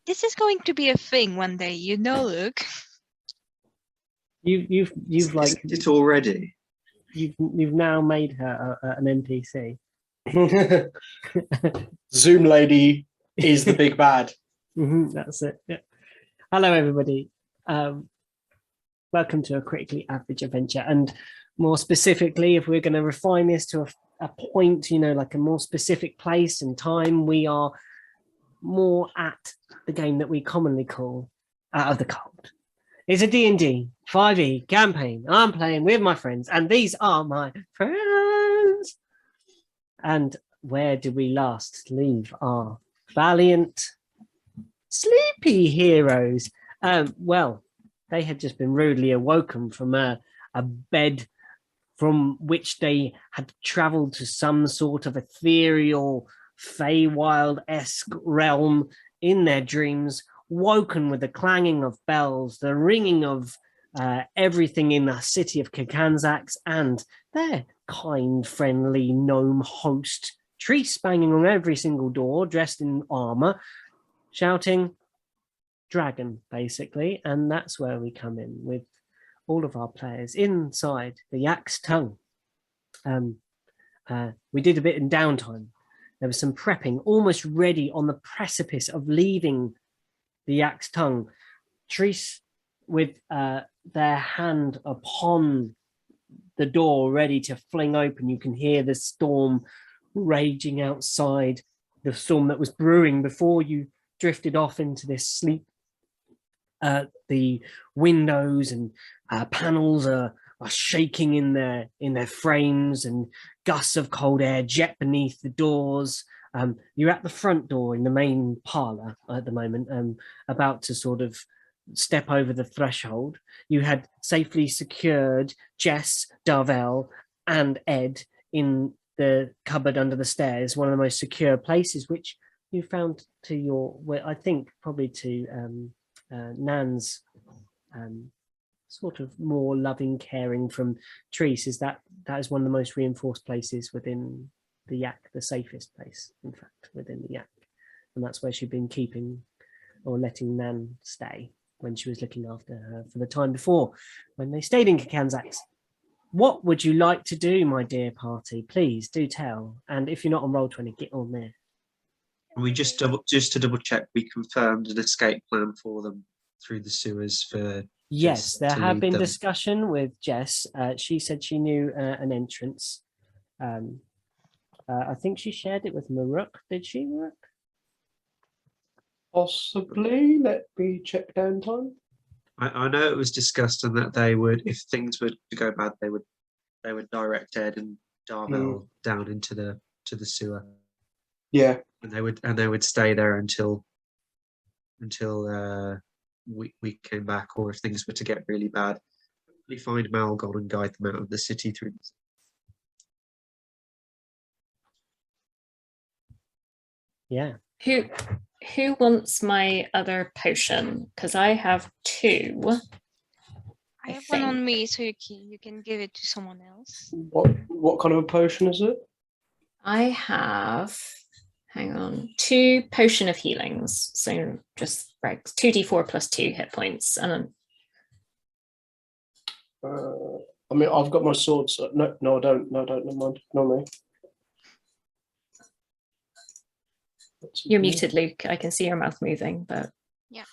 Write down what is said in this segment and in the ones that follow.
This is going to be a thing one day, you know, Luke. You've like it already. You've now made her an NPC. Zoom lady is the big bad. That's it. Yeah. Hello, everybody. Welcome to a critically average adventure, and more specifically, if we're going to refine this to a point, you know, like a more specific place and time, we are more at the game that we commonly call Out of the Cold. It's a D&D 5e campaign. I'm playing with my friends, and these are my friends. And where did we last leave our valiant, sleepy heroes? Well, they had just been rudely awoken from a bed from which they had travelled to some sort of ethereal, Feywild-esque realm in their dreams, woken with the clanging of bells, the ringing of everything in the city of Kakanzax, and their kind, friendly gnome host, Treese, banging on every single door, dressed in armour, shouting, dragon, basically. And that's where we come in with all of our players inside the Yak's Tongue. We did a bit in downtime. There was some prepping, almost ready on the precipice of leaving the Yak's Tongue. Treese, with their hand upon the door, ready to fling open. You can hear the storm raging outside, the storm that was brewing before you drifted off into this sleep. The windows and panels are shaking in their frames, and gusts of cold air jet beneath the doors. You're at the front door in the main parlour at the moment, about to sort of step over the threshold. You had safely secured Jess, Darvel, and Ed in the cupboard under the stairs, one of the most secure places, which you found to your, I think probably to Nan's sort of more loving, caring from Treese, is that is one of the most reinforced places within the Yak, the safest place, in fact, within the Yak. And that's where she'd been keeping or letting Nan stay when she was looking after her for the time before, when they stayed in Kakanzax. What would you like to do, my dear party? Please do tell. And if you're not on Roll20, get on there. And we just to double check, we confirmed an escape plan for them through the sewers for. Yes, there had been discussion with Jess. She said she knew an entrance. I think she shared it with Maruk. Did she, Maruk? Possibly. Let me check downtime. I know it was discussed, and that they would, if things were to go bad, they would direct Ed and Darvel down into the sewer. Yeah, and they would stay there until we came back, or if things were to get really bad, we find Malgon and guide them out of the city through. Yeah. Who wants my other potion? Because I have 2. I have one on me, so you can give it to someone else. What kind of a potion is it? I have, hang on, 2 potion of healings. So just 2d4 plus 2 hit points. And I mean, I've got my swords. No, I don't. No, I don't. Never mind. Not me. You're muted, Luke. I can see your mouth moving, but yeah.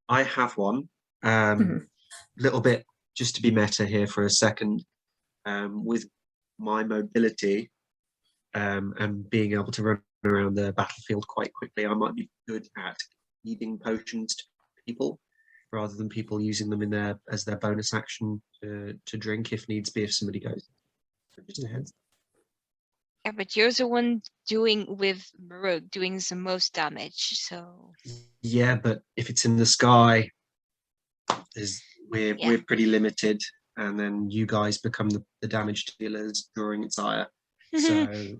I have one. Little bit, just to be meta here for a second, with my mobility and being able to run around the battlefield quite quickly, I might be good at feeding potions to people rather than people using them as their bonus action to drink if needs be, if somebody goes. Just a heads. Yeah, but you're the one doing the most damage, so. Yeah, but if it's in the sky, we're pretty limited, and then you guys become the damage dealers, drawing its ire. So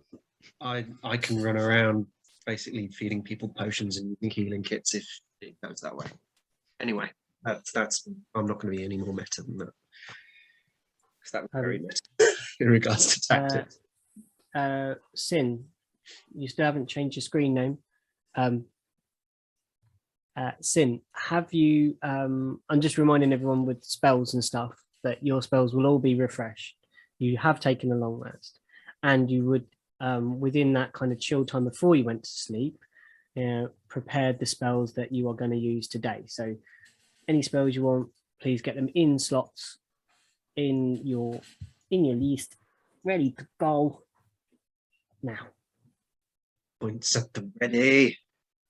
I can run around basically feeding people potions and healing kits if it goes that way. Anyway, that's I'm not going to be any more meta than that. Because that was very meta in regards to tactics. Sin, you still haven't changed your screen name. Sin, have you? I'm just reminding everyone with spells and stuff that your spells will all be refreshed. You have taken a long rest, and you would, within that kind of chill time before you went to sleep, prepared the spells that you are going to use today. So, any spells you want, please get them in slots in your list, ready to go now. Points at the ready.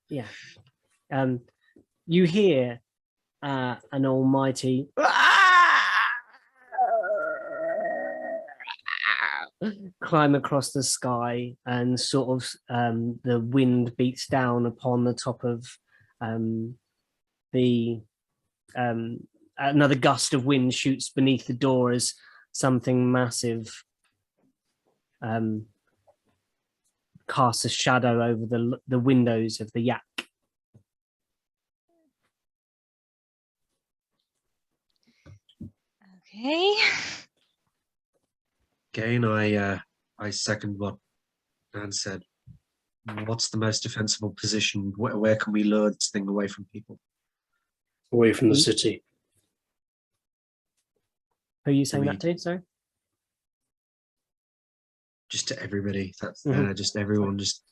Yeah. You hear an almighty climb across the sky, and sort of the wind beats down upon the top of the another gust of wind shoots beneath the door as something massive casts a shadow over the windows of the yak. Okay. Again, I second what Anne said. What's the most defensible position? Where can we lure this thing away from people? Away from the city. Who are you saying that to? Sorry. Just to everybody. That's Mhm. just everyone. Just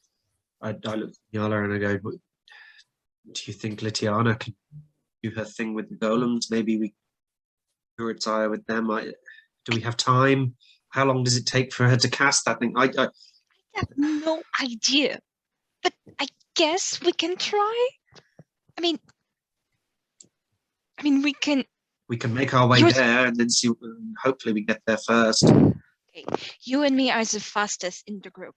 I look at Yala and I go, do you think Litiana can do her thing with the golems? Maybe we retire with them. Do we have time? How long does it take for her to cast that thing? I have no idea, but I guess we can try. I mean, we can. We can make our way You're- there and then see. Hopefully, we get there first. Okay, you and me are the fastest in the group.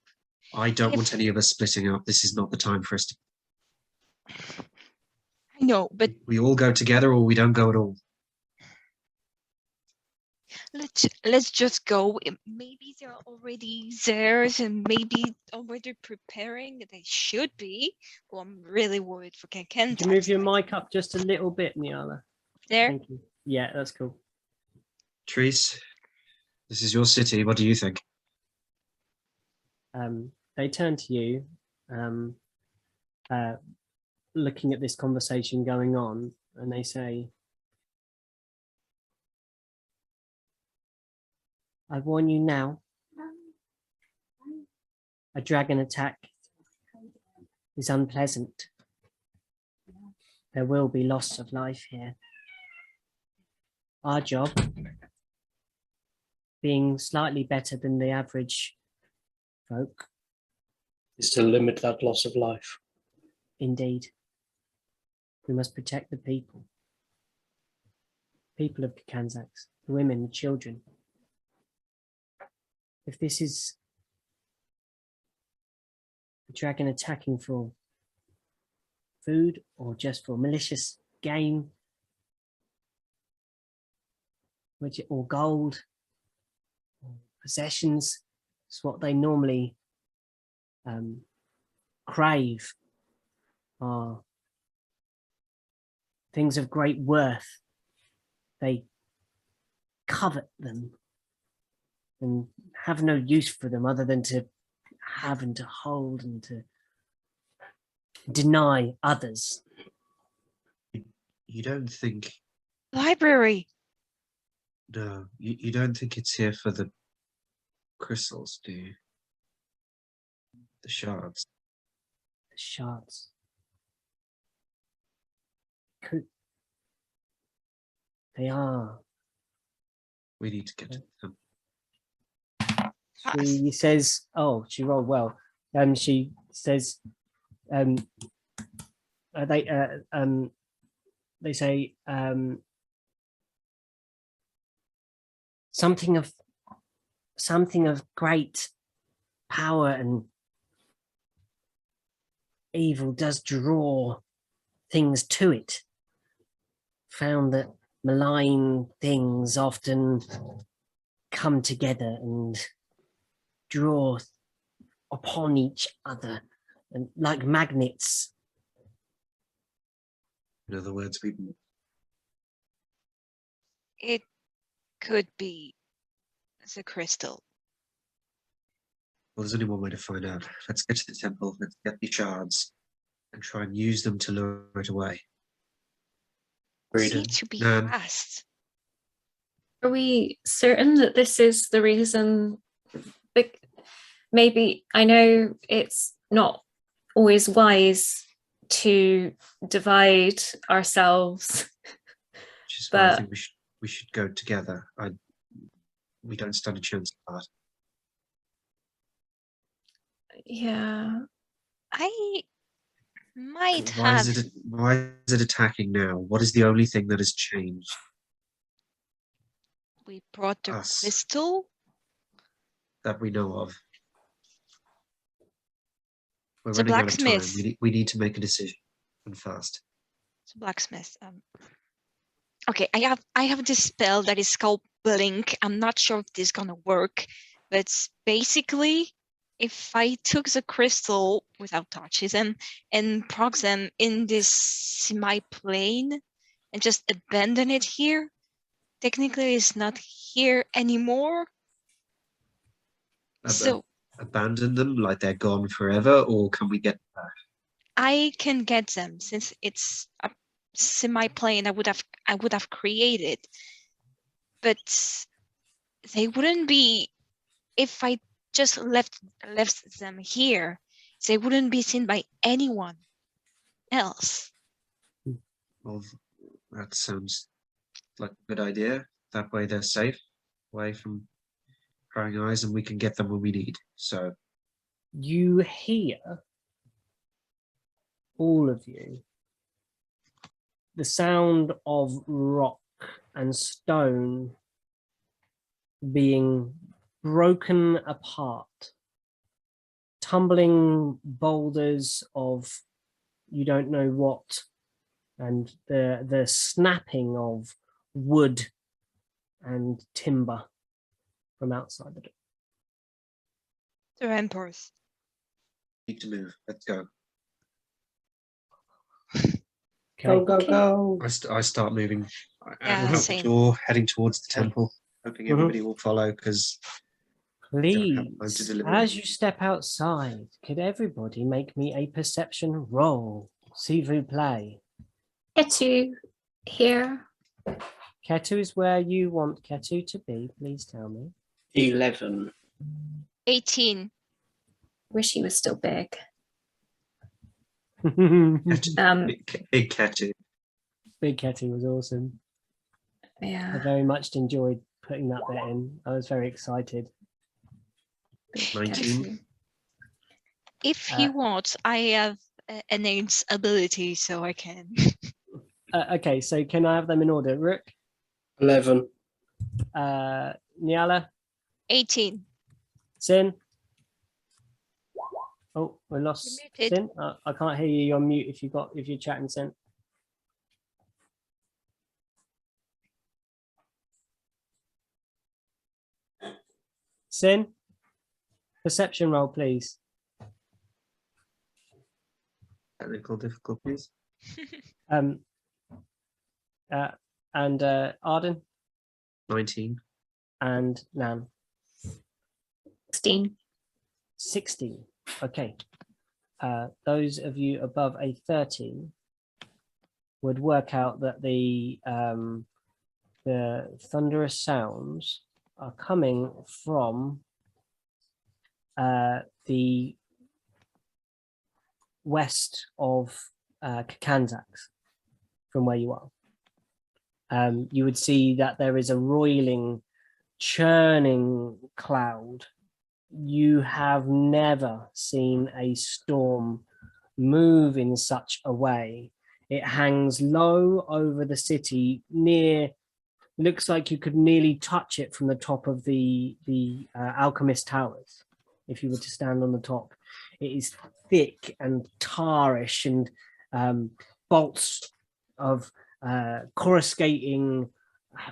I don't If- want any of us splitting up. This is not the time for us to. I know, but We all go together, or we don't go at all. let's just go. Maybe they're already there, and maybe already preparing. They should be. Well, I'm really worried for Ken. Could you move your mic up just a little bit, Niala? There. Thank you. Yeah, that's cool. Treese, this is your city. What do you think? They turn to you, looking at this conversation going on, and they say, I warn you now, a dragon attack is unpleasant. There will be loss of life here. Our job, being slightly better than the average folk, Is to limit that loss of life. indeed. We must protect the people. People of the Kanzaks, the women, the children. If this is a dragon attacking for food or just for malicious gain, or gold, or possessions, it's what they normally crave, are things of great worth. They covet them and have no use for them other than to have and to hold and to deny others. You don't think? Library. No, you don't think it's here for the crystals, do you? The shards. The shards. They are. We need to get to them. She says, oh, she rolled well. She says, they say something of great power and evil does draw things to it. Found that malign things often come together and draw upon each other, and like magnets. In other words, we. It could be the crystal. Well, there's only one way to find out. Let's get to the temple. Let's get the shards and try and use them to lure it away. Seem to be Um, fast. Are we certain that this is the reason? Maybe, I know it's not always wise to divide ourselves, Which is why I but think we should go together. We don't stand a chance apart. yeah, I might Why have. is it attacking now? What is the only thing that has changed? We brought the Us. crystal. That we know of. We're It's a running out of time. blacksmith. We need to make a decision, and fast. It's a blacksmith. Okay, I have this spell that is called Blink. I'm not sure if this is gonna work, but basically, if I took the crystal without touches and proc them in this semi-plane and just abandon it here, technically it's not here anymore. So Abandon them like they're gone forever, or can we get back? I can get them since it's a semi-plane I would have created, but they wouldn't be if I just left them here. They wouldn't be seen by anyone else. Well, that sounds like a good idea. That way they're safe, away from prying eyes, and we can get them when we need. So You hear, all of you, the sound of rock and stone being broken apart, tumbling boulders of you don't know what, and the snapping of wood and timber from outside the door. The Emperors. need to move. Let's go. Go, Okay. go, go. I start moving Yeah, out the same. door, heading towards the temple, hoping Mhm. everybody will follow because don't have time to Please, deliberate. as you step outside, could everybody make me a perception roll? S'il vous plaît. Ketu here. Ketu is where you want Ketu to be, please tell me. 11. 18. Wish he was still big. Big catchy. Big Ketu was awesome. I Yeah. very much enjoyed putting that bit in. I was very excited. big 19. Ketu. If he Uh, wants, I have an enhance ability, so I can. Okay, so can I have them in order? Rook, 11. Niala, 18. Sin. Oh, we lost You're muted. Sin. I can't hear you. You're on mute if you're chatting, Sin. Sin, perception roll, please. Technical difficulties. And Arden 19. and Nan. 16. 16. Okay. Those of you above a 13 would work out that the thunderous sounds are coming from the west of Kakanzax, from where you are. You would see that there is a roiling, churning cloud. You have never seen a storm move in such a way. It hangs low over the city, looks like you could nearly touch it from the top of the Alchemist Towers if you were to stand on the top. It is thick and tarish, and bolts of coruscating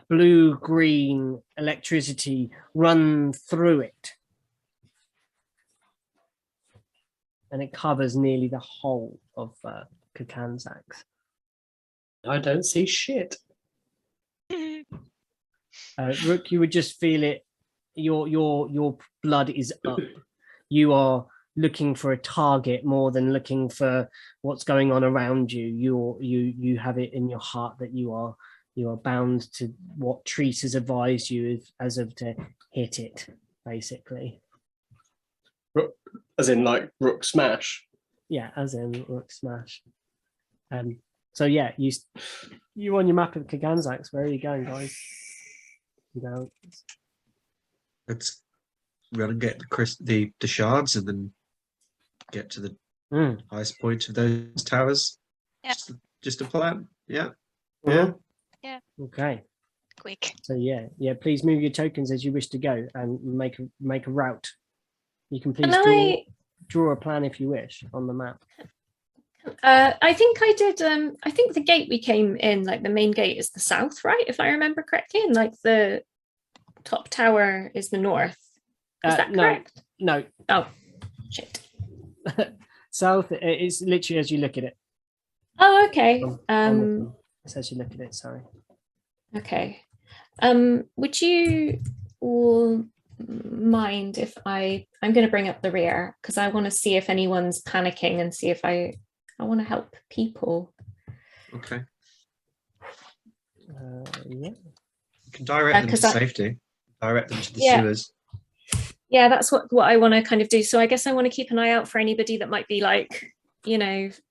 blue-green electricity run through it. And it covers nearly the whole of Kakanzax. I don't see shit. Rook, you would just feel it. Your blood is up. you are looking for a target more than looking for what's going on around you. You have it in your heart that you are bound to what Treese has advised you as of to hit it, basically. As in like rook smash. Yeah, as in rook smash. So yeah, you on your map of Kaganzax. Where are you going, guys? You know, Let's run and get the shards and then get to the highest point of those towers. Yeah. Just a plan. Yeah. mhm. Yeah. Okay. Quick. So yeah, please move your tokens as you wish to go and make a route. You can please draw a plan if you wish on the map. I think I did. I think the gate we came in, like the main gate, is the south, right? If I remember correctly, and like the top tower is the north. Is that correct? No. Oh, shit. South. It's literally as you look at it. Oh, okay. It's as you look at it. Sorry. Okay. Would you all mind if I'm going to bring up the rear because I want to see if anyone's panicking and see if I want to help people. Okay. Yeah. You can direct them to safety. Direct them to the sewers. Yeah, that's what I want to kind of do. So I guess I want to keep an eye out for anybody that might be like,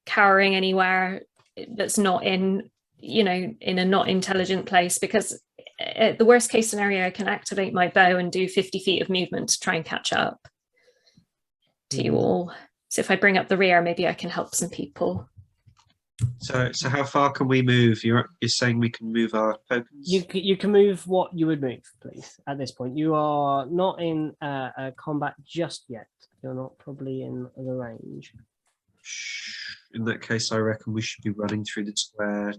cowering anywhere that's not in, in a not intelligent place, because at the worst case scenario, I can activate my bow and do 50 feet of movement to try and catch up to you all. So if I bring up the rear, maybe I can help some people. So how far can we move? You're saying we can move our tokens? You can move what you would move, please. At this point, you are not in combat just yet. You're not probably in the range. In that case, I reckon we should be running through the square,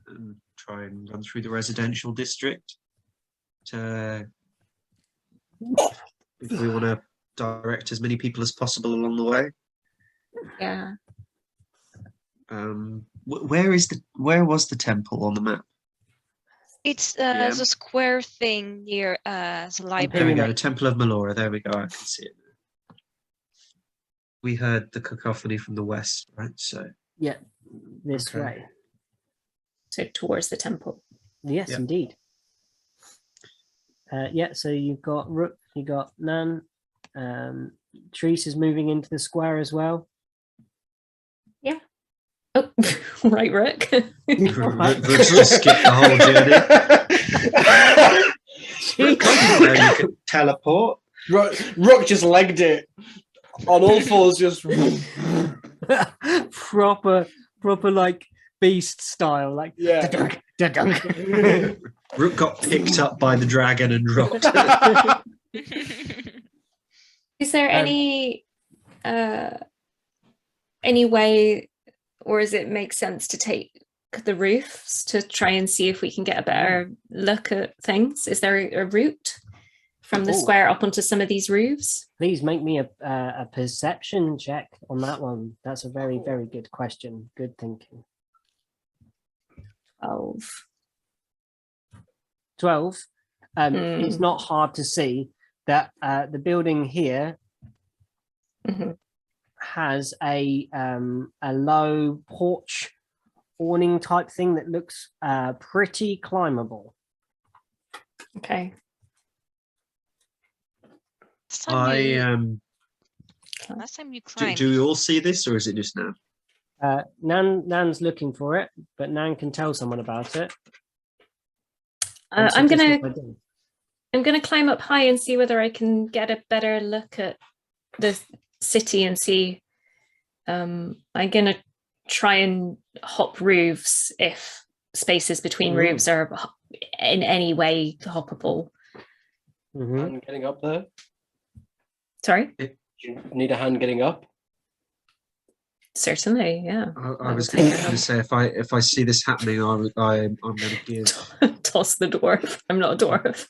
and try and run through the residential district. If we want to direct as many people as possible along the way. Yeah. Where was the temple on the map? It's the square thing near the library. There we go, the Temple of Melora. There we go. I can see it. We heard the cacophony from the west, right? So yeah, this way. So towards the temple. Yes, indeed. So you've got Rook, you got Nan. Treese is moving into the square as well. Yeah. Oh, right, Rook. Rook's just skipped the whole journey. You can teleport. Rook just legged it on all fours, just proper like beast style, like Rook got picked up by the dragon and dropped. Is there any way, or does it make sense to take the roofs to try and see if we can get a better look at things? Is there a route from the square up onto some of these roofs? Please make me a perception check on that one. That's a very, very good question. Good thinking. 12. It's not hard to see that the building here has a low porch awning type thing that looks pretty climbable. Okay. Last time you climbed. Do we all see this, or is it just now? Nan's looking for it, but Nan can tell someone about it. I'm gonna climb up high and see whether I can get a better look at the city and see. I'm gonna try and hop roofs if spaces between roofs are in any way hoppable. Hand getting up there. Sorry? Do you need a hand getting up? Certainly, yeah. I was going to say if I see this happening, I'm going to give toss the dwarf. I'm not a dwarf.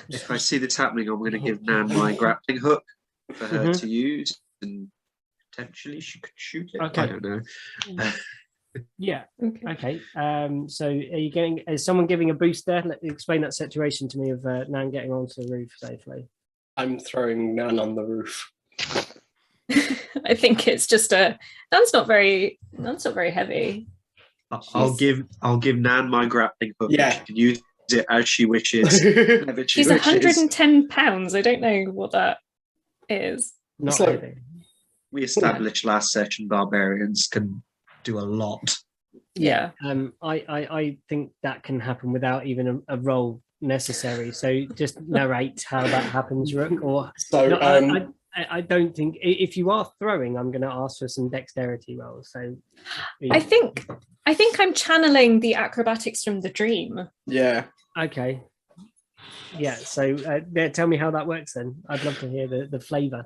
If I see this happening, I'm going to give Nan my grappling hook for her to use, and potentially she could shoot it. Okay. I don't know. Yeah. Okay. So, is someone giving a boost there? Explain that situation to me of Nan getting onto the roof safely. I'm throwing Nan on the roof. I think it's just Nan's not very heavy. I'll give Nan my grappling hook. Yeah. She can use it as she wishes. whenever she She's wishes. 110 pounds. I don't know what that is. Not So- heavy. We established last session barbarians can do a lot. Yeah. I think that can happen without even a roll necessary. So just narrate how that happens, Rook. Or So no, I don't think if you are throwing, I'm going to ask for some dexterity rolls. So I think I'm channeling the acrobatics from the dream. yeah. okay. Yeah. So tell me how that works then. I'd love to hear the flavour.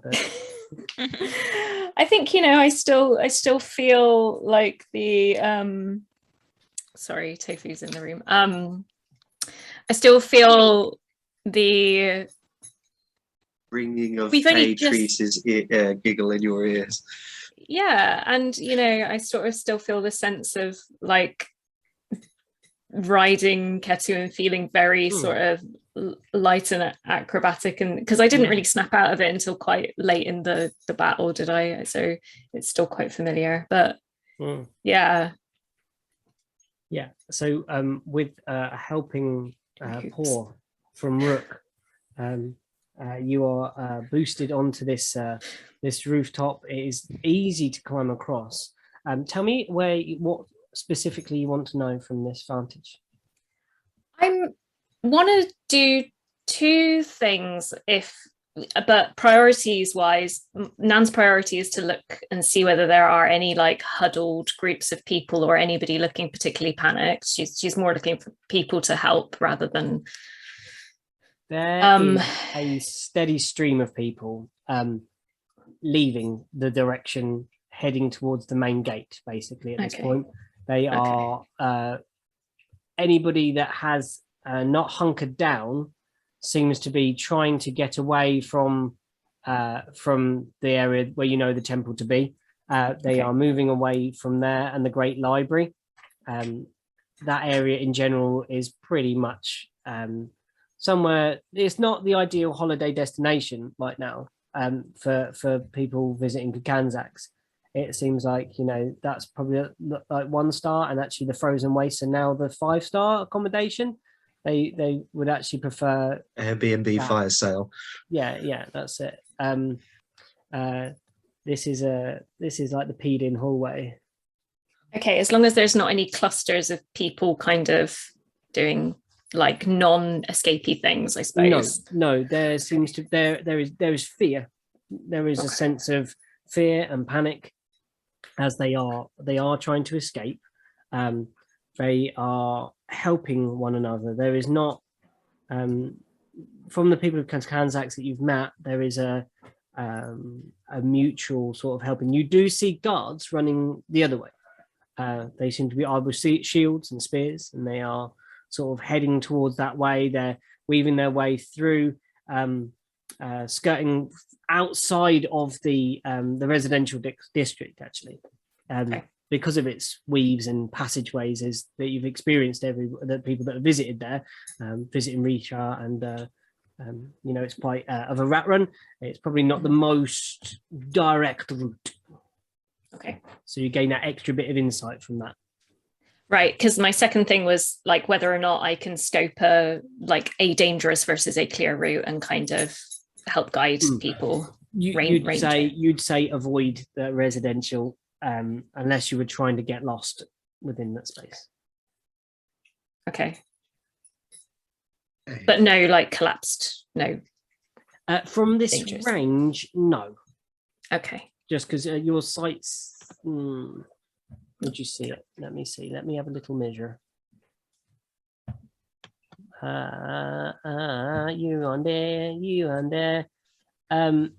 I think, I still feel like the sorry, Tofu's in the room. I still feel the Ringing of We've only Patrice's giggle in your ears. yeah, and I sort of still feel the sense of like riding Ketu and feeling very sort of light and acrobatic, and because I didn't really snap out of it until quite late in the battle, did I? So it's still quite familiar, but yeah. So with a helping paw from Rook, you are boosted onto this rooftop. It is easy to climb across. Tell me what specifically you want to know from this vantage. I want to do two things, but priorities wise, Nan's priority is to look and see whether there are any like huddled groups of people or anybody looking particularly panicked. She's more looking for people to help rather than There is a steady stream of people leaving the direction heading towards the main gate, basically, at this point. They are anybody that has not hunkered down seems to be trying to get away from the area where the temple to be. They are moving away from there and the Great Library. That area in general is pretty much somewhere. It's not the ideal holiday destination right now for people visiting Kanzax. It seems like that's probably like 1 star, and actually the Frozen Wastes are now the 5-star accommodation. They would actually prefer Airbnb fire sale. Yeah, that's it. This is like the peed in hallway. Okay, as long as there's not any clusters of people kind of doing like non-escapey things, I suppose. No, there seems to there is fear. There is a sense of fear and panic as they are trying to escape. They are helping one another. There is not from the people of Kanzax that you've met, there is a mutual sort of helping. You do see guards running the other way. They seem to be armed with shields and spears, and they are sort of heading towards that way. They're weaving their way through, skirting outside of the residential district, actually, because of its weaves and passageways that you've experienced. The people that have visited there, visiting Risha, and it's quite of a rat run. It's probably not the most direct route. Okay. So you gain that extra bit of insight from that. Right, because my second thing was like whether or not I can scope a dangerous versus a clear route and kind of help guide people. You'd say avoid the residential unless you were trying to get lost within that space. Okay. But no, like collapsed, no. From this dangerous range, no. Okay. Just because your sights. Would you see it? Let me see. Let me have a little measure. You on there, you on there. And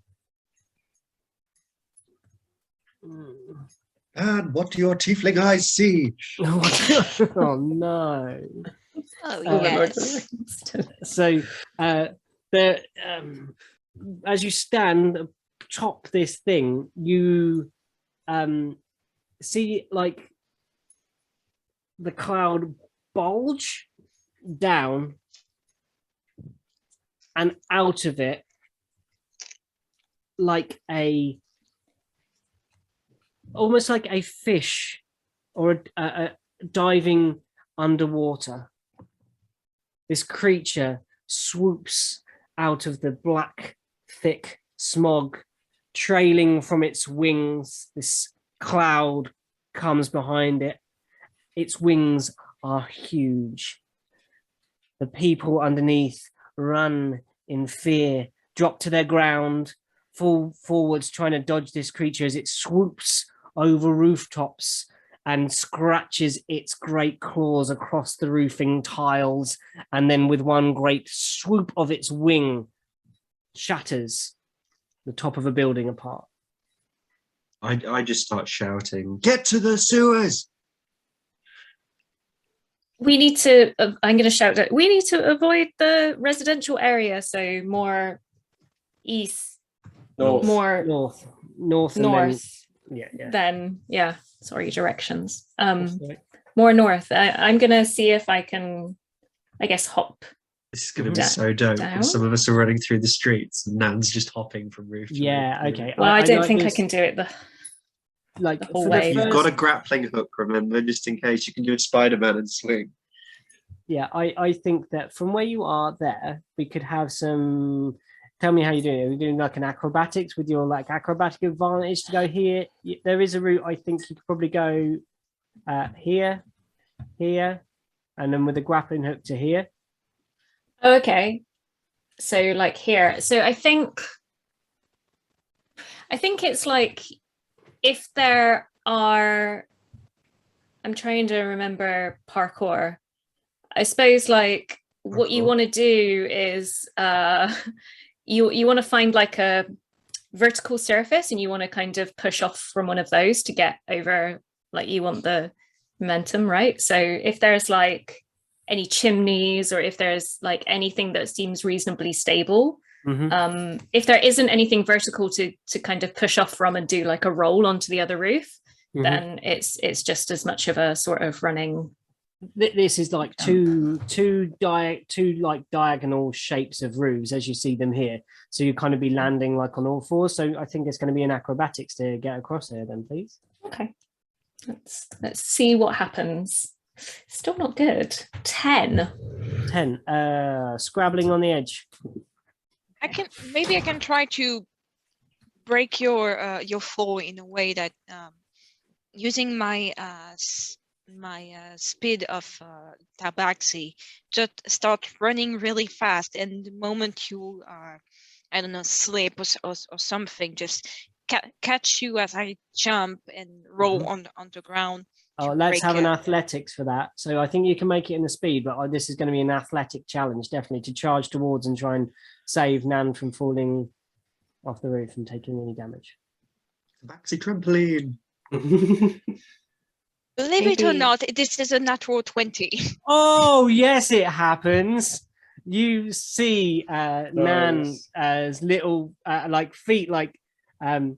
what do your tiefling eyes see? Oh no. Oh, yes. So there, as you stand atop this thing, you see like the cloud bulge down, and out of it like almost like a fish or a diving underwater. This creature swoops out of the black, thick smog, trailing from its wings. This cloud comes behind it. Its wings are huge. The people underneath run in fear, drop to their ground, fall forwards, trying to dodge this creature as it swoops over rooftops and scratches its great claws across the roofing tiles, and then with one great swoop of its wing, shatters the top of a building apart. I just start shouting, "Get to the sewers!" We need to, I'm going to shout out, we need to avoid the residential area. So more east, North. more North, and north then, than, yeah, sorry, directions. That's right. More north. I'm going to see if I can, I guess, hop. This is going to be so dope. down. And some of us are running through the streets, and Nan's just hopping from roof to Yeah, roof. okay. Well, I don't like think I this, can do it. like the whole for way. the You've first, got a grappling hook, remember, just in case you can do a Spider-Man and swing. yeah, I think that from where you are there, we could have some. Tell me how you're doing. Are you doing like an acrobatics with your like acrobatic advantage to go here? There is a route. I think you could probably go here, and then with a grappling hook to here. Okay. So like here. So I think it's like if there are, I'm trying to remember parkour. I suppose like what you Parkour. want to do is you want to find like a vertical surface and you want to kind of push off from one of those to get over, like you want the momentum, right? So if there's like any chimneys or if there's like anything that seems reasonably stable, if there isn't anything vertical to kind of push off from and do like a roll onto the other roof, then it's just as much of a sort of running. This is like two like diagonal shapes of roofs as you see them here. So you kind of be landing like on all fours. So I think it's going to be an acrobatics to get across here then, please. Okay. Let's see what happens. Still not good. 10. Scrabbling on the edge. I can try to break your floor in a way that using my speed of tabaxi, just start running really fast, and the moment you I don't know, slip or something, just catch you as I jump and roll on the ground. Oh, let's have an athletics for that. So I think you can make it in the speed, but this is going to be an athletic challenge, definitely, to charge towards and try and save Nan from falling off the roof and taking any damage. Tabaxi trampoline. Believe it or not, this is a natural 20. Oh, yes, it happens. You see Nan's little like feet like land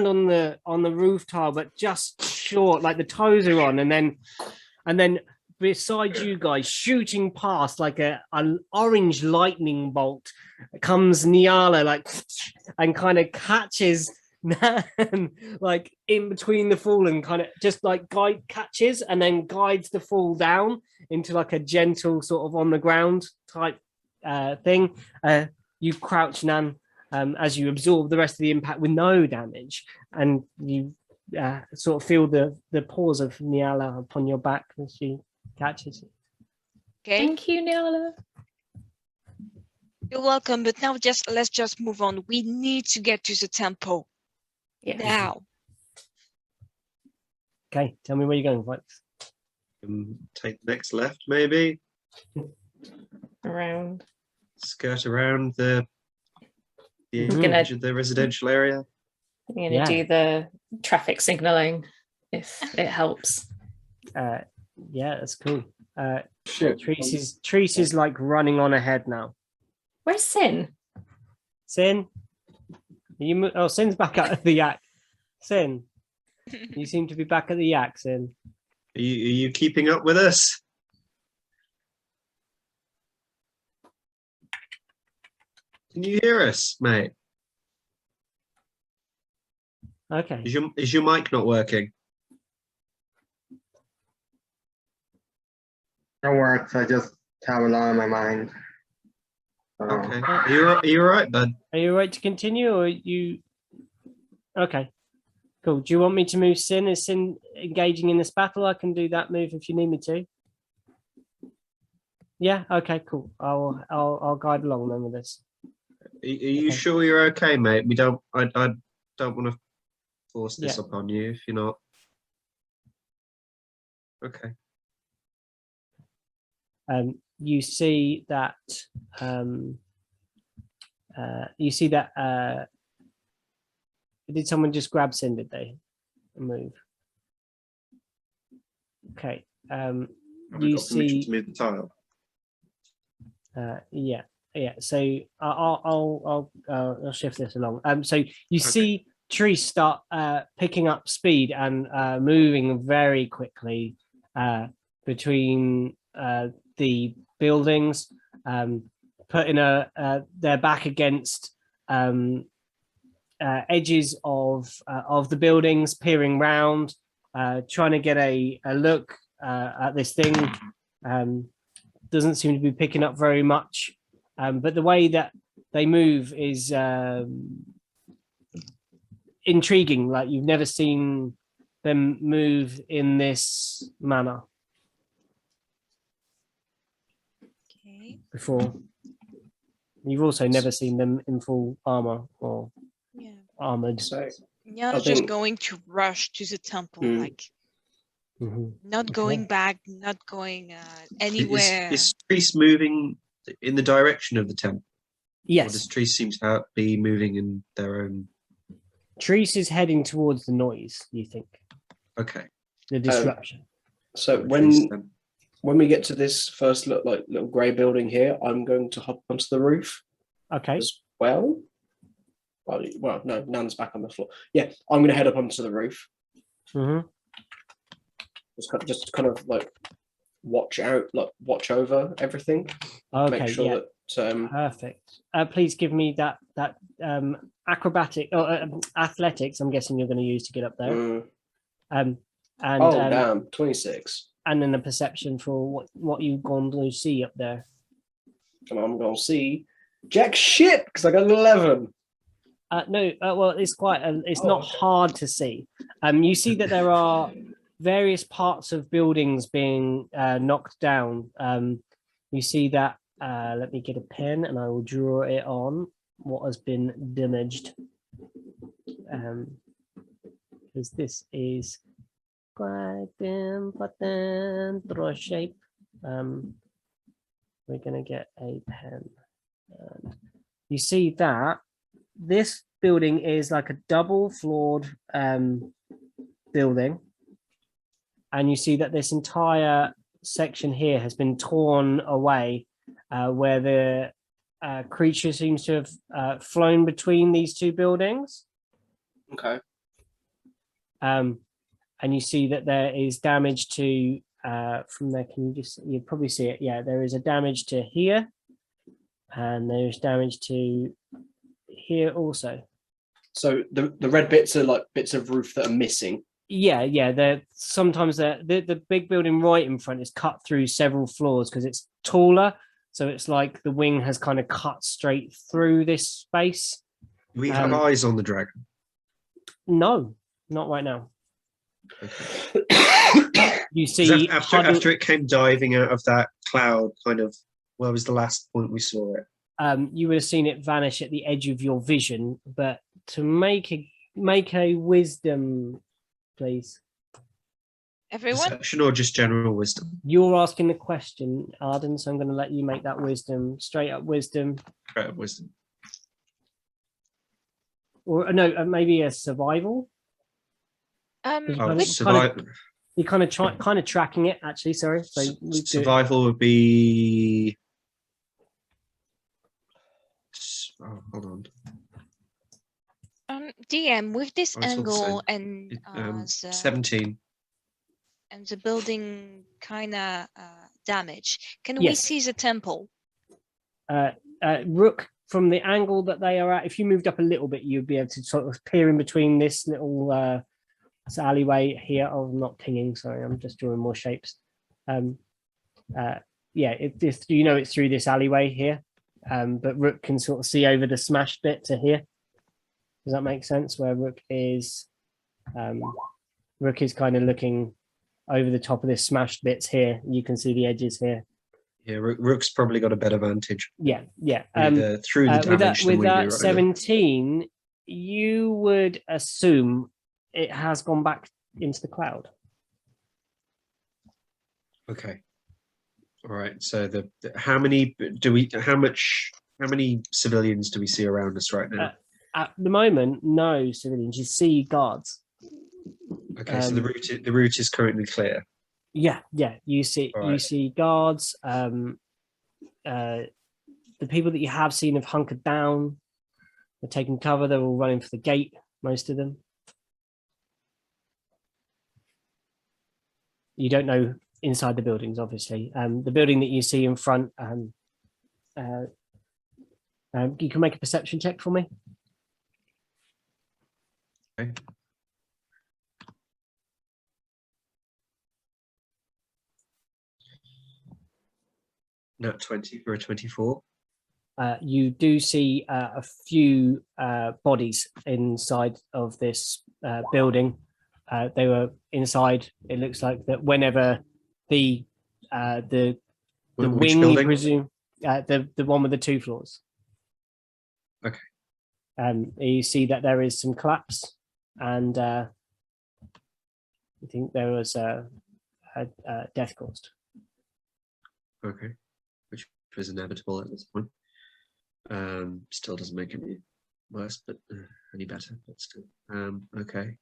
on the roof tile, but just short, like the toes are on, and then beside you guys, shooting past like an orange lightning bolt, comes Niala like and kind of catches Nan like in between the fall and kind of just like catches and then guides the fall down into like a gentle sort of on the ground type thing. You crouch, Nan, as you absorb the rest of the impact with no damage, and you sort of feel the paws of Niala upon your back as she catches it. Okay. Thank you, Niala. You're welcome, but now let's just move on. We need to get to the temple. Yeah. Now. Okay, tell me where you're going, Vikes. Take the next left, maybe. Around. Skirt around the gonna- edge of the residential area. I'm going to do the traffic signaling if it helps. Yeah, that's cool. Shit. Treese is like running on ahead now. Where's Sin? Sin, Sin's back at the yak. Sin, you seem to be back at the yak, Sin. Are you keeping up with us? Can you hear us, mate? Okay. Is your mic not working? It works. I just have a lot on my mind. Okay. Are you all right, bud? Are you all right to continue, or you? Okay. Cool. Do you want me to move Sin? Is Sin engaging in this battle? I can do that move if you need me to. Yeah. Okay. Cool. I'll guide along then with this. Are you Okay. sure you're okay, mate? We don't. I don't want to force this Yeah. upon you if you're not. Okay. You see that. Did someone just grab Sin? Did they move? Okay. Have we You got permission see. to move the tile? Yeah. So I'll shift this along. So you see trees start picking up speed and moving very quickly between the buildings, putting their back against edges of the buildings, peering round, trying to get a look at this thing. Doesn't seem to be picking up very much, but the way that they move is intriguing. Like you've never seen them move in this manner Okay. before. You've also never seen them in full armor or Yeah. armored. So Nyan I is just think- going to rush to the temple, Mm. like Mhm. not going back, not going anywhere. Is Trees moving in the direction of the temple? Or Yes, does Trees seem to be moving in their own? Treese is heading towards the noise. You think Okay. the disruption? So Trees then. when we get to this first little grey building here, I'm going to hop onto the roof Okay. as well. Well, no, Nan's back on the floor. Yeah, I'm going to head up onto the roof. Mm-hmm. Just kind of like watch over everything. Okay. Make sure Yeah. that Perfect. Please give me that acrobatic or athletics. I'm guessing you're going to use to get up there. And damn, 26. and then a perception for what you've gone to see up there. And I'm going to see jack shit because I got an 11. No, well, it's not hard to see. You see that there are various parts of buildings being knocked down. You see that. Let me get a pen and I will draw it on what has been damaged. Because this is quite important. Draw a shape. We're gonna get a pen. And you see that this building is like a double floored building, and you see that this entire section here has been torn away, where the creature seems to have flown between these two buildings. Okay. And you see that there is damage to from there. You probably see it? Yeah, there is a damage to here, and there's damage to here also. So the red bits are like bits of roof that are missing. Yeah. Sometimes the big building right in front is cut through several floors because it's taller. So it's like the wing has kind of cut straight through this space. We have eyes on the dragon. No, not right now. Okay. You see, after it came diving out of that cloud, kind of, where was the last point we saw it? You would have seen it vanish at the edge of your vision. But to make a wisdom, please. Everyone? Perception or just general wisdom? You're asking the question, Arden, so I'm going to let you make that wisdom, straight up wisdom. Straight up wisdom. Or no, maybe a survival. Survival. You're kind of tracking it, actually. Sorry. So survival would be. Oh, hold on. DM, with this I was also angle and 17. and the building kind of damaged, can we Yes. see the temple? Rook from the angle that they are at, if you moved up a little bit, you'd be able to sort of peer in between this little alleyway here. Oh, I'm not pinging, sorry, I'm just drawing more shapes. Yeah, it's through this alleyway here, but Rook can sort of see over the smashed bit to here. Does that make sense? Where Rook is kind of looking over the top of this smashed bits here. You can see the edges here. Yeah, Rook's probably got a better vantage. Yeah. Through the damage with than we that do right 17, you would assume it has gone back into the cloud. Okay. All right. So how many civilians do we see around us right now? At the moment, no civilians. You see guards. Okay, so the route is currently clear. Yeah. You see guards. The people that you have seen have hunkered down. They're taking cover. They're all running for the gate. Most of them. You don't know inside the buildings, obviously. The building that you see in front. You can make a perception check for me. Okay. Nat 20 for a 24. You do see a few bodies inside of this building. They were inside. It looks like that whenever the Which wing, building? you presume, the one with the 2 floors. Okay. You see that there is some collapse, and I think there was a death caused. Okay, which was inevitable at this point. Still doesn't make it any worse, but any better, but still. Okay.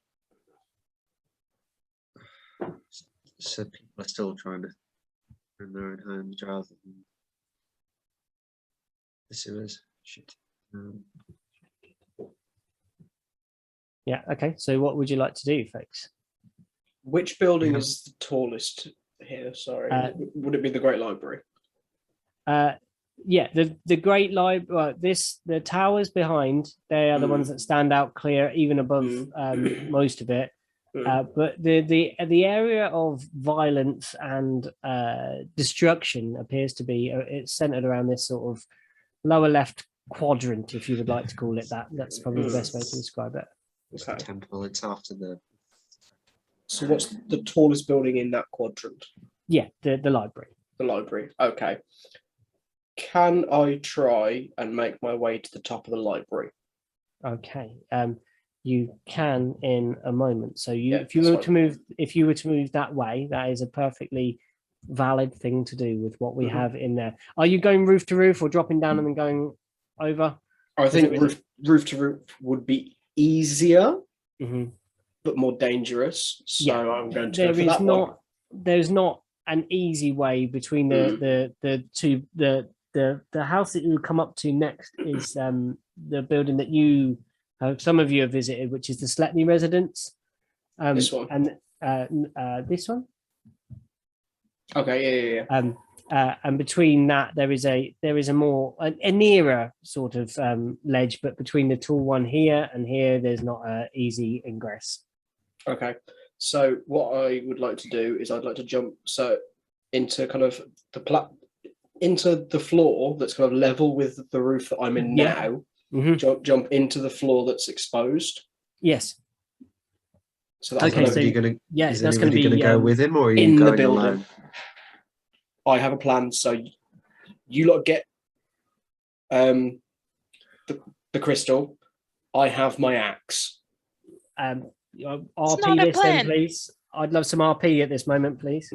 So people are still trying to in their own homes rather than the sewers. Shit. Yeah. Okay. So, what would you like to do, folks? Which building Yeah. is the tallest here? Sorry, would it be the Great Library? Yeah, the Great Library. The towers behind, they are the ones that stand out clear, even above most of it. But the area of violence and destruction appears to be it's centered around this sort of lower left quadrant, if you would like to call it that. That's probably the best way to describe it. It's the temple. It's after the. So, what's the tallest building in that quadrant? Yeah, the library. The library. Okay. Can I try and make my way to the top of the library? Okay. You can in a moment. So if you that's were to move that way, that is a perfectly valid thing to do with what we have in there. Are you going roof to roof or dropping down and then going over? I think roof to roof would be easier, but more dangerous. So I'm going to go for that one. There's not an easy way between the two. The house that you come up to next is the building that you some of you have visited, which is the Sletney residence. This one and this one. Okay, yeah. And between that there is a more a nearer sort of ledge, but between the tall one here and here, there's not an easy ingress. Okay, so what I would like to do is I'd like to jump into kind of into the floor that's kind of level with the roof that I'm in now. Jump into the floor that's exposed. Yes. So that's okay. So that's going to go with him, or are you in going the building alone? I have a plan. So you lot get the crystal. I have my axe. RP this then, please. I'd love some RP at this moment, please.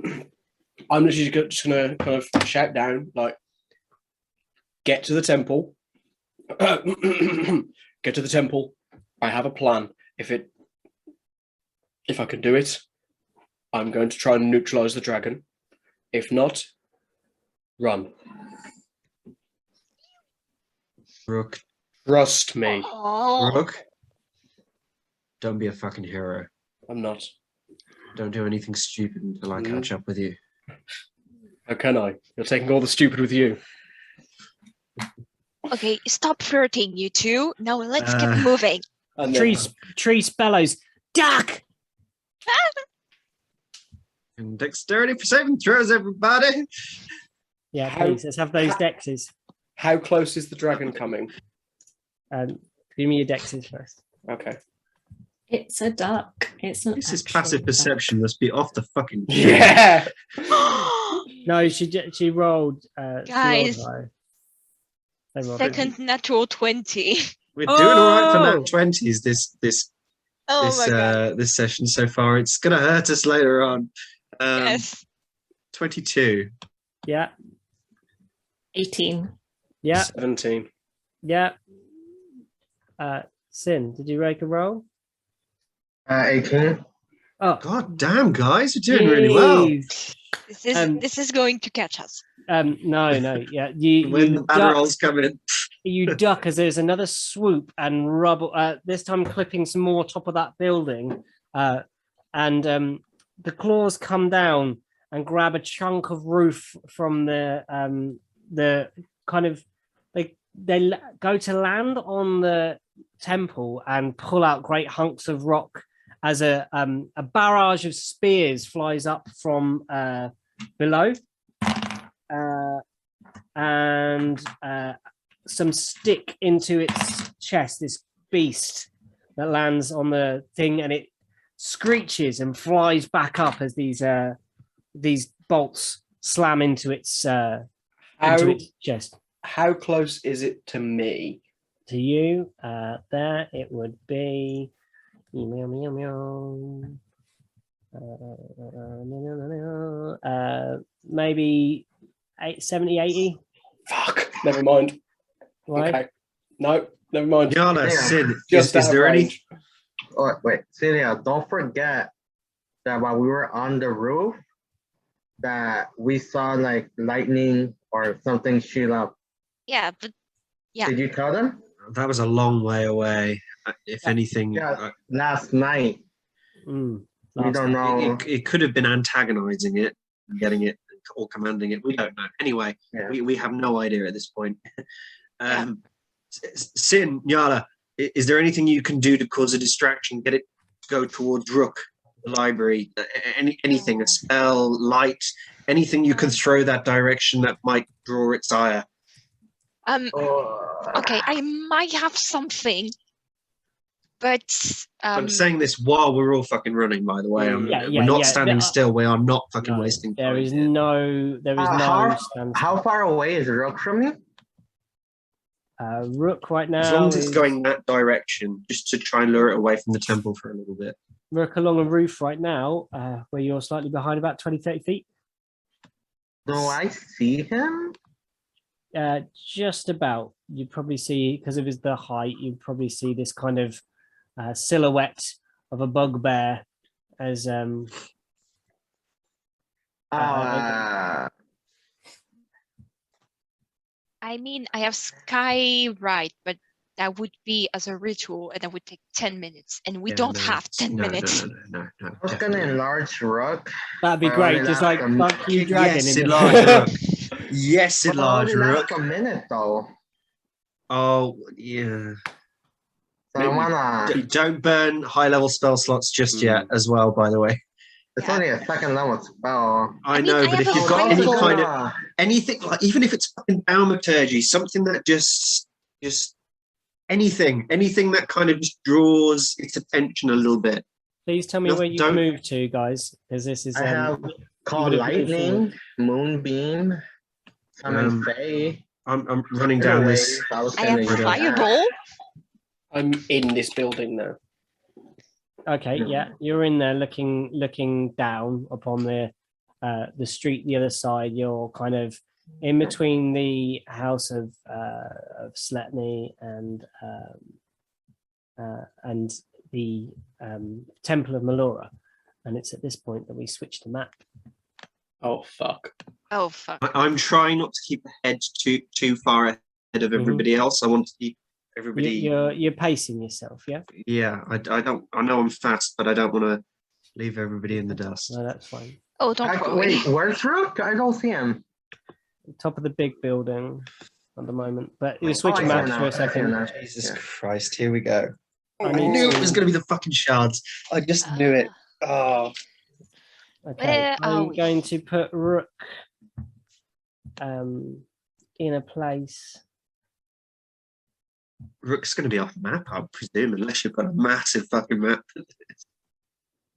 I'm literally just going to kind of shout down, like, get to the temple. Get to the temple. I have a plan. If I can do it, I'm going to try and neutralize the dragon. If not, run. Rook. Trust me. Rook. Don't be a fucking hero. I'm not. Don't do anything stupid until I catch up with you. How can I? You're taking all the stupid with you. Okay, stop flirting, you two. Now let's get Uh, moving. And then, Tree bellows, duck! And dexterity for saving throws, everybody. Yeah, How- please, let's have those dexes. how close is the dragon coming? Give me your dexes first. Okay. It's a duck. It's not. This is actually passive a duck. perception. Must be off the fucking chain. Yeah. No, she rolled. Guys. She rolled high. They rolled Second natural 20. We're doing all right for Oh! nat 20s this Oh my god. this session so far. It's gonna hurt us later on. Yes. 22. Yeah, 18. yeah, 17. yeah. Sin, did you make a roll? 18. Oh, God damn, guys, you're doing really well. jeez. This is going to catch us. No, yeah. You When the bad duck, rolls come in. you duck as there's another swoop and rubble. This time clipping some more top of that building, and the claws come down and grab a chunk of roof from the kind of they go to land on the temple and pull out great hunks of rock as a barrage of spears flies up from below, and some stick into its chest, this beast that lands on the thing, and it screeches and flies back up as these bolts slam into its chest. How close is it to me? To you, there it would be maybe 70, 80. Fuck. Never mind. Right? Okay. No, never mind. Yana, Yeah. Sid, Just is out of there any range. Oh, wait, Celia, don't forget that while we were on the roof, that we saw like lightning or something shoot up. Yeah, but yeah. Did you tell them? that was a long way away. If anything, Yeah, last night. Mm, We last don't night. know. it could have been antagonizing it, getting it, or commanding it. We don't know. Anyway, Yeah. we have no idea at this point. Yeah. Sin, Yala, is there anything you can do to cause a distraction? Get it to go towards Rook, the library, anything, a spell, light, anything you can throw that direction that might draw its ire. Okay, I might have something, but I'm saying this while we're all fucking running, by the way. We're not standing still. We are not fucking No, wasting time. there is here. no stand. How far away is Rook from me? Rook right now As long as it's is going that direction, just to try and lure it away from the temple for a little bit. Rook along a roof right now, where you're slightly behind, about 20, 30 feet. Do I see him? Just about. You'd probably see, because of the height, you'd probably see this kind of silhouette of a bugbear as I mean, I have Sky right, but that would be as a ritual, and that would take 10 minutes, and we don't have 10 minutes. No, I was gonna enlarge Rook. that'd be I great. only Just last like a fuck you, dragon. Yes, in the- enlarge Rook. Yes, But I enlarge only Rook. last a minute though. Oh, yeah. So I Maybe- wanna. Don't burn high-level spell slots just yet, as well, by the way. It's Yeah. only a second level spell. I mean, know, I but have if a you've got high any level- kind of anything, like even if it's fucking thaumaturgy, something that just anything that kind of just draws its attention a little bit. Please tell me No, where you don't- moved to, guys, because this is. I have Call would've moved Lightning, Moonbeam, Summon Fae. I'm running down this. I have Fireball. I'm in this building now. Okay, yeah, you're in there looking down upon the street. The other side, you're kind of in between the house of Sletny and the Temple of Melora, and it's at this point that we switch to map. Oh fuck. Oh, fuck. I'm trying not to keep ahead too far ahead of everybody else. I want to keep everybody. You're pacing yourself, yeah. Yeah, I don't. I know I'm fast, but I don't want to leave everybody in the dust. No, that's fine. Oh, don't worry. Wait, where's Rook? I don't see him. Top of the big building. at the moment. But you're Oh, switching I maps see for a now, I see second. now. Jesus Yeah. Christ, here we go. I I need knew it to- was going to be the fucking shards. I just knew it. Oh, Okay, Where are I'm we? going to put Rook in a place. Rook's going to be off the map, I presume, unless you've got a massive fucking map.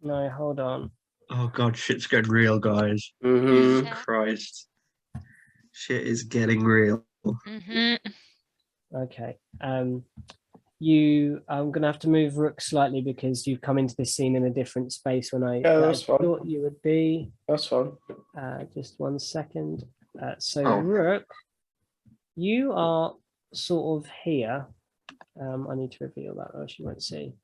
No, hold on. Oh god, shit's getting real, guys. Mhm. Yeah. Christ. Shit is getting real. Mhm. Okay. I'm gonna have to move Rook slightly because you've come into this scene in a different space when I Yeah, that's fine. thought you would be. That's fine. Just 1 second. So Oh. Rook, you are sort of here. I need to reveal that, or else you won't see.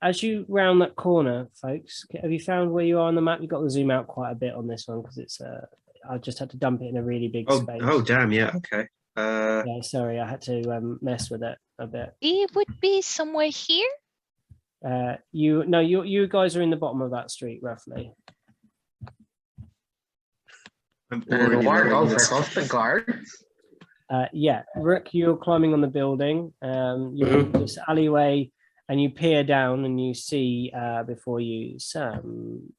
As you round that corner, folks, have you found where you are on the map? You've got to zoom out quite a bit on this one because it's. I just had to dump it in a really big space. Oh damn, yeah, okay. Yeah, sorry, I had to mess with it a bit. It would be somewhere here. You guys are in the bottom of that street roughly. I'm And already what are loving those? this. Are those the guards? Yeah, Rook, you're climbing on the building. You're in this alleyway, and you peer down, and you see before you some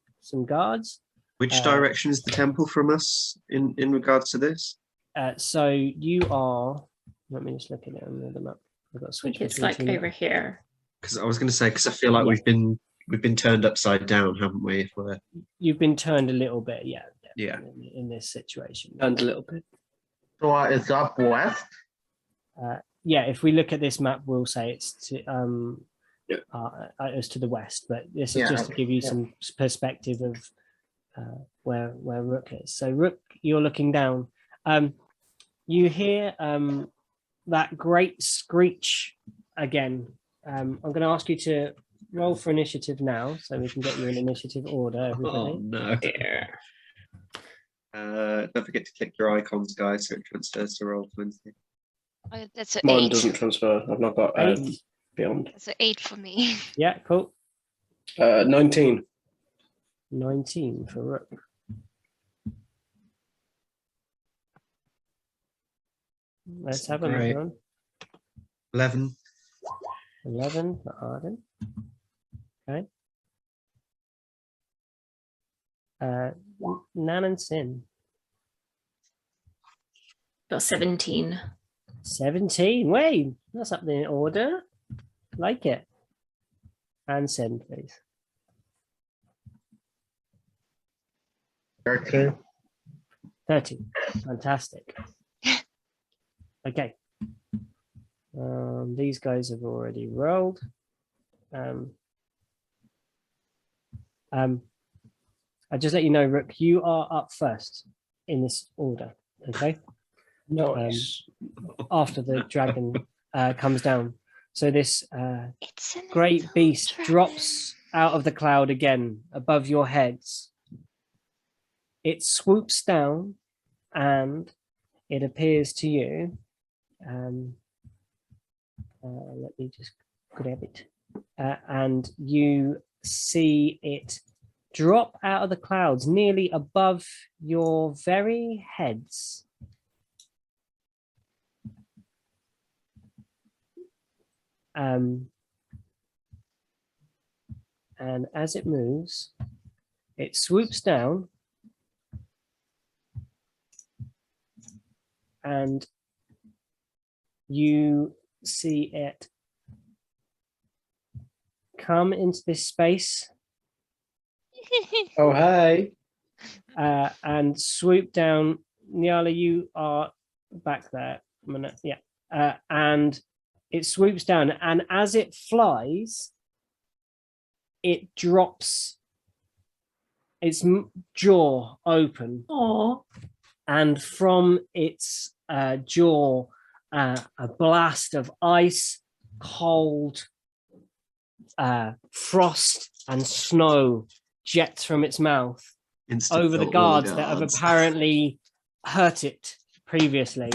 guards. Which direction is the temple from us in regards to this? So you are. Let me just look at it on the map. I've got to I switch think it's between like two maps. over here. Because I was going to say, because I feel like Yeah. we've been turned upside down, haven't we? If we're You've been turned a little bit, yeah. Yeah. In this situation. And a little bit. So it's up west. Yeah, if we look at this map, we'll say it's to it's to the west, but this is Yeah, just to give you yeah. some perspective of where Rook is. So Rook, you're looking down. You hear that great screech again. I'm going to ask you to roll for initiative now, so we can get you in initiative order, everybody. oh no. Here. Don't forget to click your icons, guys, so it transfers to roll 20. That's an Mine 8. doesn't transfer. I've not got 8. beyond. That's an 8 for me. Yeah, cool. 19. 19 for Rook. Let's have Great. another one. 11. 11 for Arden. Okay. Nan and Sin. Got 17. 17. Wait, that's up in order. Like it. And Sin, please. 13. 30. Fantastic. Okay. These guys have already rolled. I just let you know, Rook, you are up first in this order. Okay. Nice. After the dragon comes down. So this It's an great little beast dragon. drops out of the cloud again above your heads. It swoops down and it appears to you. Let me just grab it. And you see it drop out of the clouds nearly above your very heads. And as it moves, it swoops down and you see it come into this space Oh, hey. and swoop down. Nyala, you are back there. A minute. Yeah. And it swoops down, and as it flies, it drops its jaw open. Oh, And from its jaw, a blast of ice, cold, frost, and snow jets from its mouth Instant over the kill all guards that have guards. apparently hurt it previously.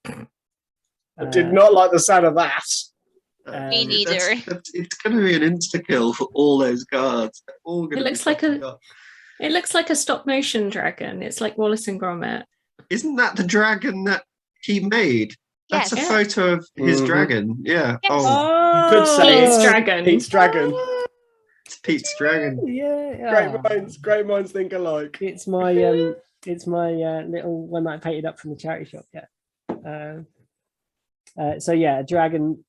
I did not like the sound of that. Me neither. It's going to be an insta kill for all those guards. They're all gonna It looks be like fucking a- up. It looks like a stop motion dragon. It's like Wallace and Gromit. Isn't that the dragon that he made? That's Yes. a photo of his Mhm. dragon. Yeah. Yes. Oh, You could say Pete's it's dragon. Pete's dragon. it's Pete's dragon. Yeah. Great minds think alike. It's my little one that I painted up from the charity shop. Yeah. So yeah, a dragon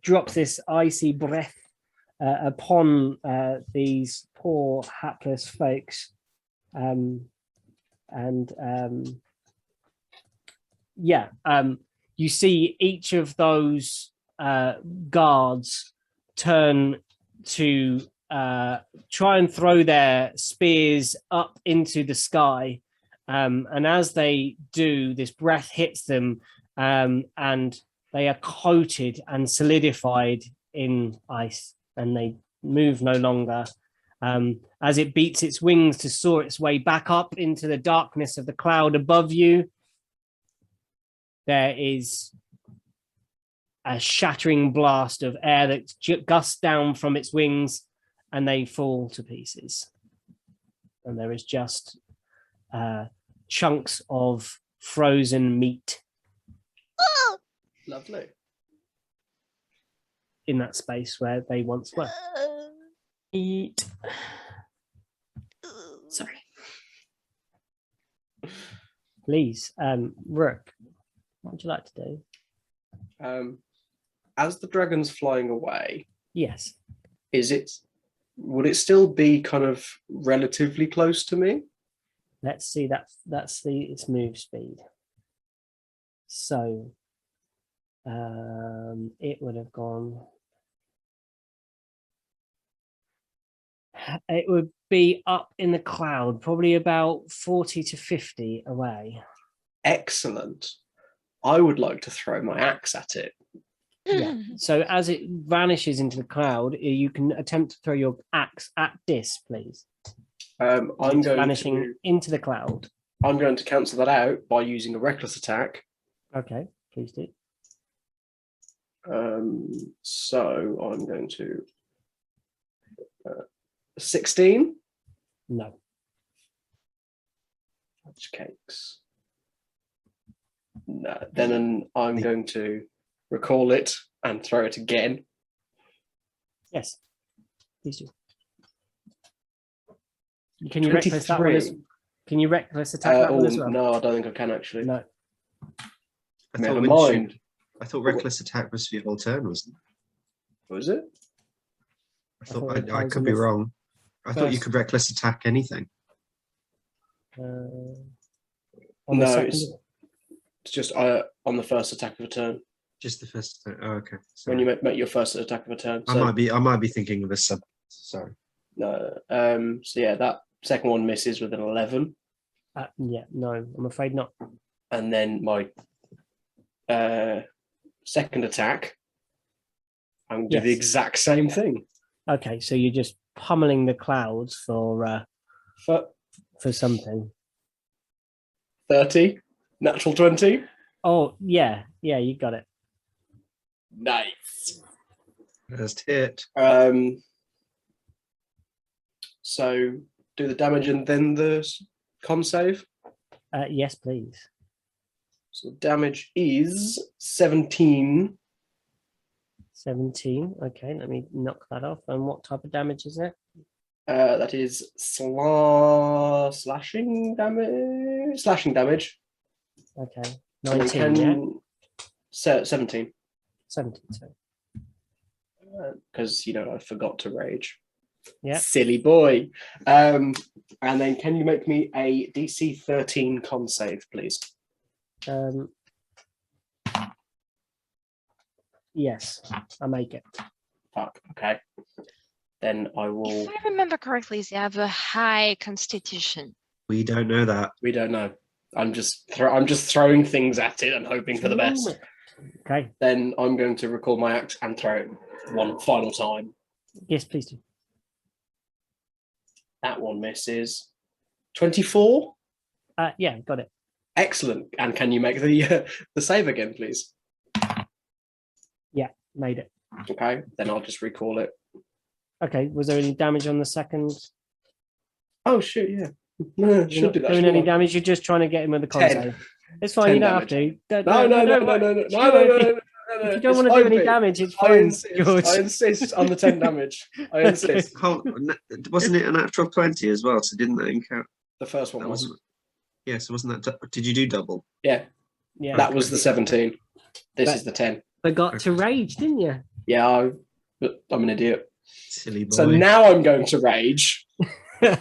drops this icy breath upon these poor hapless folks, you see each of those guards turn to try and throw their spears up into the sky, and as they do, this breath hits them, and they are coated and solidified in ice, and they move no longer. As it beats its wings to soar its way back up into the darkness of the cloud above you, there is a shattering blast of air that gusts down from its wings, and they fall to pieces. And there is just chunks of frozen meat Lovely. in that space where they once were. Eat. Sorry. Please, Rook, what would you like to do? As the dragon's flying away, Yes. would it still be kind of relatively close to me? Let's see. That's its move speed. So, it would have gone. It would be up in the cloud, probably about 40 to 50 away. Excellent. I would like to throw my axe at it. Yeah. So as it vanishes into the cloud, you can attempt to throw your axe at this, please. I'm It's going vanishing to into the cloud. I'm going to cancel that out by using a reckless attack. Okay, please do. So I'm going to 16. No. Fudge cakes. No, then I'm going to recall it and throw it again. Yes. Please do. Can you reckless that one as? 23. Can you reckless attack that one as well? No, I don't think I can actually. No. I Never thought mind. I thought reckless attack was for your whole turn, wasn't it? Was it? I thought thought it I was could in be the wrong. I thought you first- could reckless attack anything. On No, the second, it's just on the first attack of a turn. Just the first attack. Oh, okay. When Sorry. you make your first attack of a turn. I might be thinking of a sub. Sorry. No. So yeah, that second one misses with an 11, yeah, no, I'm afraid not. and then my second attack, I'm going to do the Yes. exact same thing. Okay, so you're just pummeling the clouds for something. 30, natural 20. Oh yeah, you got it. Nice. First hit. So do the damage and then the con save. Yes, please. So damage is 17. 17. Okay, let me knock that off. And what type of damage is it? That is slashing damage. Slashing damage. Okay, And 19. Yeah, 17. 17. Sorry. Because I forgot to rage. Yeah. Silly boy. And then can you make me a DC 13 con save, please? Yes, I make it. Fuck. Okay. Then I will. If I remember correctly, they have a high constitution. We don't know that. We don't know. I'm just throwing things at it and hoping for the best. Okay. Then I'm going to recall my axe and throw it one final time. Yes, please do. That one misses. 24. Yeah, got it. Excellent. And can you make the save again, please? Yeah, made it. Okay. Then I'll just recall it. Okay. Was there any damage on the second? Oh shit! Yeah. No, You're should not do that. doing shouldn't any I? damage. You're just trying to get him with the con 10. save. It's fine. You 10 don't have damage. to. No, no, no, no, no, no, no, no, no, no, no. If you don't It's want to do fine, any Pete. damage, it's I fine, insist. George. I insist on the 10 damage. I insist. Wasn't it a natural 20 as well? So didn't that count? The first one That was. wasn't. Yeah, so wasn't that? Did you do double? Yeah, Yeah, that was the 17. This But- is the 10. but got to rage, didn't you? Yeah, I'm an idiot. Silly boy. So now I'm going to rage, and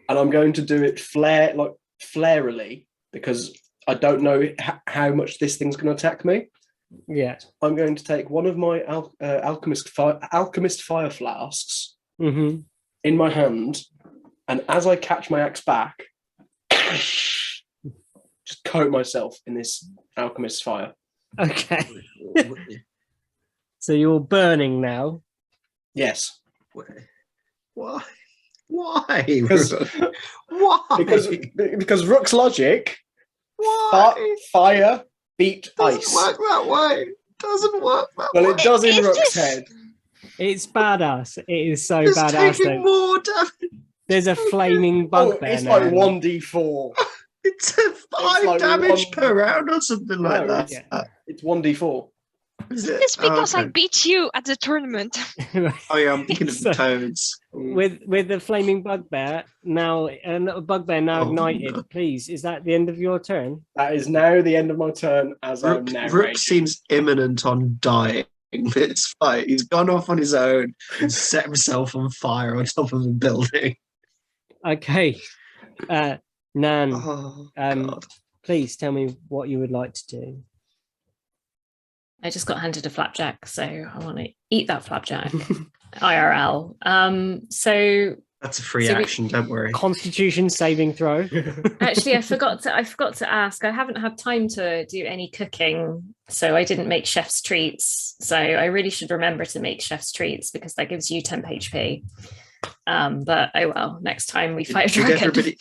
I'm going to do it flarily because I don't know how much this thing's going to attack me. Yeah. I'm going to take one of my alchemist fire flasks Mm-hmm. in my hand, and as I catch my axe back, just coat myself in this alchemist fire. Okay. So you're burning now. Yes, Why? Why? because Why? because Rook's logic, Why? fire beat Doesn't ice. work that way. Doesn't work that Well, way. it does in Is Rook's this- head. It's badass. It is so It's badass. taking Though. more damage. There's a flaming Oh, bugbear it's now. like 1d4. It's a 5 like damage one- per round or something like No, that. Yeah. It's 1d4. Is it? It's because I okay. beat you at the tournament. Oh yeah, I'm thinking of So- the toads. with the flaming bugbear now, and bugbear now Oh, ignited. no. Please, is that the end of your turn? That is now the end of my turn as I'm Rook narrating. seems imminent on dying. It's fine. He's gone off on his own and set himself on fire on top of a building. Okay, Nan, Oh God. Please tell me what you would like to do. I just got handed a flapjack, so I want to eat that flapjack. IRL. So That's a free So we- action. Don't worry. Constitution saving throw. actually, I forgot to ask. I haven't had time to do any cooking, so I didn't make chef's treats. So I really should remember to make chef's treats because that gives you 10 HP. But oh well, next time we fight a dragon.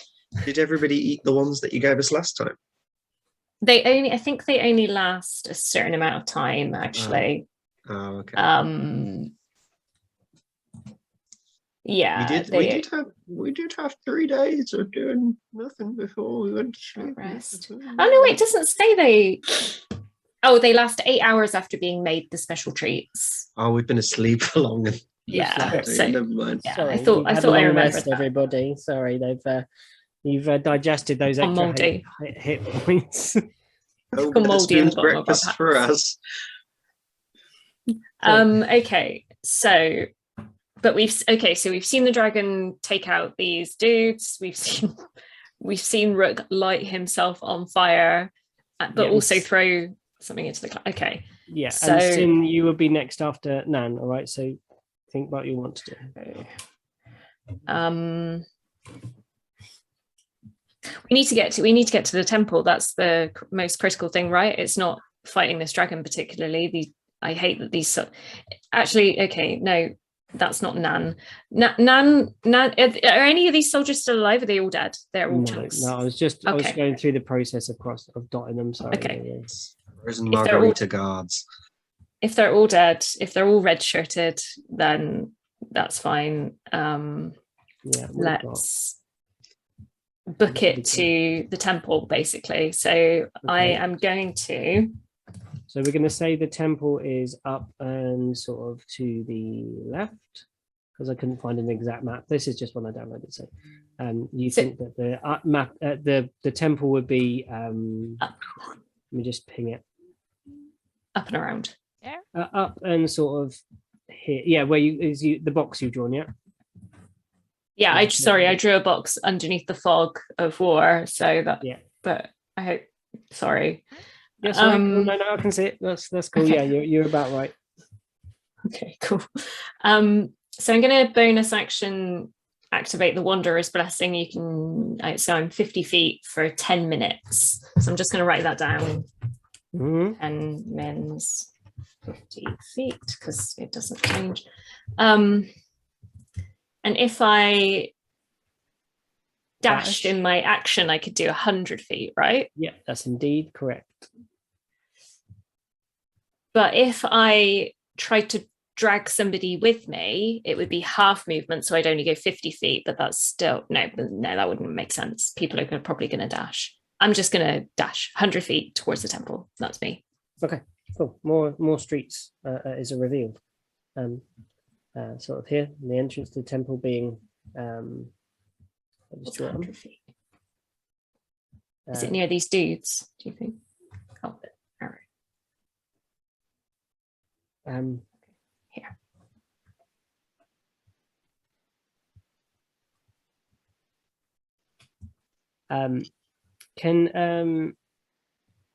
Did everybody eat the ones that you gave us last time? I think they only last a certain amount of time, actually. Oh, okay. Yeah, we did have 3 days of doing nothing before we went to sleep. rest. Oh no, it doesn't say they. Oh, they last 8 hours after being made the special treats. Oh, we've been asleep for long. Yeah, so Never mind. yeah, Sorry, I thought you've I had thought a I long remembered rest, that. everybody. Sorry, you've digested those Gone extra mouldy. hit points. Oh, gone mouldy in the spoon's bottom of our breakfast for us. Okay, so we've seen the dragon take out these dudes. We've seen Rook light himself on fire, but also Yes. throw something into the okay. Yeah, So- and Sin, you will be next after Nan. All right, so think what you want to do. We need to get to the temple. That's the most critical thing, right? It's not fighting this dragon particularly. I hate that these. Actually, okay, no, that's not Nan. Nan. Are any of these soldiers still alive? Are they all dead? They're all chunks. No, I was just Okay. going through the process of dotting them. Sorry. Okay. Frozen If they're all- margarita guards. If they're all dead, if they're all red-shirted, then that's fine. Yeah. we've got- Let's book it to the temple, basically. So I Okay. am going to. So we're going to say the temple is up and sort of to the left because I couldn't find an exact map. This is just one I downloaded. So, you So- think that the map, the temple would be? Let me just ping it Up and around. up and sort of here. Yeah, where the box you've drawn. Yeah. Yeah, Yeah, sorry, yeah. I drew a box underneath the fog of war. So that. Yeah. But I hope. Sorry. Yeah, sorry, cool. Um, No, I can see it. That's cool. okay. Yeah, you're about right. Okay, cool. So I'm going to bonus action activate the Wanderer's Blessing. You can. So I'm 50 feet for 10 minutes. So I'm just going to write that down. Mhm. 10 mins 50 feet because it doesn't change. And if I dashed Dash. in my action, I could do 100 feet, right? Yeah, that's indeed correct. But if I tried to drag somebody with me, it would be half movement, so I'd only go 50 feet, but that's still, no, that wouldn't make sense. People are probably going to dash. I'm just going to dash 100 feet towards the temple. That's me. Okay, cool. More streets is revealed. Sort of here, the entrance to the temple being... What's 100 feet? Is it near these dudes, do you think? Oh, arrow. Here. Can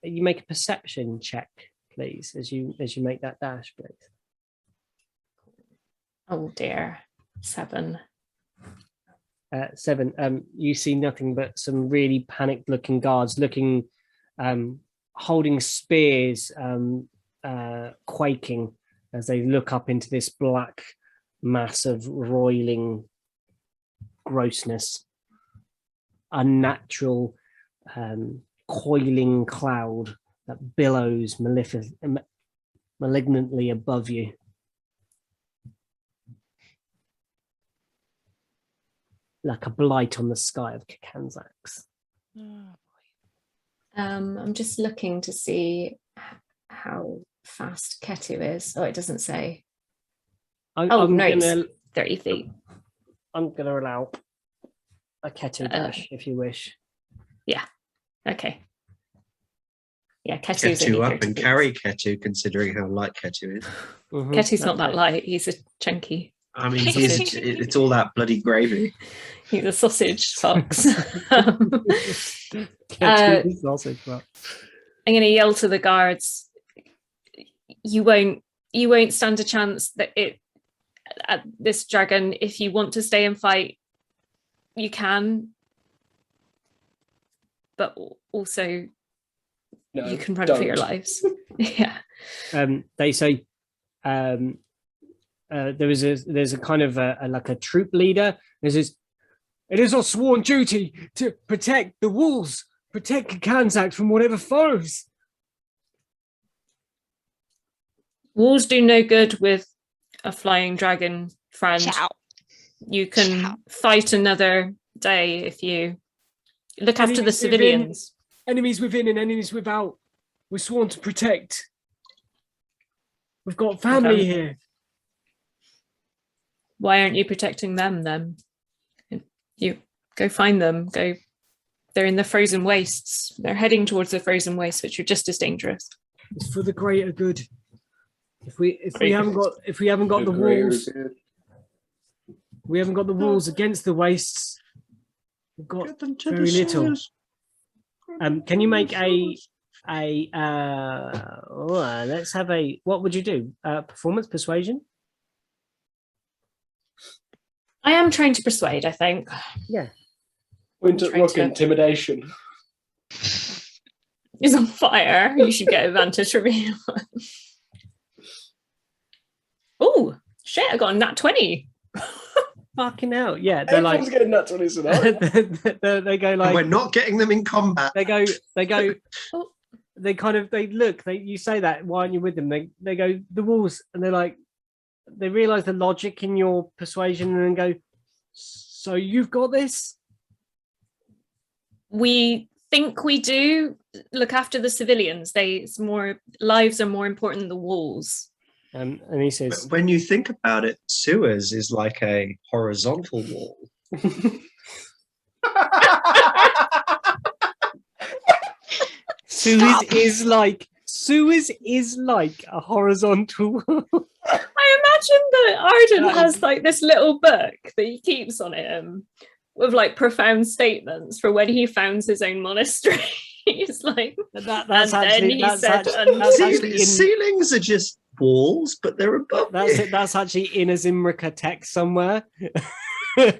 you make a perception check, please, as you make that dash, please? Oh dear, 7. 7. You see nothing but some really panicked looking guards holding spears, quaking as they look up into this black mass of roiling grossness, unnatural coiling cloud that billows malignantly above you. Like a blight on the sky of Kakanzax. I'm just looking to see how fast Ketu is. Oh, it doesn't say. It's 30 feet. I'm going to allow a Ketu dash if you wish. Yeah. Okay. Yeah, Ketu's Ketu only up 30 and feet. carry Ketu, considering how light Ketu is. Ketu's not that light. He's a chunky. I mean, it's all that bloody gravy. He's a sausage fox. Sausage fox. I'm going to yell to the guards. You won't stand a chance that at this dragon. If you want to stay and fight, you can. But also, you can run for your lives. Yeah. They say there's a kind of like a troop leader. This is, it is our sworn duty to protect the walls, protect Kakanzax from whatever foes. Walls do no good with a flying dragon, friend. Ciao. You can Ciao. fight another day if you look after the Enemies civilians. Enemies within and enemies without. We're sworn to protect. We've got family here. Why aren't you protecting them then? You go find them. Go. They're in the frozen wastes. They're heading towards the frozen wastes, which are just as dangerous. It's for the greater good. If we haven't got the walls, we haven't got the walls against the wastes. We've got very little. Can you make let's have a, what would you do? Performance, persuasion? I am trying to persuade, I think. Yeah. Rock intimidation. Is on fire. You should get advantage from me. Oh, shit, I got a nat 20. Fucking hell. Yeah, they're Everyone's getting nat 20s tonight. they go And like, we're not getting them in combat. they go Oh. You say that, why aren't you with them? They go, the walls, and they're like, they realize the logic in your persuasion and then go, so you've got this? We think we do. Look after the civilians. Lives are more important than the walls. And he says, But when you think about it, Suez is like a horizontal wall. Suez is like a horizontal wall. I imagine that Arden has like this little book that he keeps on him with like profound statements for when he founds his own monastery. He's like, Ceilings are just walls, but they're above. That's actually in a Zimrica text somewhere.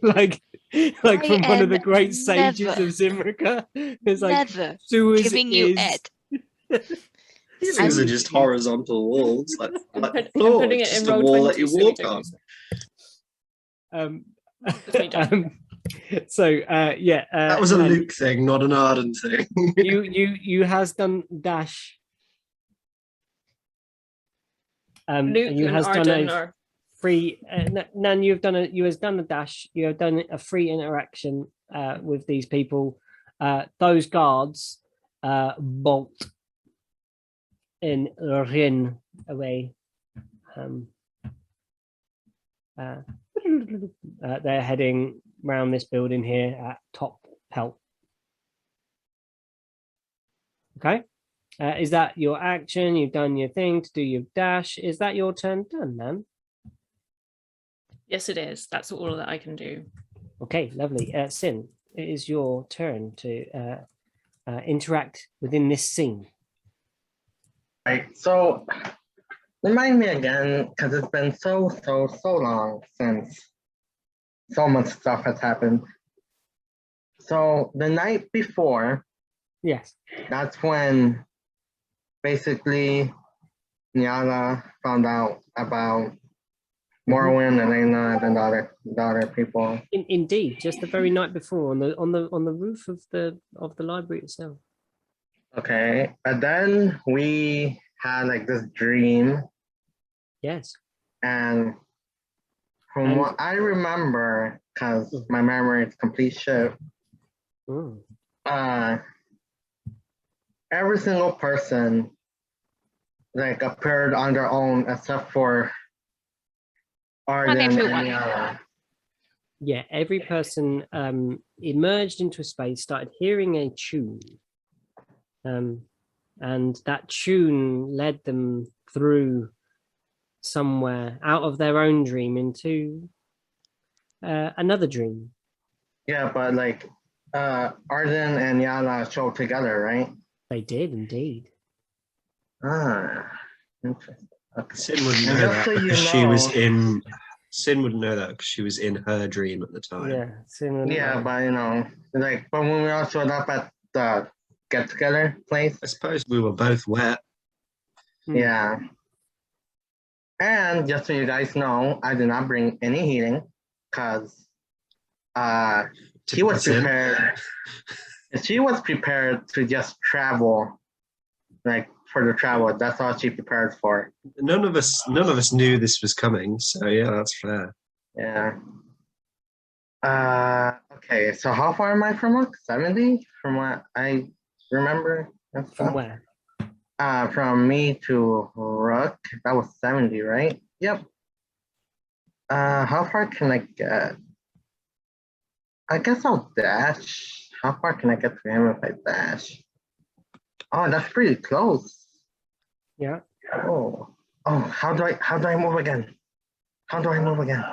like from one of the great sages of Zimrica. It's like, Never Suez giving you ed. Ceilings are just horizontal walls, like I'm putting it in just a roll wall 20, that you so we walk don't on. use it. That was a Luke thing, not an Arden thing. you has done dash. Luke you and has done Arden a are. free. Nan, you has done a dash. You have done a free interaction with these people. Those guards bolt in Rin away. They're heading round this building here at top pelt. Okay. Is that your action? You've done your thing to do your dash. Is that your turn done, man? Yes, it is. That's all that I can do. Okay, lovely. Sin, it is your turn to interact within this scene. Right. So remind me again, because it's been so long since so much stuff has happened. So the night before, Yes. that's when basically Nyala found out about Morrowind and Elena and the other people. Indeed, just the very night before on the roof of the library itself. Okay, but then we had like this dream, Yes. and from what I remember, because my memory is complete shit, every single person like appeared on their own except for Arden and Nyala. Yeah, every person emerged into a space, started hearing a tune, and that tune led them through somewhere out of their own dream into another dream. Yeah, but like Arden and Nyala showed together, right? They did indeed. Ah, interesting. Okay. Sin wouldn't know And just that so you because she was know- in. Sin wouldn't know that because she was in her dream at the time. Yeah, Sin Yeah, but you know, like, but when we all showed up at the get together place, I suppose we were both wet. yeah. And just so you guys know, I did not bring any healing because she was prepared. She was prepared to just travel, like for the travel. That's all she prepared for. None of us knew this was coming, so yeah, that's fair. Yeah. Okay, so how far am I from Rook? 70? From what I remember? From where? From me to Rook, that was 70, right? Yep. How far can I get? I guess I'll dash. How far can I get to him if I dash? Oh, that's pretty close. Yeah. Oh, how do I move again? How do I move again?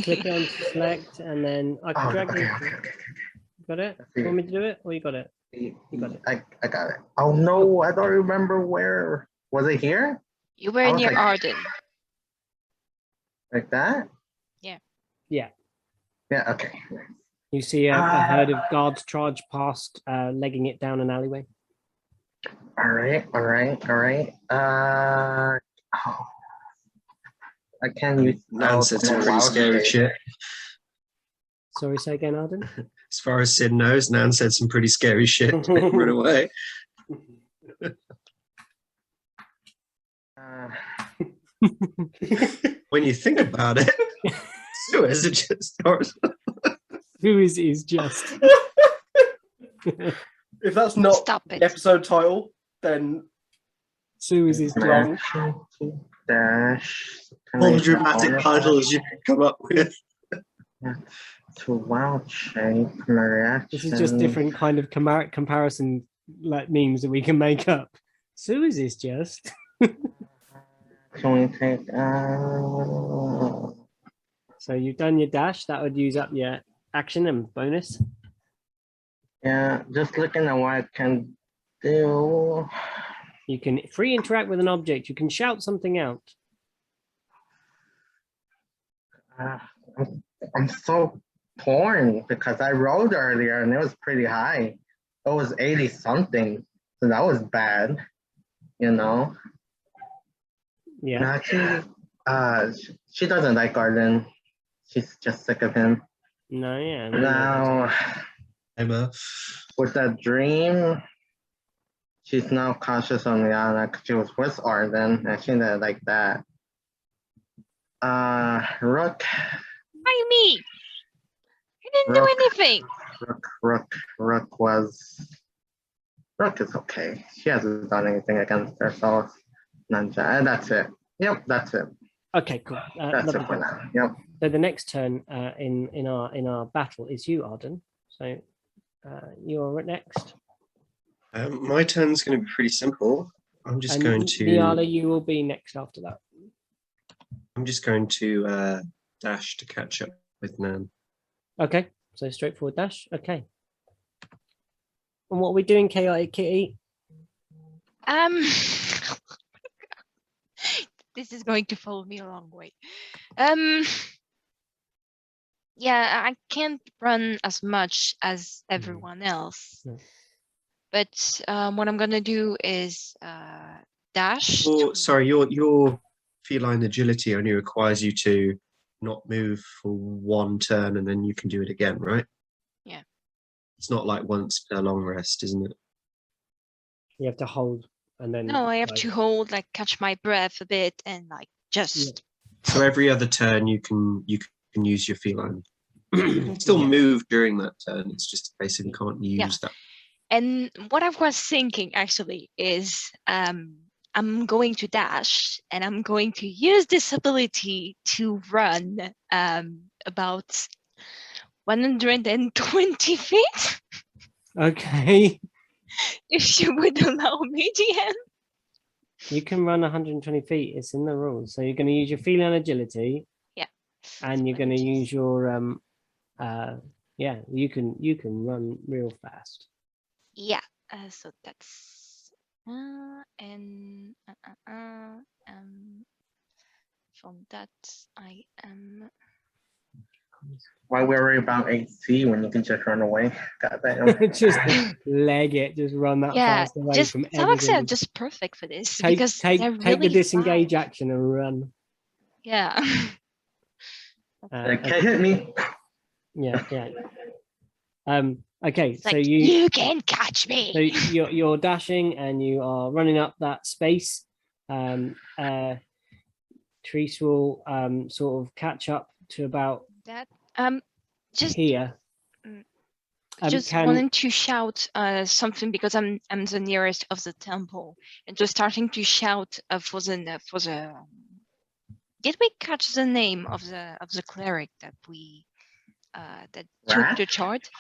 Click on select and then I can drag you. Okay. Got it? You want me to do it or you got it? You got it. I got it. Oh no, I don't remember where. Was it here? You were near Arden. Like that? Yeah. Yeah. Yeah, okay. You see a herd of guards charge past, legging it down an alleyway. All right. I can't use. Nan said some pretty scary shit. Sorry, say again, Arden? As far as Sid knows, Nan said some pretty scary shit. Run away. When you think about it, Suez is just. Who is just? If that's not Stop it. the episode title, then Suez is wrong. Dash. All the dramatic titles you can come up with. To wild shape reaction. This is just different kind of comparison like memes that we can make up. Suez is just. Can we take? So you've done your dash. That would use up your action and bonus. Yeah, just looking at what I can do. You can free interact with an object. You can shout something out. I'm so torn because I rolled earlier and it was pretty high. It was 80 something, so that was bad, you know. Yeah. And actually, she doesn't like Arden. She's just sick of him. No, yeah. Now, Emma. with that dream, she's now cautious on Rihanna because she was with Arden and she didn't like that. Rook. Why me? I didn't do Rook. anything. Rook is okay. She hasn't done anything against her, so that's it. Yep, that's it. Okay, cool. That's Lovely it for job. now. Yep. So the next turn in our battle is you, Arden. So you're next. My turn's going to be pretty simple. I'm just And going to. Niala, you will be next after that. I'm just going to dash to catch up with Nan. Okay, so straightforward dash. Okay. And what are we doing, Chaotic Kitty? This is going to follow me a long way. Yeah, I can't run as much as everyone else. No. But what I'm gonna do is dash. Your feline agility only requires you to not move for one turn and then you can do it again, right? Yeah. It's not like once per long rest, isn't it? You have to hold and then. No, I have to hold, like, catch my breath a bit and like just. Yeah. So every other turn you can use your feline. You can still move during that turn. It's just basically can't use that. And what I was thinking actually is I'm going to dash and I'm going to use this ability to run about 120 feet. Okay. If you would allow me, DM. You can run 120 feet. It's in the rules. So you're going to use your feline agility. Yeah. And you're going to use your you can run real fast. Yeah. So that's from that I am. Why worry about AC when you can just run away? God damn. Just leg it. Just run that fast away just from some everything. are just perfect for this Take because take they're take really the disengage fast. action and run. Yeah. Can't hit me. Yeah. Okay, It's so like, you can catch me. So you're dashing and you are running up that space. Trees will sort of catch up to about that just here. wanting to shout something because I'm the nearest of the temple and just starting to shout for the. Did we catch the name of the cleric that we that took the charge?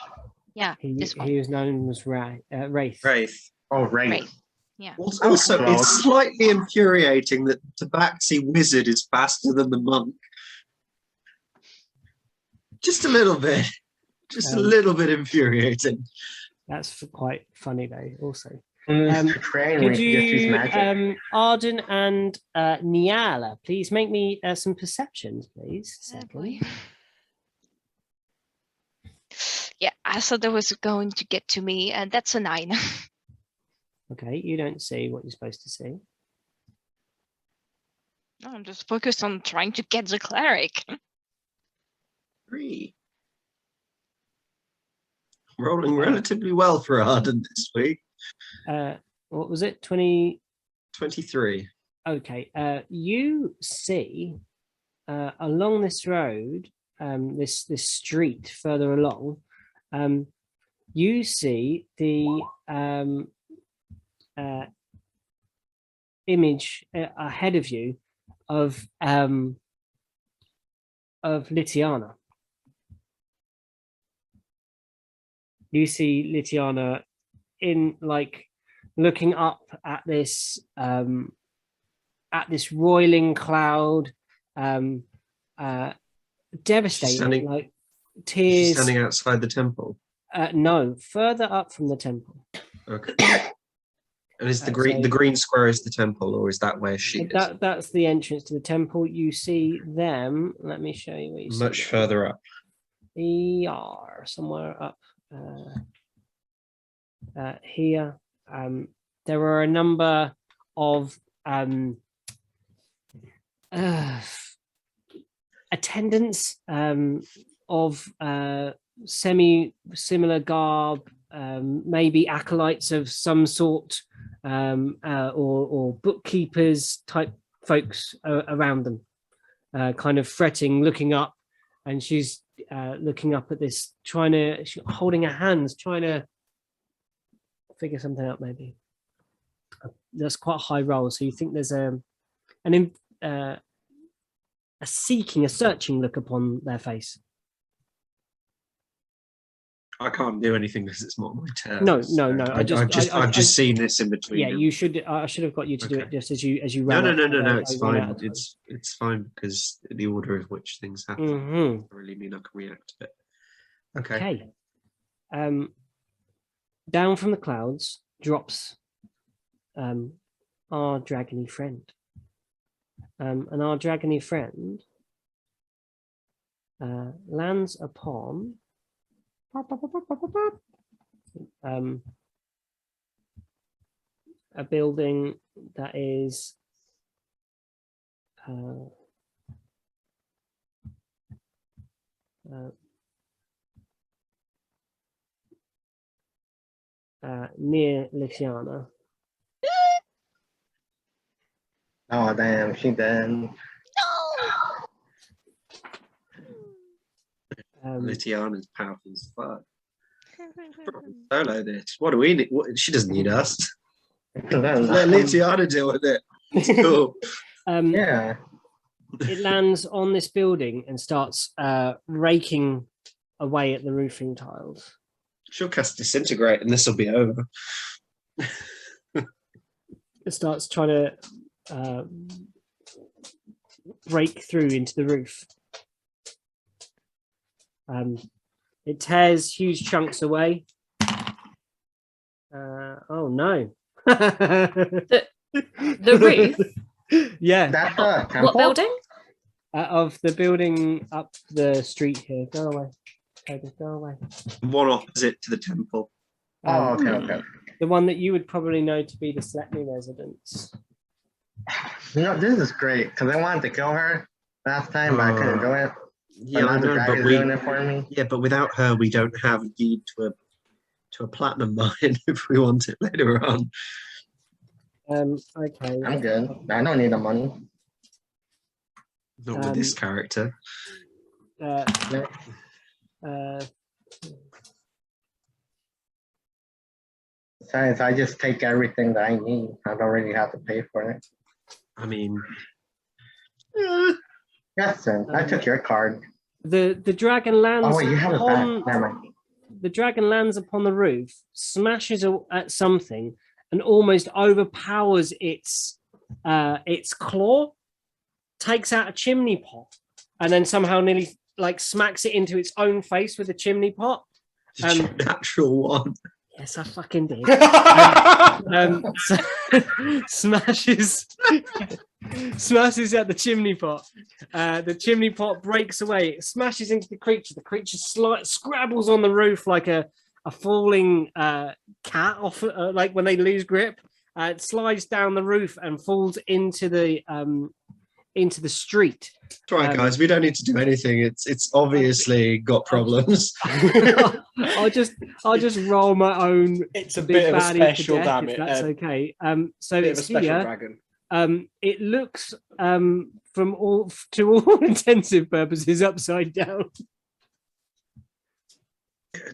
Yeah, this one. He was known as Wraith. Wraith. Oh, Wraith. Right. Yeah. Also, it's slightly infuriating that Tabaxi Wizard is faster than the monk. Just a little bit. Just a little bit infuriating. That's quite funny though, also. Could you, Arden and Niala, please make me some perceptions, please. Yeah, I thought that was going to get to me, and that's a 9. Okay, you don't see what you're supposed to see. No, I'm just focused on trying to get the cleric. 3. Rolling relatively well for Arden this week. What was it? 20? 23. Okay. You see along this road, this street further along, you see the image ahead of you of Litiana. You see Litiana in like looking up at this roiling cloud, devastating, like tears. Standing outside the temple. No, further up from the temple. Okay. And is the green square is the temple, or is that where she is? That's the entrance to the temple. You see them. Let me show you what you see. Much further up. ER somewhere up here. There are a number of attendants of semi-similar garb, maybe acolytes of some sort, or bookkeepers type folks around them. kind of fretting, looking up, and she's looking up at this, she's holding her hands, trying to figure something out. Maybe that's quite a high roll. So you think there's a searching look upon their face. I can't do anything because it's not my turn. No. I've just seen this in between. Yeah, you should. I should have got you to do it just as you No, ran. no. It's fine. It's fine because the order of which things happen doesn't really mean I can react to it. Okay. Down from the clouds drops our dragony friend, and our dragony friend lands upon a building that is near Lysiana. Oh damn, she dead. Lytiana's powerful as fuck. Solo this. What do we need? She doesn't need us. Let Lytiana deal with it. It's cool. Yeah. It lands on this building and starts raking away at the roofing tiles. She'll cast Disintegrate and this will be over. It starts trying to break through into the roof. It tears huge chunks away. Oh no. The roof? Yeah. That's a temple? What building? Of the building up the street here. Go away. Go away. One opposite to the temple. Oh, okay. The one that you would probably know to be the Sletney residence. You know, this is great because I wanted to kill her last time, but I couldn't do it. Yeah, I know, but doing it for me. Yeah, but without her, we don't have a deed to a platinum mine if we want it later on. Okay. I'm good. I don't need the money. Not with this character. Besides, I just take everything that I need. I don't really have to pay for it. I mean, Yes, sir. I took your card. The dragon lands. Oh wait, you have it back. Never mind. The dragon lands upon the roof, smashes at something, and almost overpowers its claw. Takes out a chimney pot, and then somehow nearly like smacks it into its own face with a chimney pot. Natural one. Yes, I fucking did. Smashes at the chimney pot. The chimney pot breaks away. It smashes into the creature. The creature scrabbles on the roof like a falling cat off, like when they lose grip. It slides down the roof and falls into the street. That's right, guys. We don't need to do anything. It's obviously got problems. I'll just roll my own. It's a bit of a special, damn it. That's okay. So Bit it's of a special here. dragon. It looks to all intensive purposes upside down.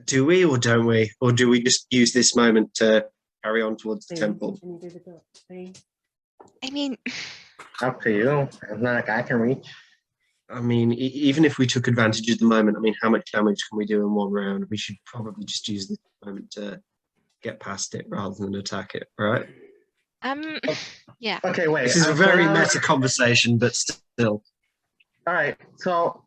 Do we or don't we? Or do we just use this moment to carry on towards the temple? Can you do the dot, please? I mean, Up to you. It's not like I can reach. I mean, even if we took advantage of the moment, I mean, how much damage can we do in one round? We should probably just use this moment to get past it rather than attack it, right? yeah. Okay, wait. This is a very meta conversation, but still. All right. So,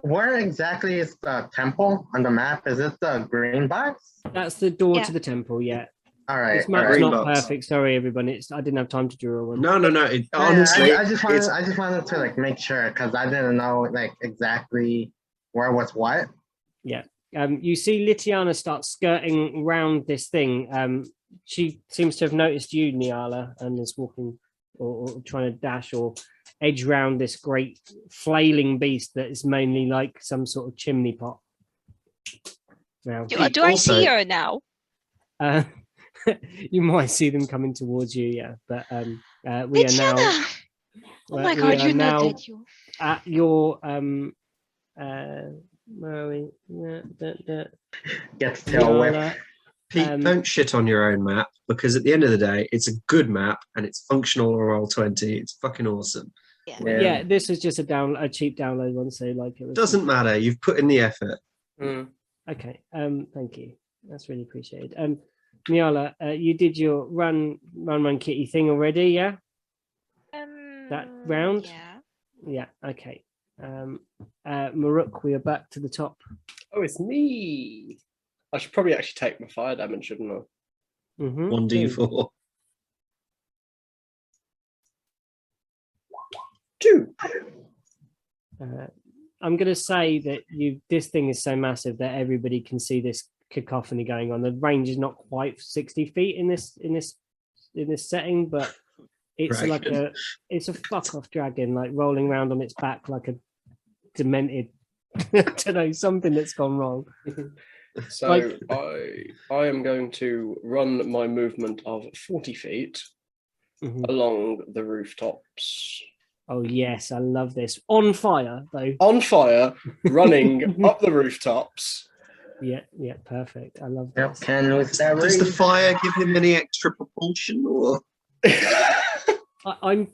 where exactly is the temple on the map? Is it the green box? That's the door Yeah. to the temple. Yeah. All right. This map's all right. not Box. perfect. Sorry, everyone. I didn't have time to draw one. No. Yeah, Honestly, I just wanted to like make sure because I didn't know like exactly where was what. You see Lytiana start skirting around this thing. She seems to have noticed you, Niala, and is walking or trying to dash or edge round this great flailing beast that is mainly like some sort of chimney pot. Now, Do I see her now? you might see them coming towards you, yeah. But we are now. Lytiana! Oh my god, you're not dead, you. at your where are we? Gets tail whip. Niala, Pete, don't shit on your own map, because at the end of the day, it's a good map and it's functional on Roll20. It's fucking awesome. yeah, this was just a cheap download one, so like it was Doesn't matter. You've put in the effort. Okay, thank you. That's really appreciated. Niala, you did your run kitty thing already, yeah? That round? Yeah, okay. Maruk, we are back to the top. Oh, it's me. I should probably actually take my fire damage, shouldn't I? 1d4. 2. I'm going to say that this thing is so massive that everybody can see this cacophony going on. The range is not quite 60 feet in this setting, but it's Dragon. it's a fuck off dragon, like rolling around on its back like a demented, I don't know, something that's gone wrong. So Like- I am going to run my movement of 40 feet along the rooftops. Oh yes, I love this. On fire though. On fire, running up the rooftops. Yeah, perfect. I love Yep, this. can lose that Does the range. fire give him any extra propulsion, or I'm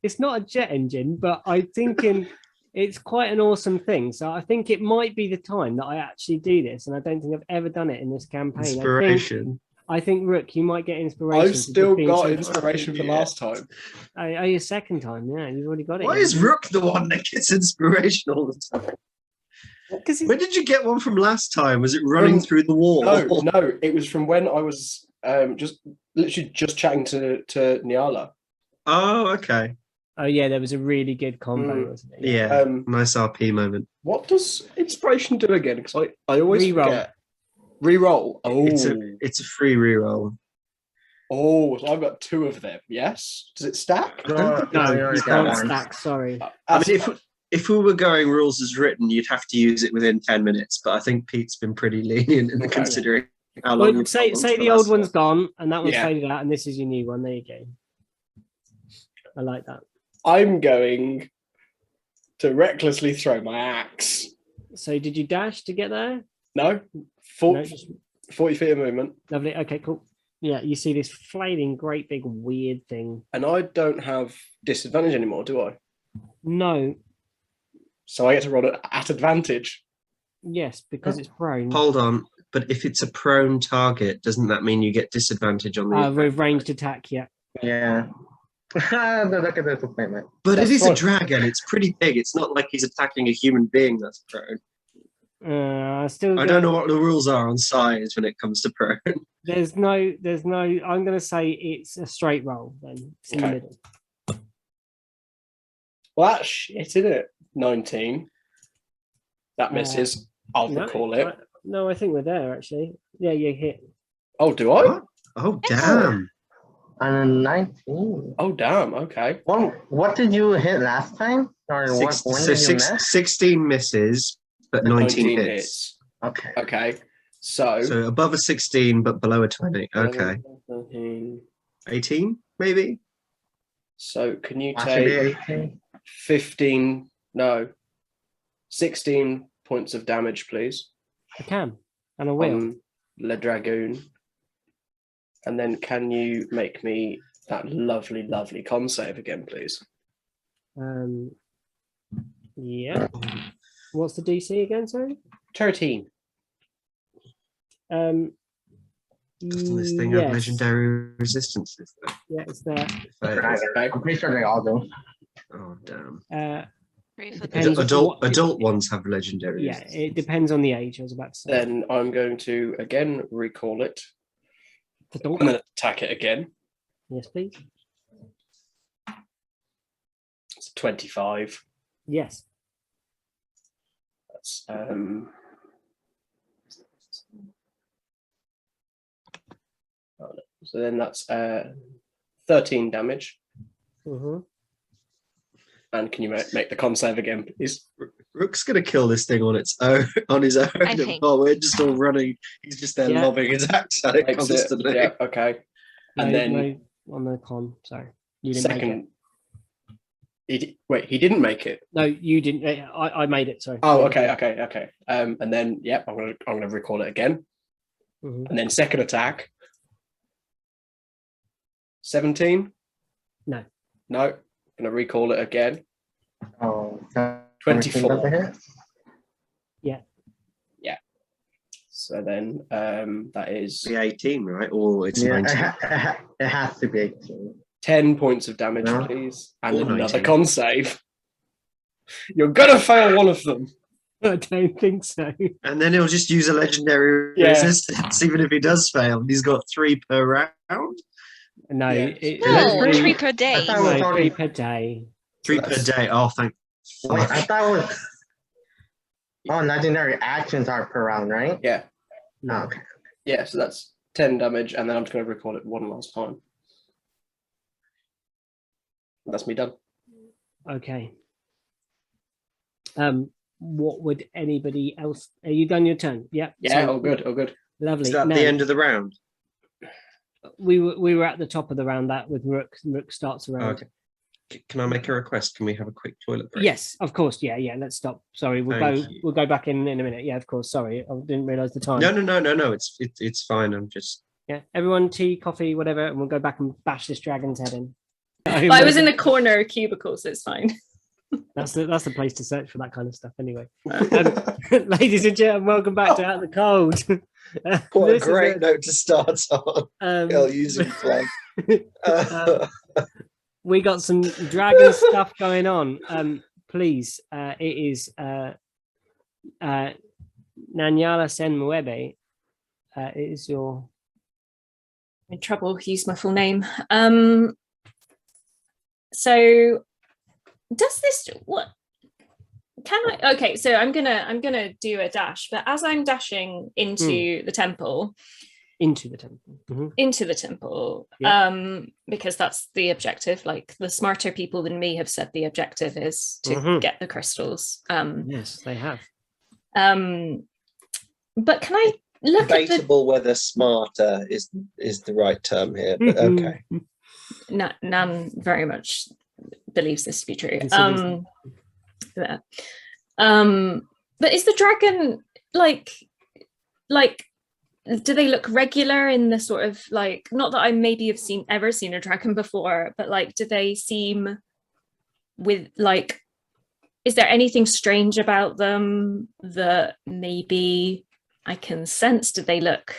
it's not a jet engine, but I'm thinking it's quite an awesome thing. So I think it might be the time that I actually do this, and I don't think I've ever done it in this campaign. inspiration? I think Rook, you might get inspiration. I've for still being got so- inspiration for last time. Oh, your second time, yeah, you've already got it. Why is Rook the one that gets inspiration all the time? Because Where did you get one from last time? Was it running through the wall? No, it was from when I was just chatting to Niala. Oh, okay. oh yeah, there was a really good combo, wasn't it? Yeah, nice RP moment. What does inspiration do again? Because I always Reroll. forget. Reroll. Oh, It's a free reroll. oh, so I've got 2 of them. Yes. Does it stack? No, No, you you already got can't one. stack. Sorry. I mean, if we were going rules as written, you'd have to use it within 10 minutes. But I think Pete's been pretty lenient in Okay. considering how long. Well, we've say gone on to the old last one's gone, and that one's Yeah. faded out, and this is your new one. There you go. I like that. I'm going to recklessly throw my axe. So did you dash to get there? No, No, 40, just 40 feet of movement. lovely. Okay, cool. Yeah, you see this flailing, great big weird thing. And I don't have disadvantage anymore, do I? No, So I get to roll it at advantage. yes, because it's prone. Hold on, but if it's a prone target, doesn't that mean you get disadvantage on the? With ranged attack, yeah. Yeah. Look at this appointment. But That's it is fine. a dragon. It's pretty big. It's not like he's attacking a human being that's prone. Still I don't know what the rules are on size when it comes to prone. There's no. I'm going to say it's a straight roll. Then it's in the Okay. middle. Well, that's shit, isn't it? 19. That misses. I'll No, recall it. I think we're there actually. Yeah, you hit. Oh, do I? What? Oh, damn. And 19. Oh, damn. Okay. What did you hit last time? Or when did you miss? 16 misses, but 19 hits. Okay. Okay. So, So above a 16, but below a 20. Okay. 13. 18, maybe? So can you Actually, take 18. 15? No, 16 points of damage, please. I can, and I will. On Le Dragoon. And then can you make me that lovely, lovely con save again, please? Yeah. What's the DC again? Sorry. 13. Doesn't this thing have yes. legendary resistances? Though? Yeah, it's there. Dragon. I'm pretty sure they all do. Oh, damn. Depends Adult ones have legendary. Yeah, it depends on the age. I was about to say. Then I'm going to again recall it. Adult? I'm going to attack it again. Yes, please. It's 25. Yes. That's so then that's 13 damage. Mm-hmm. And can you make the con save again, please? Rook's gonna kill this thing on its own, on his own. I think. Oh, we're just all running. He's just there Yeah. lobbing his axe at it Makes it- constantly. yeah, okay. And then on the con. Sorry, you didn't make it. second Wait, he didn't make it. No, you didn't. I made it. Sorry. Oh, okay. And then, yep, I'm gonna recall it again. Mhm. And then second attack. 17. No. No. Gonna recall it again. Oh, 24. doesn't hit? So then, that is The 18, right? Or it's Yeah, 19. it has to be 18. 10 points of damage, No. please, and Or another 19. con save. You're gonna fail one of them. I don't think so. And then he'll just use a legendary Yeah. resistance, even if he does fail. He's got 3 per round. No, Yeah. No, literally- 3 per day. I thought it was no, only 3 per day. 3 per day. Oh, thank Wait, I fuck. thought it was. Oh, legendary actions are per round, right? Yeah. Oh, okay. Yeah, so that's 10 damage, and then I'm just gonna recall it one last time. That's me done. Okay. What would anybody else? Are you done your turn? Yeah. Yeah, So, all good. Lovely. Is that Now, the end of the round? we were at the top of the round. That with Rook. Rook starts around. Okay. Can I make a request? Can we have a quick toilet break? Yes, of course. Yeah. Let's stop. Sorry, Thank you. we'll go back in a minute. Yeah, of course. Sorry, I didn't realise the time. No. It's fine. I'm just. Yeah, everyone, tea, coffee, whatever, and we'll go back and bash this dragon's head in. But I was in the corner cubicle, so it's fine. That's the place to search for that kind of stuff. Anyway, ladies and gentlemen, welcome back to Out of the Cold. What a This is great note to start on. Using flag. We got some dragon stuff going on. Please, it is Nanyala Sen Muebe. It is your. I'm in trouble. Use my full name. So does this what can I okay, so I'm gonna do a dash, but as I'm dashing into the temple, Into the temple. Mm-hmm. Because that's the objective. Like the smarter people than me have said the objective is to get the crystals. Yes, they have. But can I look Debatable whether smarter is the right term here, but okay. Nan very much believes this to be true. But is the dragon like do they look regular in the sort of like, not that I maybe have ever seen a dragon before, but like do they seem with like, is there anything strange about them that maybe I can sense? Do they look,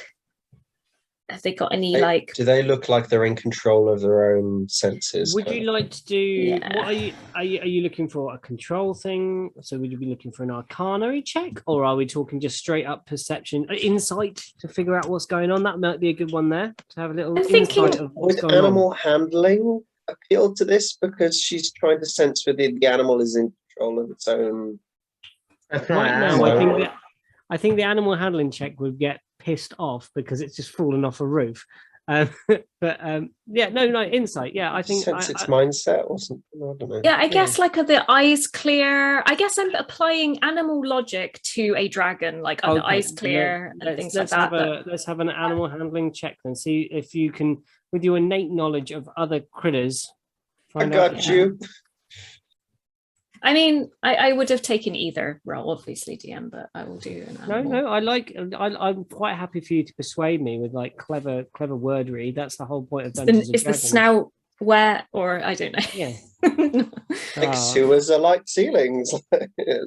have they got any like, Do they look like they're in control of their own senses? Would you like to do? Yeah. What are you looking for a control thing? So would you be looking for an arcana check, or are we talking just straight up perception, insight to figure out what's going on? That might be a good one there to have a little insight of what's Would going on. animal handling appeal to this, because she's trying to sense whether the animal is in control of its own? That's not Right now, animal. I think the animal handling check would get pissed off because it's just fallen off a roof. But yeah, no, insight. Yeah, I think Sense its mindset or something. I don't know. yeah, I guess like are the eyes clear? I guess I'm applying animal logic to a dragon, like are the Okay, eyes clear and things like that. Let's have an animal handling check and see if you can, with your innate knowledge of other critters. I got you. I mean, I would have taken either role, obviously, DM, but I will do an animal. No, I'm quite happy for you to persuade me with like clever wordery. That's the whole point of Dungeons and Is the Dragons. snout wet, or I don't know. Yeah. Like sewers are like ceilings.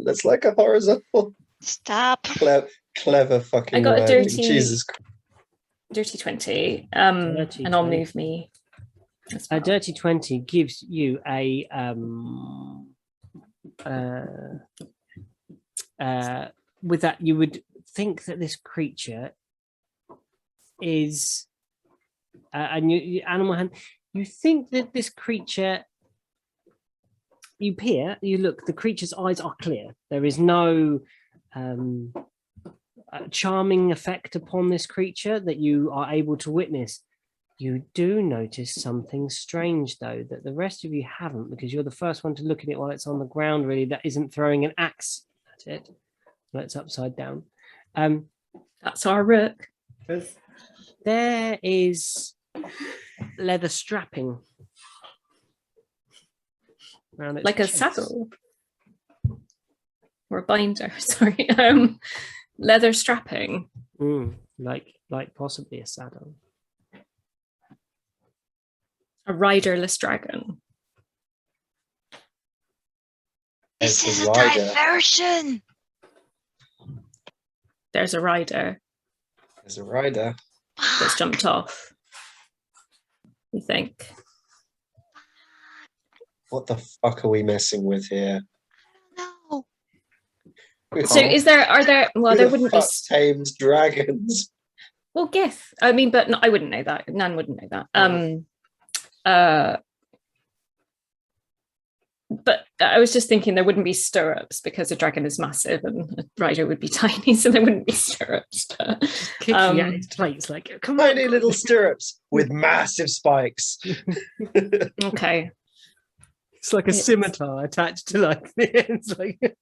That's like a horizontal. Stop. Clever fucking. I got a wording. dirty- Jesus. Dirty 20. Dirty and I'll 20. move me. as A well. dirty 20 gives you a with that you would think that this creature is and you animal hand, you think that this creature, you peer, you look, the creature's eyes are clear. There is no charming effect upon this creature that you are able to witness. You do notice something strange, though, that the rest of you haven't, because you're the first one to look at it while it's on the ground, really, that isn't throwing an axe at it. Well, it's upside down. That's our rook. There is leather strapping around its Like a chest. saddle or a binder, sorry. Leather strapping. Like possibly a saddle. A riderless dragon. This There's is a a rider. diversion. There's a rider There's a rider. that's jumped off. You think? What the fuck are we messing with here? No. So are there, well, Who there the wouldn't be, fuck tames dragons? well, Gith. I mean, but no, I wouldn't know that. Nan wouldn't know that. But I was just thinking there wouldn't be stirrups because a dragon is massive and a rider would be tiny, so there wouldn't be stirrups. But, Kicking at its plates like, come on. Tiny little stirrups with massive spikes. okay. It's like a scimitar attached to like it's like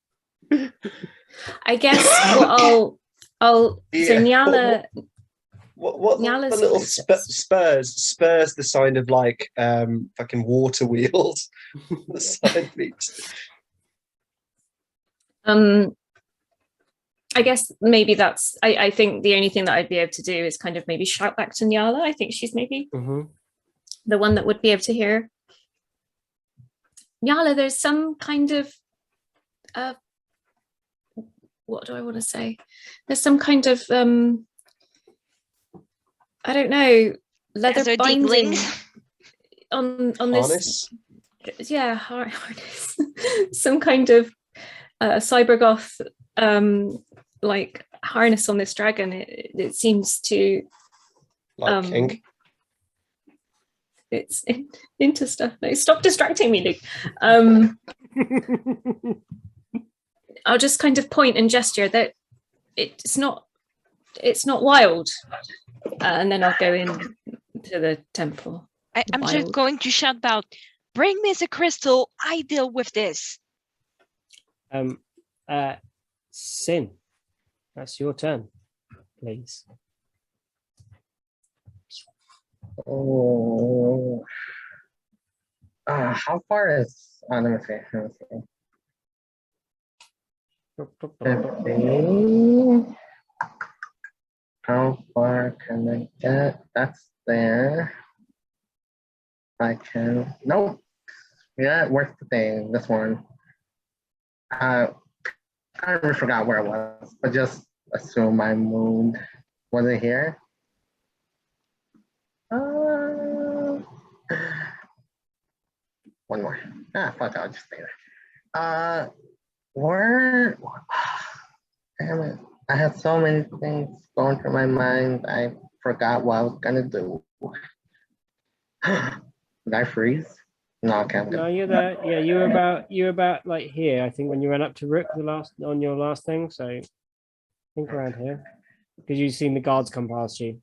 I guess well, I'll Yeah. so Nyala. What the Nyala's little process. spurs the sign of like fucking water wheels on the side beats. I guess maybe that's I think the only thing that I'd be able to do is kind of maybe shout back to Nyala. I think she's maybe the one that would be able to hear. Nyala, there's some kind of what do I want to say? There's some kind of I don't know, leather Hazard binding deeplings. on Harness? this. Yeah, harness. Some kind of cybergoth like harness on this dragon. It seems to Like kink. it's into stuff. No, stop distracting me, Luke. I'll just kind of point and gesture that it's not wild, and then I'll go in to the temple. I'm just Wild. going to shout out, bring me the crystal, I deal with this. Sin, that's your turn, please. Oh. How far is? Let me see. Let me see. How far can I get? That's there. I can. Nope. Yeah, where's the thing? This one. I already forgot where it was, but just assume I moved. Was it here? One more. Fuck, I'll just stay there. Where? Damn it. I had so many things going through my mind. I forgot what I was gonna do. Did I freeze? No, okay, I'm good. No, you're there. Yeah, you're about like here. I think when you went up to Rook on your last thing. So I think around here because you've seen the guards come past you.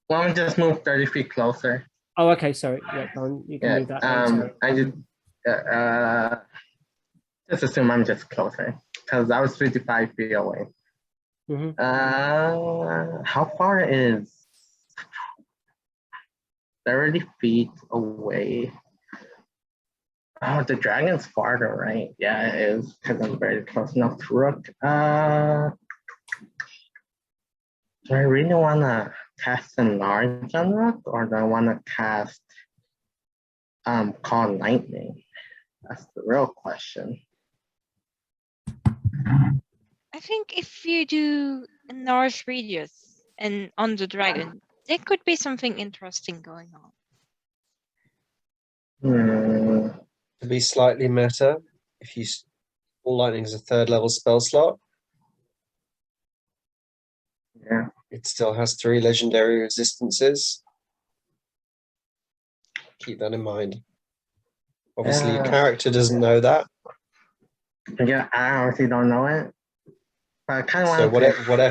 Well, I'm just move 30 feet closer. Oh, okay. Sorry. Yeah, you can move that. Then, I just assume I'm just closer because I was 55 feet away. How far is 30 feet away? Oh, the dragon's farther, right? Yeah, it is because I'm very close enough to Rook. Do I really want to cast Enlarge on Rook, or do I want to cast Call Lightning? That's the real question. I think if you do enlarge radius and on the dragon, there could be something interesting going on. To be slightly meta, if you all lightning is a 3rd level spell slot. Yeah. It still has 3 legendary resistances. Keep that in mind. Obviously, your character doesn't know that. Yeah, I honestly don't know it. But I kind of want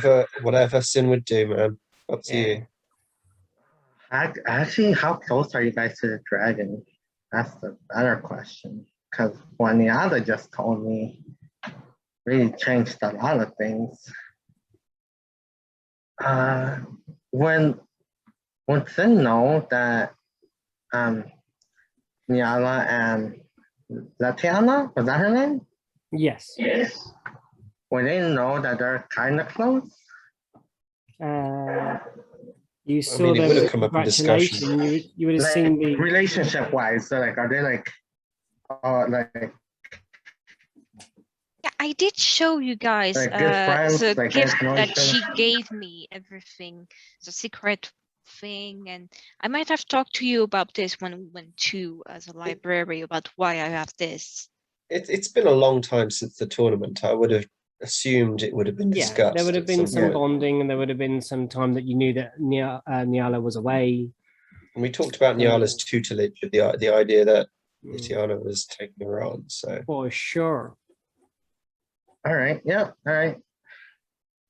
to. Whatever Sin would do, man. Up to you. Actually, how close are you guys to the dragon? That's the better question. Because when the other just told me, really changed a lot of things. When Sin know that Nyala and Latiana, was that her name? Yes. Yes. Well, they know that they're kind of close. You saw mean, it them would have with come up in discussion. congratulation. You would have Like, seen the relationship wise, so like, are they like, like Yeah, I did show you guys good friends, the like gift get to know that each other? she gave me, everything, the secret thing, and I might have talked to you about this when we went to as a library about why I have this. It's been a long time since the tournament. I would have assumed it would have been discussed. there would have at been some point. bonding, and there would have been some time that you knew that Nyala was away. And we talked about Nyala's tutelage, the idea that Mm, Litiana was taking her on. So for sure. All right, yeah, all right.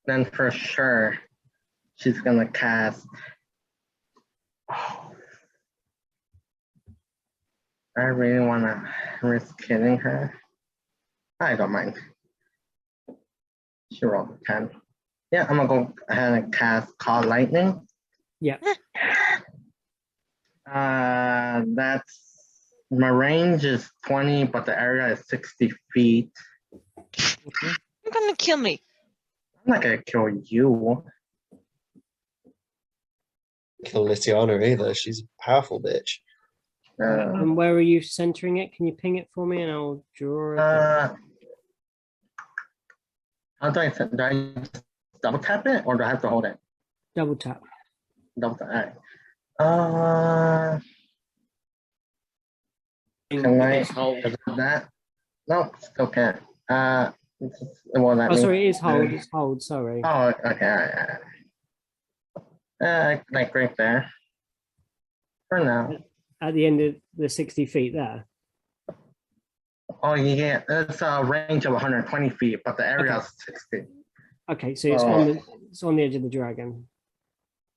Then for sure, she's gonna cast. Oh, I really wanna risk hitting her. I don't mind. She rolled a 10. Yeah, I'm gonna go ahead and cast Call Lightning. Yeah. That's my range is 20, but the area is 60 feet. You're gonna kill me. I'm not gonna kill you. kill Litiana either. She's a powerful bitch. And where are you centering it? Can you ping it for me, and I'll draw it? How do I just double tap it, or do I have to hold it? Double tap. Double tap. All right. Can I do that? No, still can't. It won't let Oh, me. sorry, it is hold. It's hold. Sorry. Oh, okay. Like right there. For now. At the end of the 60 feet there. Oh, yeah. It's a range of 120 feet, but the area is 60. Okay, so it's on the edge of the dragon.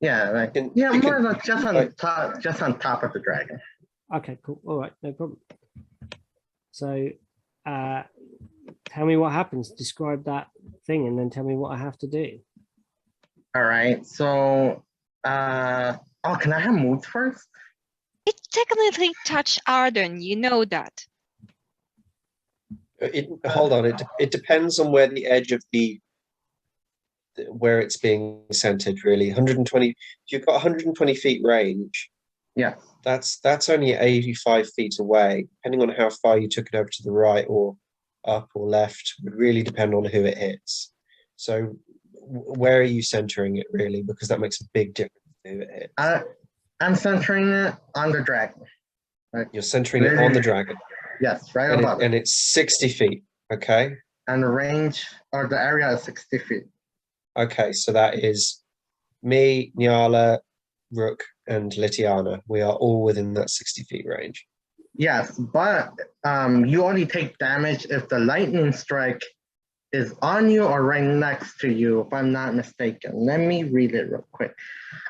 Yeah, like more like just on top of the dragon. Okay, cool. All right, no problem. So, tell me what happens. Describe that thing, and then tell me what I have to do. All right. So, can I have moves first? It technically touched Arden, you know that. Hold on. It depends on where the edge of where it's being centered. Really, 120. If you've got 120 feet range. Yeah. That's only 85 feet away. Depending on how far you took it over to the right or up or left would really depend on who it hits. So where are you centering it really? Because that makes a big difference to who it hits. I'm centering it on the dragon. Right. You're centering it on the dragon. Yes, right above it. And it's 60 feet, okay? And the range or the area is 60 feet. Okay, so that is me, Nyala, Rook, and Litiana. We are all within that 60 feet range. Yes, but you only take damage if the lightning strike is on you or right next to you, if I'm not mistaken. Let me read it real quick.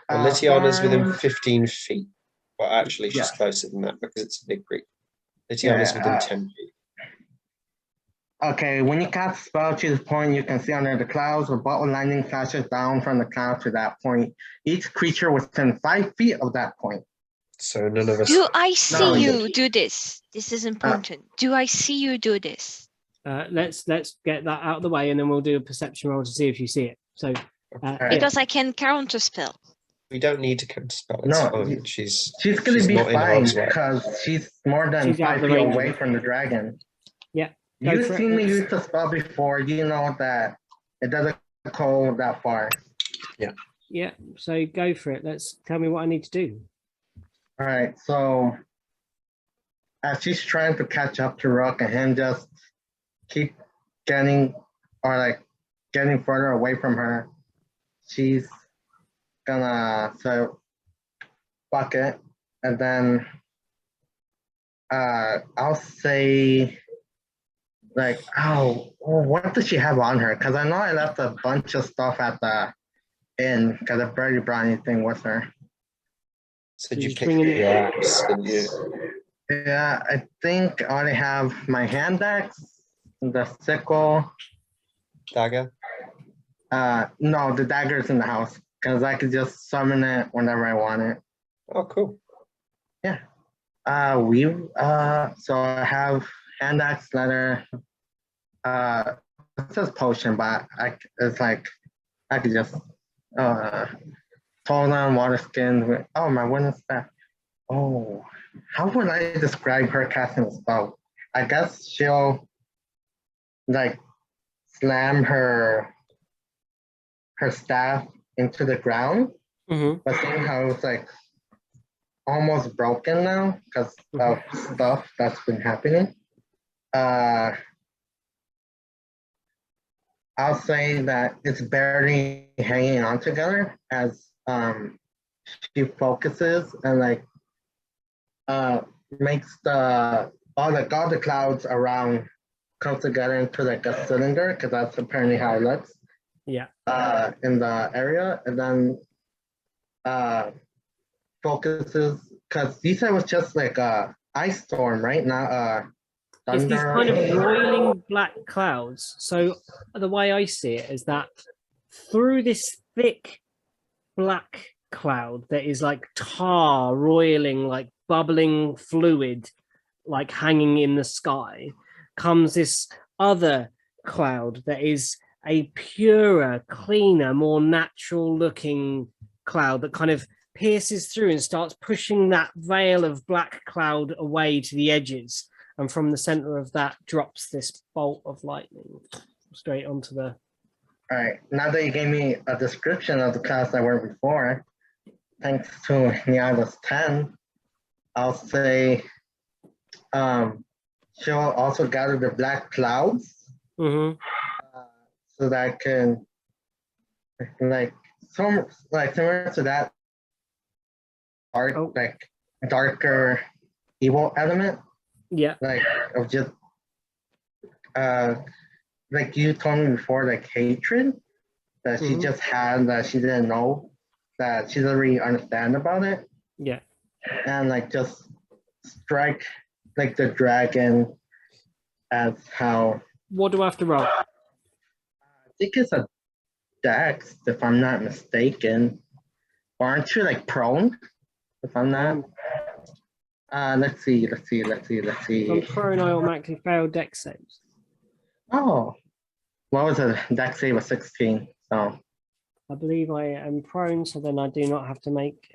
Well, Litiana's within 15 feet. Well, actually, she's closer than that because it's a big creek. Litiana's within 10 feet. Okay, when you cast a spell, choose a point you can see under the clouds. A bolt of lightning flashes down from the cloud to that point. Each creature within 5 feet of that point. So none of us. Do I see you do this? This is important. Do I see you do this? Let's get that out of the way, and then we'll do a perception roll to see if you see it. So because I can counter spell. We don't need to counterspell. No, she's gonna be fine because she's more than 5 feet away from the dragon. Yeah. You've seen me use the spell before. You know that it doesn't go that far. Yeah. Yeah. So go for it. Tell me what I need to do. All right. So as she's trying to catch up to Rook and him just keep getting further away from her, she's gonna fuck it, and then I'll say what does she have on her? Because I know I left a bunch of stuff at the inn because I barely brought anything with her. So did you pick your axe, didn't you? Yeah, I think I only have my hand axe, the sickle. Dagger? No, the dagger's in the house because I could just summon it whenever I want it. Oh, cool. Yeah. So I have hand axe leather. It says potion, but it's like I could just told on water skin. Oh, my wooden staff. Oh, how would I describe her casting a spell? I guess she'll like slam her staff into the ground, but somehow it's like almost broken now because of stuff that's been happening. I'll say that it's barely hanging on together as she focuses and like makes all the clouds around come together into like a cylinder because that's apparently how it looks. Yeah. In the area, and then focuses because you said it was just like a ice storm, right? Not It's these thunder. kind of roiling black clouds. So the way I see it is that through this thick black cloud that is like tar roiling, like bubbling fluid, like hanging in the sky, comes this other cloud that is a purer, cleaner, more natural looking cloud that kind of pierces through and starts pushing that veil of black cloud away to the edges. And from the center of that drops this bolt of lightning straight onto the. All right. Now that you gave me a description of the class I were before, thanks to Niaga's 10, I'll say she'll also gather the black clouds so that I can similar to that darker evil element. Yeah. Like of just like you told me before, like hatred that she just had that she didn't know, that she doesn't really understand about it. Yeah. And like just strike like the dragon as how. What do I have to roll? I think it's a dex, if I'm not mistaken. Or aren't you like prone? If I'm not. Let's see. I'm prone, I automatically fail dex saves. Oh. What was a dex save of 16? So I believe I am prone, so then I do not have to make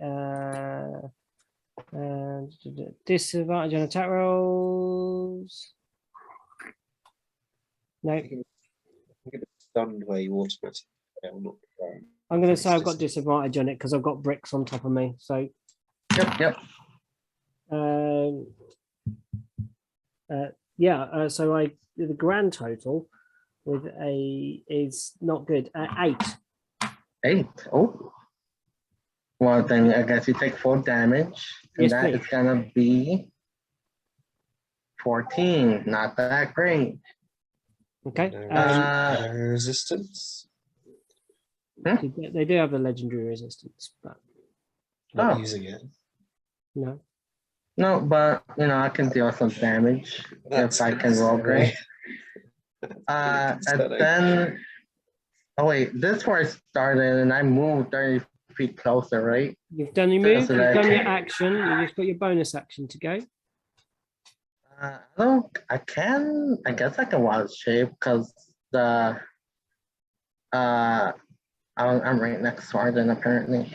disadvantage on attack rolls. No. I think it's stunned where you automatically fail, not prone. I'm going to say I've got disadvantage on it because I've got bricks on top of me. So. Yep. Yeah. So the grand total with a is not good. 8. 8. Oh. Well, then I guess you take 4 damage, and yes, that please. is gonna be 14. Not that great. Okay. No resistance. They do have a legendary resistance, but Not using it. no. No, but I can deal some damage if I can roll great. And then, oh wait, this is where I started, and I moved 30 feet closer, right? You've done your move. You've done your action. You just got your bonus action to go. I guess I can wild shape because I'm right next to Arden apparently.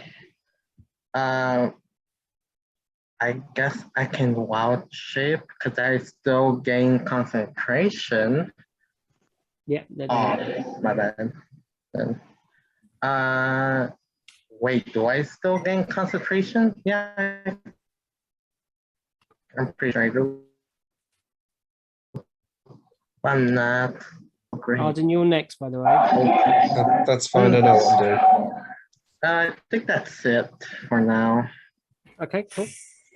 I guess I can wild shape because I still gain concentration. Yeah. My bad. Then, wait, do I still gain concentration? Yeah, I'm pretty sure I do. I'm not great. Arden, you're next, by the way. That's fine. I know what I'm doing. I think that's it for now. Okay, cool.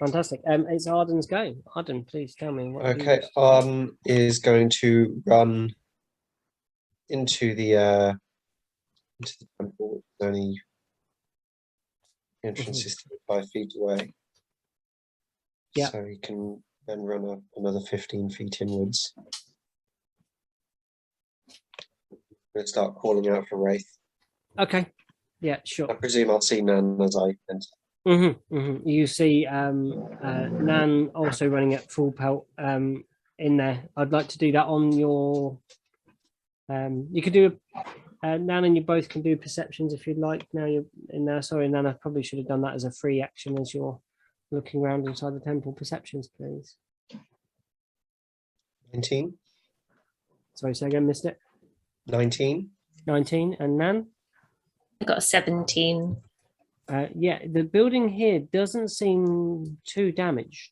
Fantastic. It's Arden's go. Arden, please tell me what. Okay, Arden is going to run into the temple. The only entrance is 5 feet away. Yeah. So he can then run up another 15 feet inwards. I'm going to start calling out for Wraith. Okay. Yeah, sure. I presume I'll see none as I enter. You see Nan also running at full pelt in there. I'd like to do that on your. You could do Nan, and you both can do perceptions if you'd like. Now you're in there. Sorry, Nan, I probably should have done that as a free action as you're looking around inside the temple. Perceptions, please. 19. Sorry, say again, missed it. 19. 19, and Nan? I got a 17. Yeah, the building here doesn't seem too damaged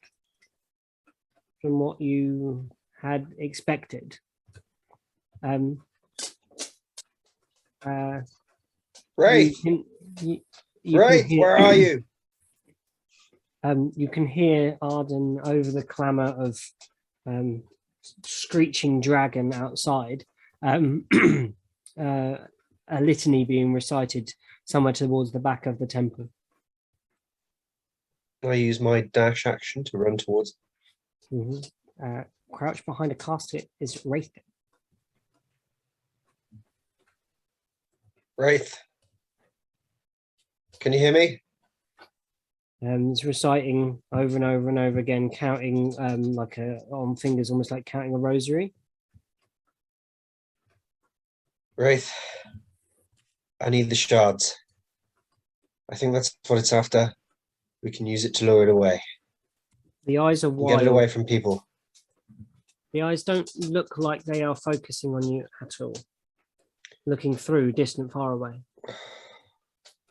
from what you had expected. Wraith, Wraith, where are you? You can hear Arden over the clamour of screeching dragon outside. A litany being recited somewhere towards the back of the temple. I use my dash action to run towards. Crouched behind a casket is Wraith. Wraith, can you hear me? It's reciting over and over and over again, counting like on fingers, almost like counting a rosary. Wraith, I need the shards. I think that's what it's after. We can use it to lure it away. The eyes are wild. Get it away from people. The eyes don't look like they are focusing on you at all. Looking through, distant, far away.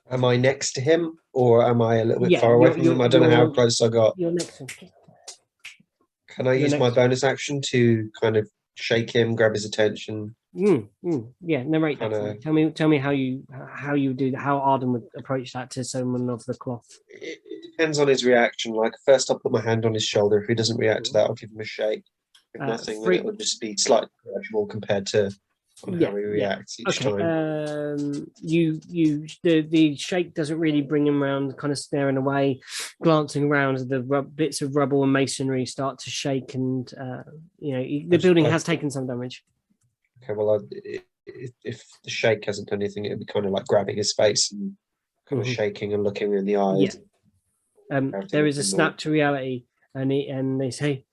Am I next to him, or am I a little bit Yeah, far away from him? I don't know how close I got. You're next to him. Can I use my bonus action to kind of shake him, grab his attention? Yeah, narrate that. For me. Tell me how you do, how Arden would approach that to someone of the cloth. It depends on his reaction. Like, first I'll put my hand on his shoulder. If he doesn't react to that, I'll give him a shake. If nothing, then it will just be slightly gradual compared to how he reacts each time. The shake doesn't really bring him around, kind of staring away, glancing around as the bits of rubble and masonry start to shake, and the building has taken some damage. Okay, well, if the shake hasn't done anything, it'd be kind of like grabbing his face and kind of shaking and looking in the eyes. There is a snap to reality, and they say,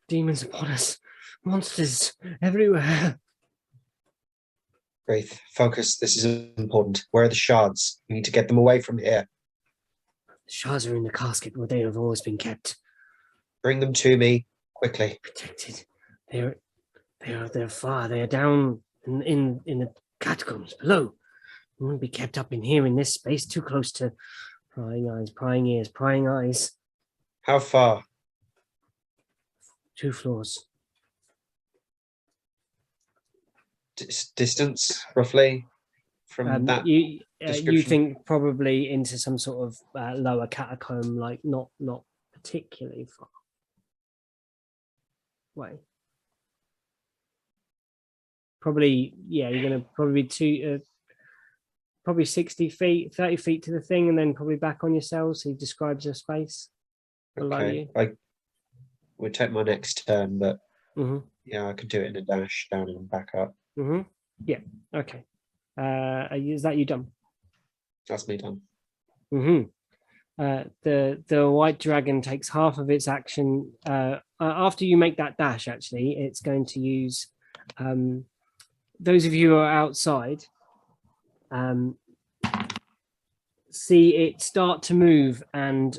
"Demons upon us, monsters everywhere." Wraith, focus. This is important. Where are the shards? We need to get them away from here. The shards are in the casket where they have always been kept. Bring them to me quickly. Protected. They're far. They are down in the catacombs below. They wouldn't be kept up in here in this space. Too close to prying eyes, prying ears, prying eyes. How far? 2 floors. Distance, roughly, from that. You think probably into some sort of lower catacomb, like not particularly far away. Probably, you're going to probably be probably 60 feet, 30 feet to the thing, and then probably back on yourselves. He describes a space below you. I would take my next turn, but Mm-hmm. I could do it in a dash down and back up. Mm-hmm. Yeah. Okay. Is that you done? That's me done. Mm-hmm. The white dragon takes half of its action. After you make that dash, actually, it's going to use. Those of you who are outside, see it start to move and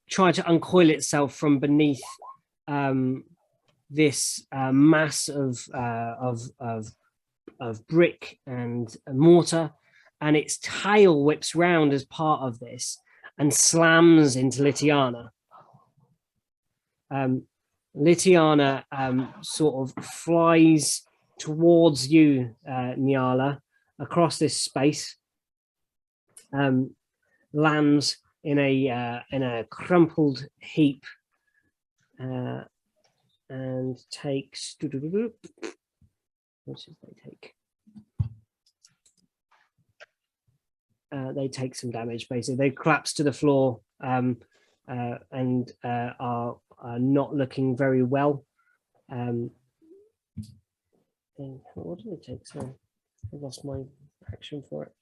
try to uncoil itself from beneath this mass of brick and mortar, and its tail whips round as part of this and slams into Litiana. Litiana sort of flies towards you, Nyala, across this space, lands in a crumpled heap, and takes. What should they take? They take some damage. Basically, they collapse to the floor and are not looking very well. What did it take? Sorry, I lost my action for it.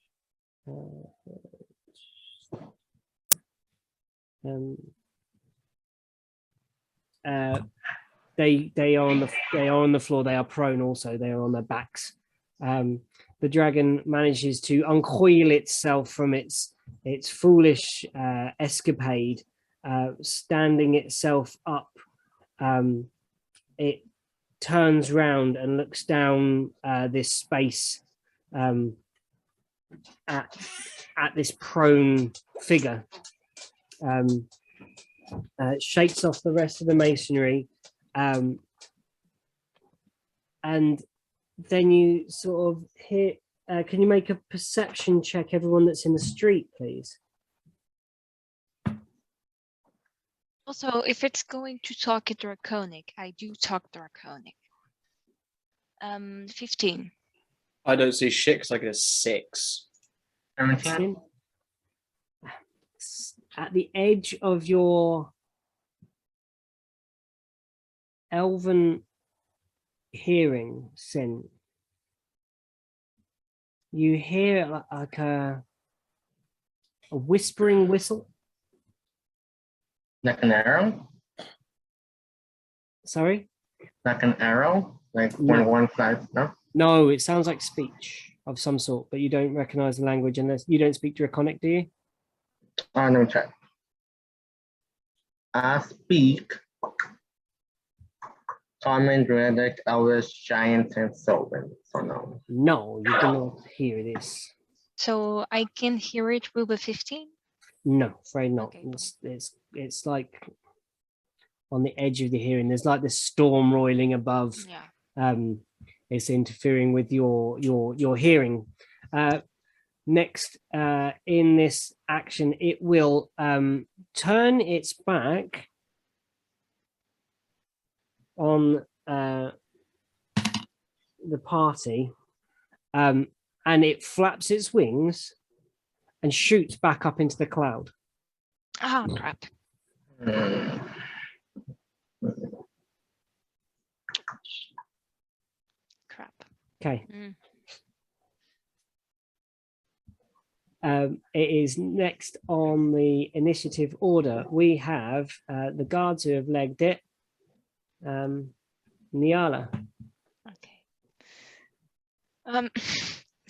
They are on the floor. They are prone. Also, they are on their backs. The dragon manages to uncoil itself from its foolish escapade, standing itself up. It turns round and looks down this space at this prone figure. Shakes off the rest of the masonry, and then you sort of hear. Can you make a perception check, everyone that's in the street, please? Also, if it's going to talk Draconic, I do talk Draconic. 15. I don't see shit because I get a 6. 17. At the edge of your elven hearing, Sin, you hear like a whispering whistle. Like an arrow? Sorry? Like an arrow? Like No. one side, no? No, it sounds like speech of some sort, but you don't recognize the language unless you don't speak Draconic, do you? Let me check. I speak Common, Druidic, Elvish, Giant, and Sylvan. So no. No, you cannot hear this. So I can hear it with a 15? No, afraid not. Okay. It's like on the edge of the hearing. There's like this storm roiling above. Yeah. It's interfering with your hearing. Next, in this action, it will turn its back on the party, and it flaps its wings and shoots back up into the cloud. Ah, crap. Hmm. Crap. Okay. Mm. It is next on the initiative order. We have the guards who have legged it. Niala. Okay.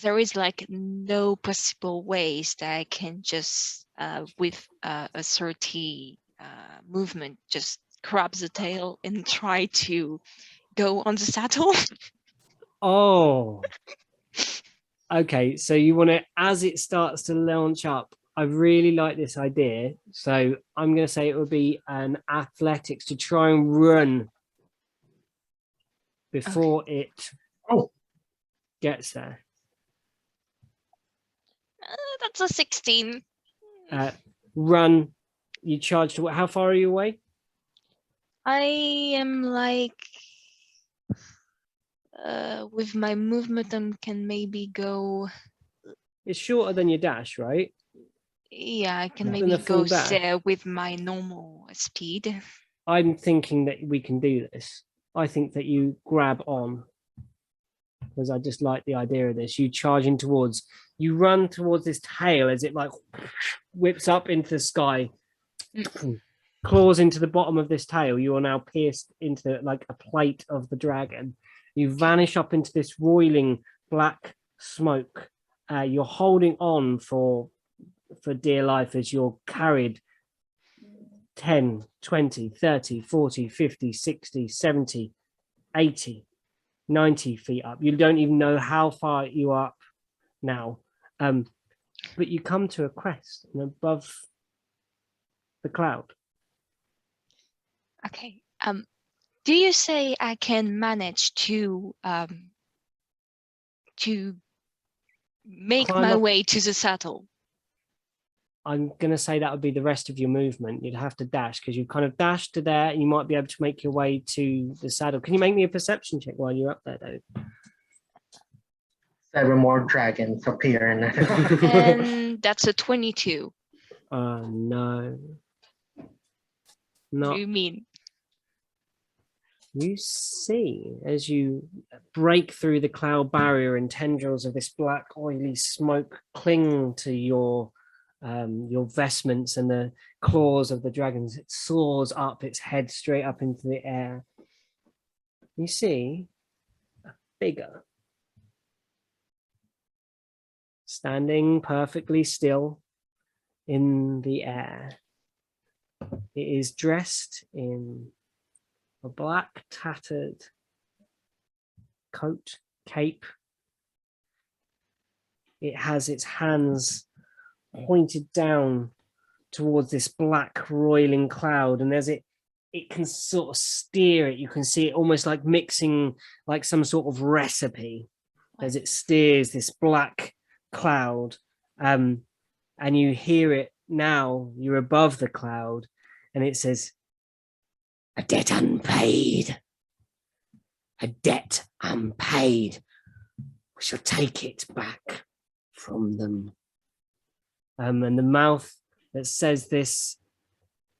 There is like no possible ways that I can just with a 30 movement just grab the tail and try to go on the saddle. Oh. Okay, so you want to, as it starts to launch up, I really like this idea. So I'm going to say it would be an athletics to try and run before it gets there. That's a 16. Run. You charge to how far are you away? I am like with my movement, I can maybe go. It's shorter than your dash, right? Yeah, I can Than maybe a full go dash. there with my normal speed. I'm thinking that we can do this. I think that you grab on, because I just like the idea of this. You charging towards, you run towards this tail as it like whips up into the sky, claws into the bottom of this tail. You are now pierced into like a plate of the dragon. You vanish up into this roiling black smoke. You're holding on for dear life as you're carried 10, 20, 30, 40, 50, 60, 70, 80, 90 feet up. You don't even know how far you are up now. But you come to a crest and above the cloud. Okay. Do you say I can manage to make Climb my up. way to the saddle? I'm going to say that would be the rest of your movement. You'd have to dash because you kind of dashed to there and you might be able to make your way to the saddle. Can you make me a perception check while you're up there, though? 7 more dragons appear. And that's a 22. No. What Not. do you mean? You see, as you break through the cloud barrier and tendrils of this black, oily smoke cling to your your vestments and the claws of the dragons. It soars up, its head straight up into the air. You see a figure standing perfectly still in the air. It is dressed in a black tattered coat, cape. It has its hands pointed down towards this black roiling cloud, and as it can sort of steer it, you can see it almost like mixing like some sort of recipe as it steers this black cloud. And you hear it now, you're above the cloud, and it says, "A debt unpaid. A debt unpaid. We shall take it back from them." And the mouth that says this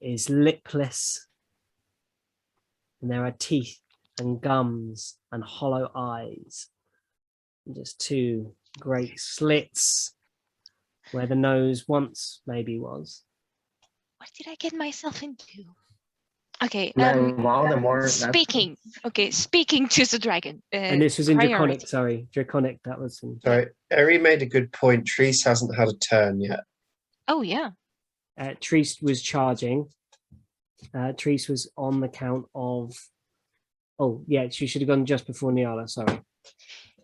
is lipless. And there are teeth and gums and hollow eyes. And just two great slits where the nose once maybe was. What did I get myself into? Okay. Wow, the more Speaking to the dragon. And this was in priority. Draconic, sorry. Draconic, that was in... Sorry, Eri made a good point. Treese hasn't had a turn yet. Oh, yeah. Treese was charging. Treese was on the count of... Oh, yeah, she should have gone just before Niala, sorry.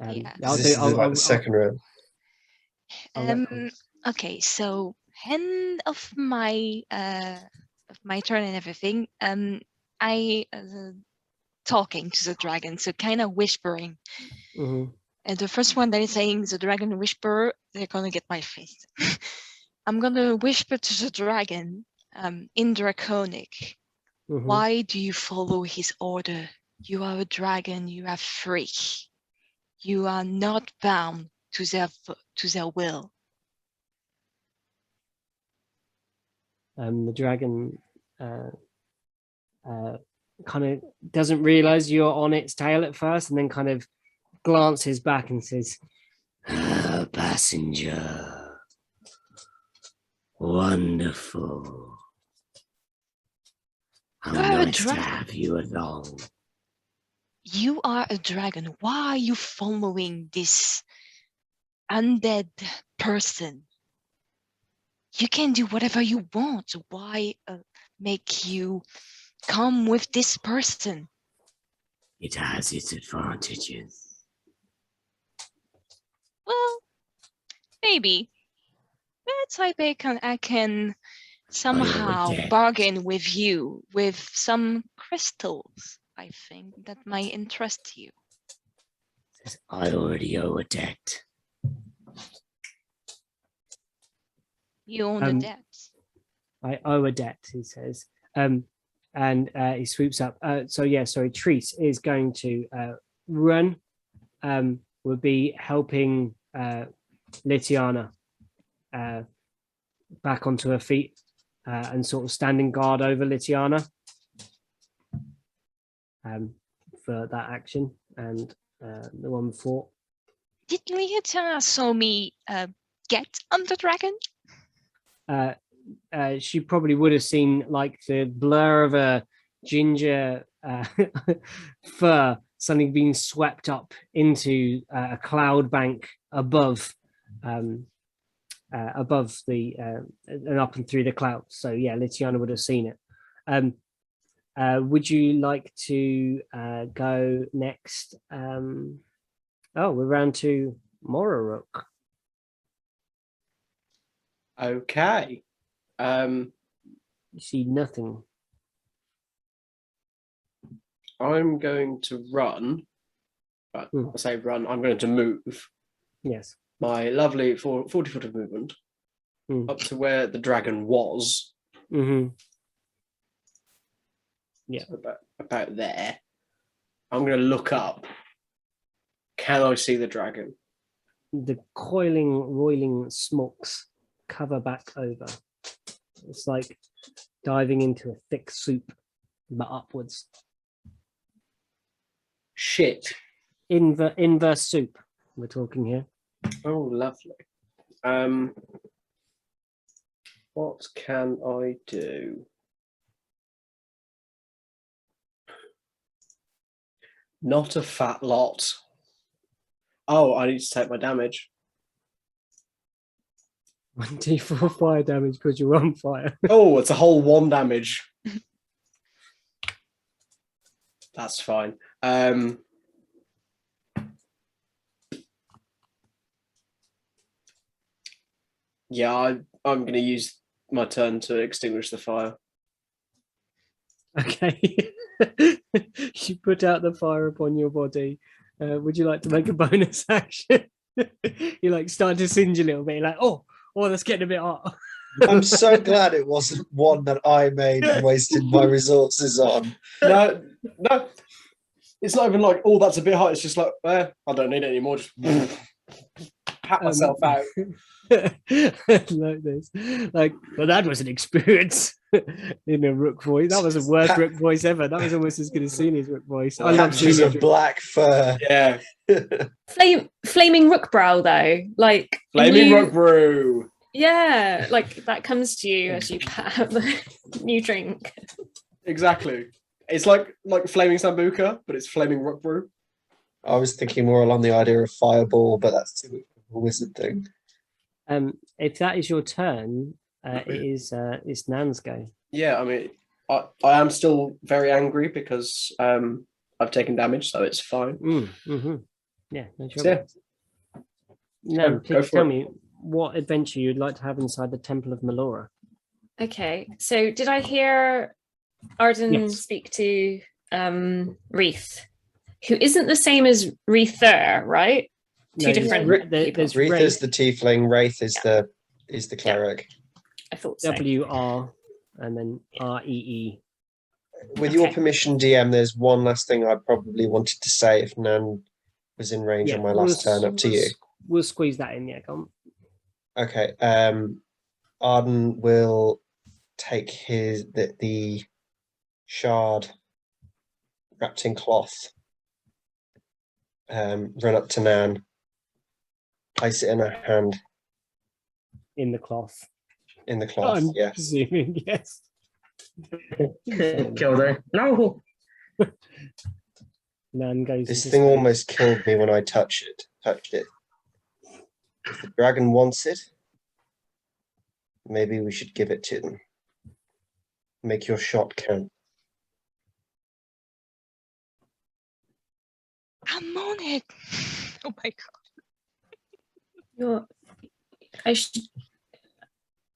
Yeah. This is like the second round. Okay, so end of my turn and everything. I talking to the dragon, so kind of whispering. Mm-hmm. And the first one that is saying the dragon whisperer, they're gonna get my face. I'm gonna whisper to the dragon, in Draconic. Mm-hmm. Why do you follow his order? You are a dragon. You are free. You are not bound to their will. The dragon kind of doesn't realize you're on its tail at first, and then kind of glances back and says, "Passenger, wonderful. How nice to have you along." You are a dragon. Why are you following this undead person? You can do whatever you want. Why make you come with this person? It has its advantages. Well, maybe. Let's hope I can somehow bargain with you with some crystals. I think that might interest you. I already owe a debt. You own a debt. I owe a debt, he says. And he swoops up. Treese is going to run. Will be helping Litiana back onto her feet and sort of standing guard over Litiana for that action, and the one before. Did Litiana saw me get on the dragon? She probably would have seen like the blur of a ginger fur suddenly being swept up into a cloud bank above the and up and through the clouds. So yeah, Litiana would have seen it. Would you like to go next? We're round to Moraruk. Okay. You see nothing. I'm going to run. But I say run, I'm going to move. Yes. My lovely 40 foot of movement up to where the dragon was. Mm-hmm. Yeah. So about there. I'm going to look up. Can I see the dragon? The coiling, roiling smokes cover back over. It's like diving into a thick soup, but upwards. Shit. Inverse soup, we're talking here. Oh, lovely. What can I do? Not a fat lot. Oh, I need to take my damage. 1d4 fire damage because you're on fire. Oh, it's a whole 1 damage. That's fine. Yeah, I'm going to use my turn to extinguish the fire. Okay. You put out the fire upon your body. Would you like to make a bonus action? You like start to singe a little bit. You're like, oh, that's getting a bit hot. I'm so glad it wasn't one that I made and wasted my resources on. No, it's not even like, oh, that's a bit hot. It's just like, I don't need it anymore. Just pat myself out. Like this. Like, well, that was an experience in a rook voice. That was the worst rook voice ever. That was almost as good as Sunia's rook voice. I love Patches of Sunia's black fur. Yeah. Flaming rook brow though, like Flaming rook brew. Yeah, like that comes to you as you pat out the new drink. Exactly. It's like flaming sambuca, but it's flaming rook brew. I was thinking more along the idea of fireball, but that's too much of a wizard thing. If that is your turn, it's Nan's go. Yeah, I mean, I am still very angry because I've taken damage, so it's fine. Yeah, no trouble. Yeah. Nan, Go please for tell it. me what adventure you'd like to have inside the Temple of Melora. Okay, so did I hear Arden Yes. speak to Wreath, who isn't the same as Wreather, right? Two different people. There's Wreath Wraith, is the tiefling, Wraith is the cleric. I thought so. WR, and then REE. With your Okay. permission, DM, there's one last thing I probably wanted to say if Nan was in range on my last turn. Up to you. We'll squeeze that in. Yeah, come on. Okay. Arden will take the shard wrapped in cloth. Run up to Nan. Place it in her hand. In the cloth. In the cloth. I'm Yes. presuming, yes. Killed her. No. Nan goes. This into thing space. almost killed me when I touched it. If the dragon wants it, maybe we should give it to them. Make your shot count. I'm on it. Oh my god. I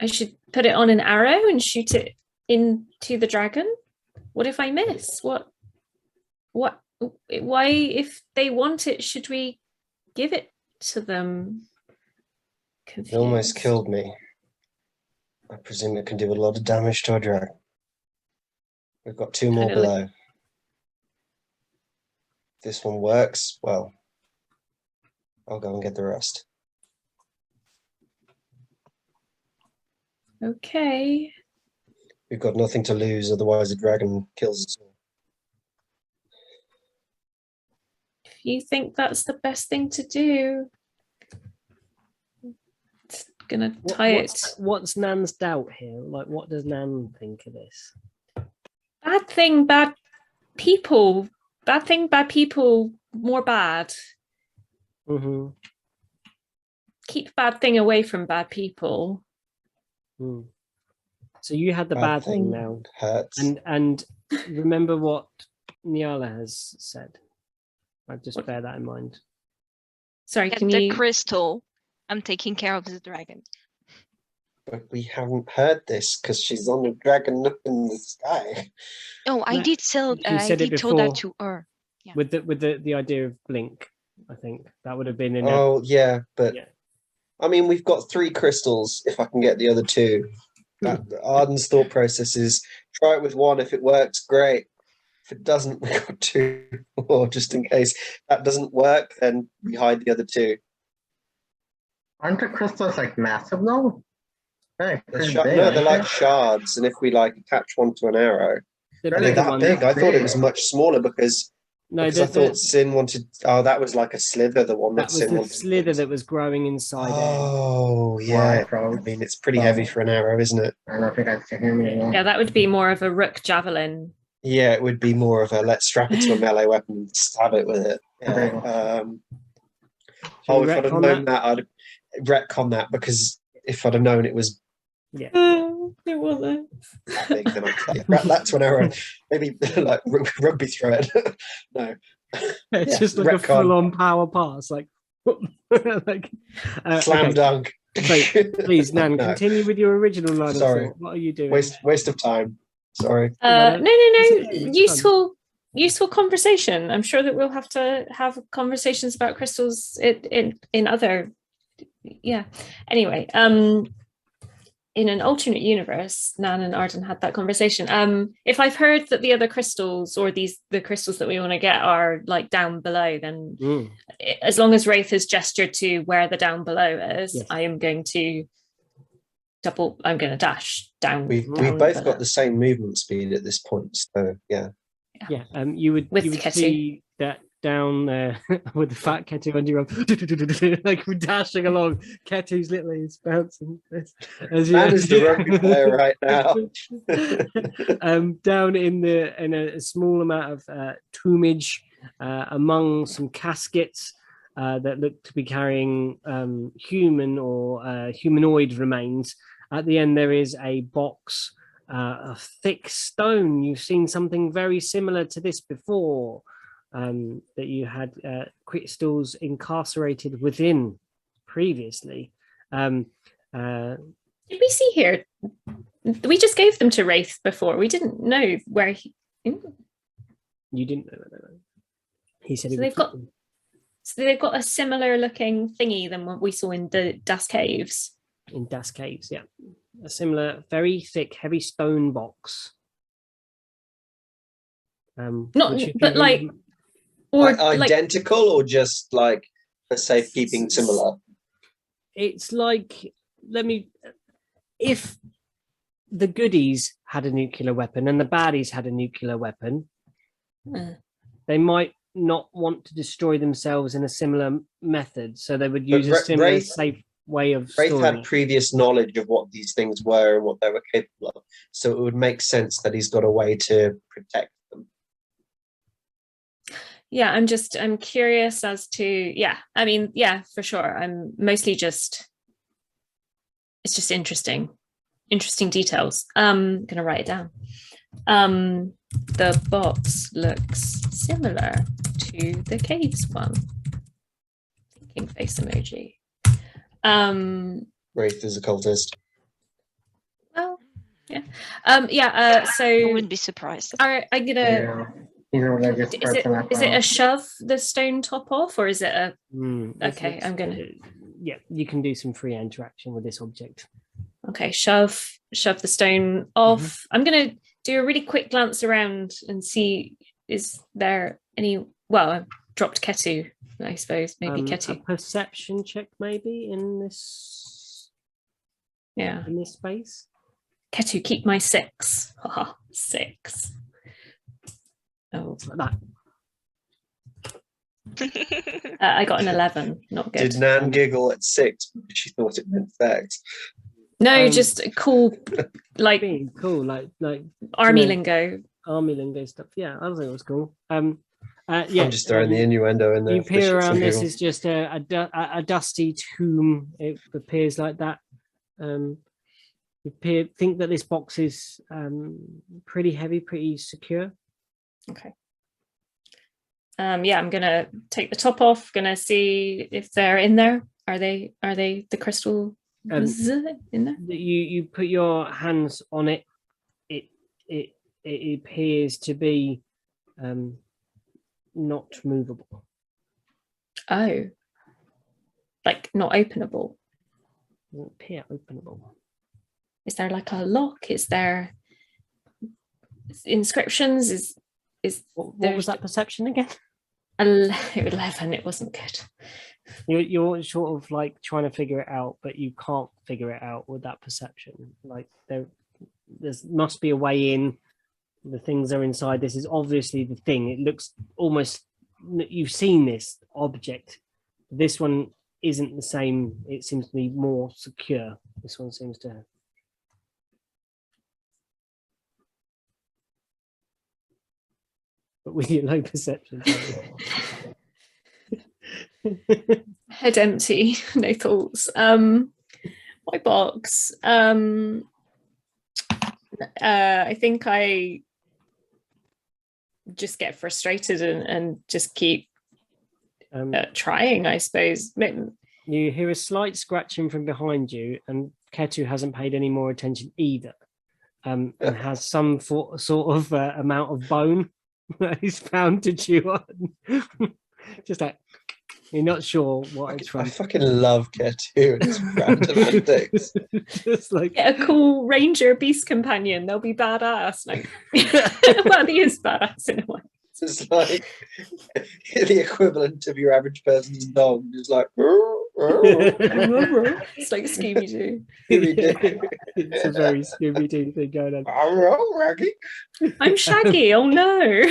should put it on an arrow and shoot it into the dragon. What if I miss? What? Why, if they want it, should we give it to them? It almost Confused. killed me. I presume it can do a lot of damage to a dragon. We've got 2 more Kinda like- below. If this one works, well, I'll go and get the rest. Okay. We've got nothing to lose, otherwise the dragon kills us all. If you think that's the best thing to do, it's gonna tie it. What's Nan's doubt here? Like, what does Nan think of this? Bad thing, bad people. Bad thing, bad people. More bad. Mm-hmm. Keep bad thing away from bad people. So you had the bad thing now, hurts. and remember what Nyala has said. I just bear that in mind. Sorry, Get can the you? crystal. I'm taking care of the dragon. But we haven't heard this because she's on a dragon up in the sky. Oh, I No, did tell. you I said it did tell that before. to her. Yeah. With the idea of blink, I think that would have been in. Oh yeah, but Yeah. I mean we've got 3 crystals. If I can get the other 2, Arden's thought process is try it with 1. If it works, great. If it doesn't, we've got 2 more just in case that doesn't work. Then we hide the other 2. Aren't the crystals like massive though? They're pretty big, No, they're aren't like they? shards, and if we like attach one to an arrow, The They're they're bigger that one, big. I thought it was much smaller because No, Because I thought Sin wanted. Oh, that was like a slither, the one that that was Sin the wanted. slither that was growing inside it. Oh, yeah. I mean, it's pretty heavy for an arrow, isn't it? I don't think I can hear me anymore. Yeah, that would be more of a rook javelin. Yeah, it would be more of a let's strap it to a melee weapon and stab it with it. Yeah. Shall we If I'd have retcon known that, I'd retcon that, because if I'd have known it was Yeah. It wasn't. that big, then I'd say, wrap that to an arrow, maybe like rugby throw it. No. It's Yeah, just like a retcon. full-on power pass, like, like Slam okay. dunk. So please, Nan, No. continue with your original line Sorry. of thought. What are you doing? Waste of time. Sorry. No. It's okay, it's fun. Useful conversation. I'm sure that we'll have to have conversations about crystals in other. Yeah. Anyway, in an alternate universe, Nan and Arden had that conversation. If I've heard that the other crystals or the crystals that we want to get are like down below, then as long as Wraith has gestured to where the down below is, Yes. I am going to I'm going to dash down. We've down both below. got the same movement speed at this point, so yeah. Yeah, you would Ketu. see that down there with the fat Ketu under your arm, like we're dashing along. Ketu's literally is bouncing. As Man is the rugby player right now. Down in a small amount of tombage, among some caskets that look to be carrying human or humanoid remains. At the end, there is a box. A thick stone. You've seen something very similar to this before, that you had crystals incarcerated within previously. Did we see here? We just gave them to Wraith before. We didn't know where he. You didn't know that. He said So he would they've got a similar looking thingy than what we saw in the Das Caves. in Das Caves, yeah. A similar, very thick, heavy stone box. But like, or like identical, or just like for safekeeping similar? It's like, if the goodies had a nuclear weapon and the baddies had a nuclear weapon, they might not want to destroy themselves in a similar method, so they would use a similar safe way of Wraith storing had it. previous knowledge of what these things were and what they were capable of, so it would make sense that he's got a way to protect them. Yeah, I'm curious as to, I mean, for sure. I'm mostly it's just interesting details. I'm gonna write it down. The box looks similar to the caves one. Thinking face emoji. Wraith is a cultist. Well, yeah. So I wouldn't be surprised. I'm gonna. He's a religious Is it a shove the stone top off, or is it a? Okay, I'm gonna. Yeah, you can do some free interaction with this object. Okay, shove the stone off. I'm gonna do a really quick glance around and see, is there any? Well, I've dropped Ketu, I suppose. Maybe Ketu. A perception check, maybe in this. Yeah. In this space. Ketu, keep my 6. Haha, 6. Oh, like that. I got an 11. Not good. Did Nan giggle at 6 because she thought it meant fact? No, just cool, like being cool, like army lingo. Army lingo stuff. Yeah, I think it was cool. Yeah, I'm just throwing the innuendo in there. You peer around. This is just a dusty tomb. It appears like that. You think that this box is pretty heavy, pretty secure. Okay. Yeah, I'm gonna take the top off. Gonna see if they're in there. Are they the crystal in there? You put your hands on it. It appears to be not movable. Oh, like not openable. Doesn't appear openable. Is there like a lock? Is there inscriptions? Is what was that perception again? 11. It wasn't good. You're sort of like trying to figure it out, but you can't figure it out with that perception. Like there must be a way in. the things are inside. This is obviously the thing. It looks almost, you've seen this object. This one isn't the same. It seems to be more secure. This one seems to. But with your low perception. Head empty, no thoughts. My box. I think I just get frustrated and just keep trying, I suppose. You hear a slight scratching from behind you, and Ketu hasn't paid any more attention either, and has some sort of amount of bone that he's found to chew on. Just like, you're not sure what it's from. I fucking love Ketu and his random antics. Just like, Get a cool ranger beast companion, they'll be badass. Like, well, he is badass in a way. It's like the equivalent of your average person's dog, just like. It's like Scooby-Doo. it's a very Scooby-Doo thing going on. I'm Raggy. I'm Shaggy. Oh no.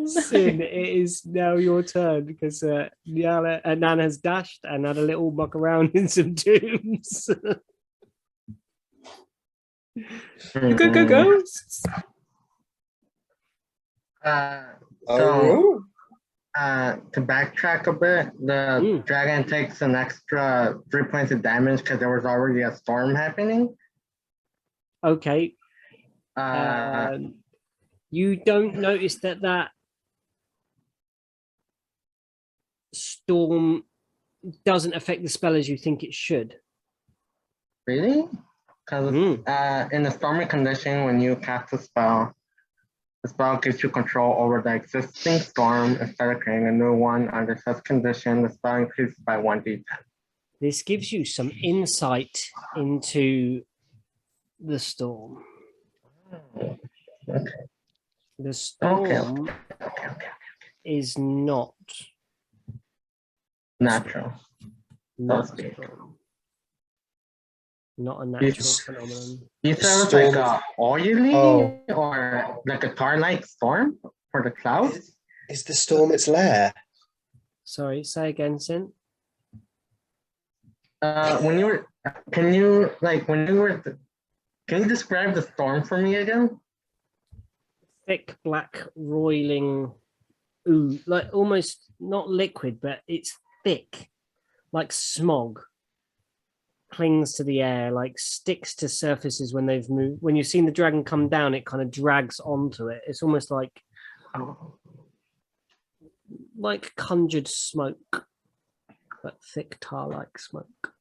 Sin, it is now your turn because Nan has dashed and had a little muck around in some tombs. Go ghosts. So to backtrack a bit, the dragon takes an extra 3 points of damage because there was already a storm happening. Okay. You don't notice that storm doesn't affect the spell as you think it should. Really? Because in a stormy condition, when you cast a spell, the spell gives you control over the existing storm instead of creating a new one. Under such condition, the spell increases by 1d10. This gives you some insight into the storm. Okay. The storm is not natural. not a natural phenomenon. You said it was like oily or like a tar-like storm for the clouds? Is the storm its lair? Sorry, say again, Sin. Can you describe the storm for me again? Thick, black, roiling ooh, like almost not liquid, but it's thick, like smog. Clings to the air, like sticks to surfaces when they've moved. When you've seen the dragon come down, it kind of drags onto it. It's almost like conjured smoke, but thick tar-like smoke.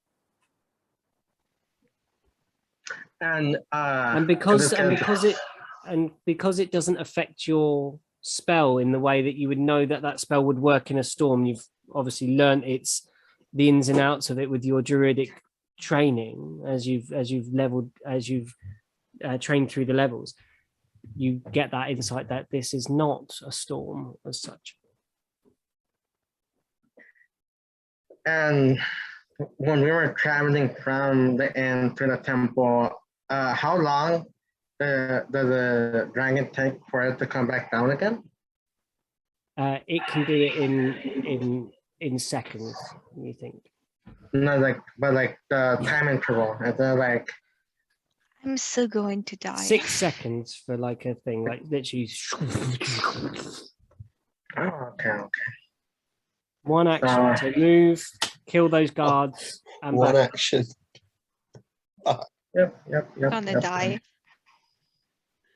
And because it doesn't affect your spell in the way that you would know that spell would work in a storm. You've obviously learned the ins and outs of it with your druidic training as you've trained through the levels. You get that insight that this is not a storm as such. And when we were traveling from the inn to the temple, how long does the dragon take for it to come back down again? It can do it in seconds, you think. No, but the time interval. Is it like I'm still going to die. 6 seconds for like a thing, like literally. okay. One action to move, kill those guards, and one back. action. Yep. Gonna die.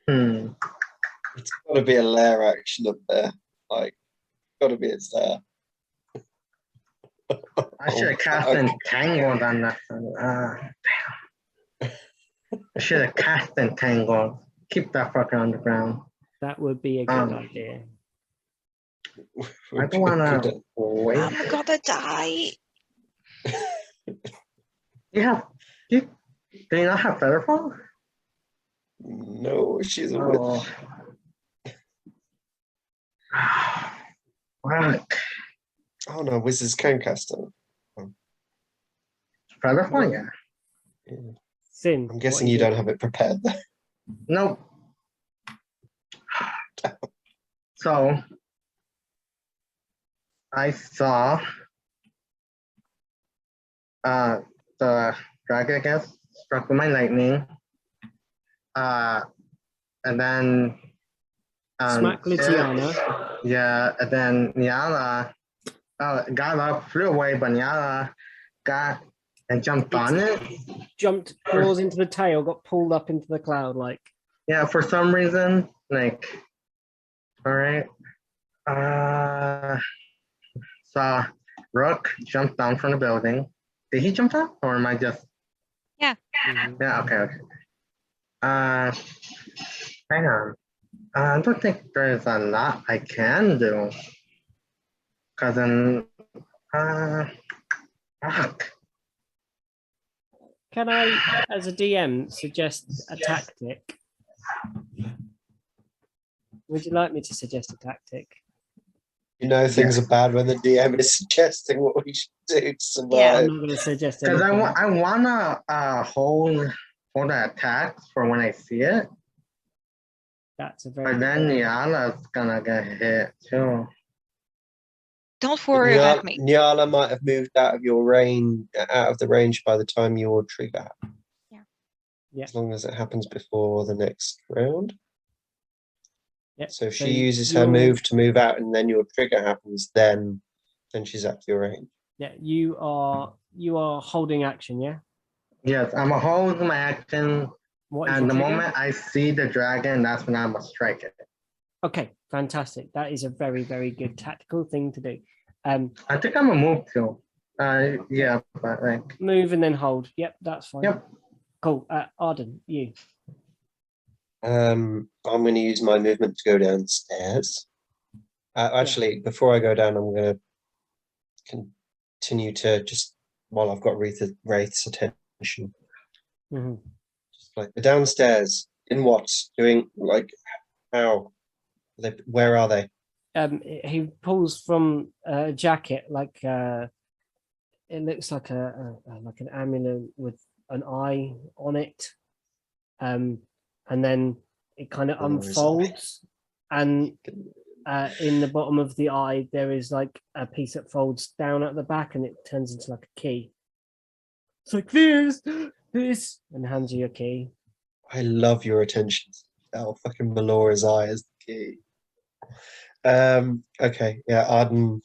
It's got to be a lair action up there. Like, got to be its lair. I should have cast Entangled on that one. Damn. I should have cast Entangled. Keep that fucker on the ground. That would be a good idea. I don't want to wait. I'm gonna die. Do you not have Featherfall? No, she's a witch. Fuck. Oh no, wizards can cast them. Featherfall, yeah. Sin. I'm guessing you don't have it prepared though. Nope. So I saw the dragon, I guess, struck with my lightning. And then Smack Litiana. Yeah, and then Nyala got up, flew away, but Nyala got and jumped on it. Jumped claws into the tail, got pulled up into the cloud like. Yeah, for some reason, like, all right. Saw Rook jump down from the building. Did he jump down, or am I just? Yeah. Yeah. Okay. Hang on. I don't think there's a lot I can do. Cause then, fuck. Can I, as a DM, suggest a tactic? Would you like me to suggest a tactic? You know things are bad when the DM is suggesting what we should do to survive. Yeah. I'm not going to suggest Because anything. I wanna hold the attacks for when I see it. That's a very But then Nyala's gonna get hit too. Don't worry about me. Nyala might have moved out of the range by the time your trigger happens. Yeah. As long as it happens before the next round. Yeah. So if she uses her move to move out and then your trigger happens, then she's at your range. Yeah, you are holding action, yeah? Yes, I'm gonna hold my action. What is And the your trigger? moment I see the dragon, that's when I'm gonna strike it. Okay, fantastic. That is a very, very good tactical thing to do. I think I'm gonna move too. Yeah, but like Move and then hold. Yep, that's fine. Yep. Cool. Arden, you. I'm going to use my movement to go downstairs. Actually, before I go down, I'm going to continue to just, while I've got Wraith's attention, just like the downstairs, in what? Doing, like, how? Where are they? He pulls from a jacket, like it looks like like an amulet with an eye on it. And then it kind of unfolds, and in the bottom of the eye there is like a piece that folds down at the back, and it turns into like a key. It's like this, and hands you your key. I love your attention. Oh, fucking Melora's eye is the key. Okay, yeah, Arden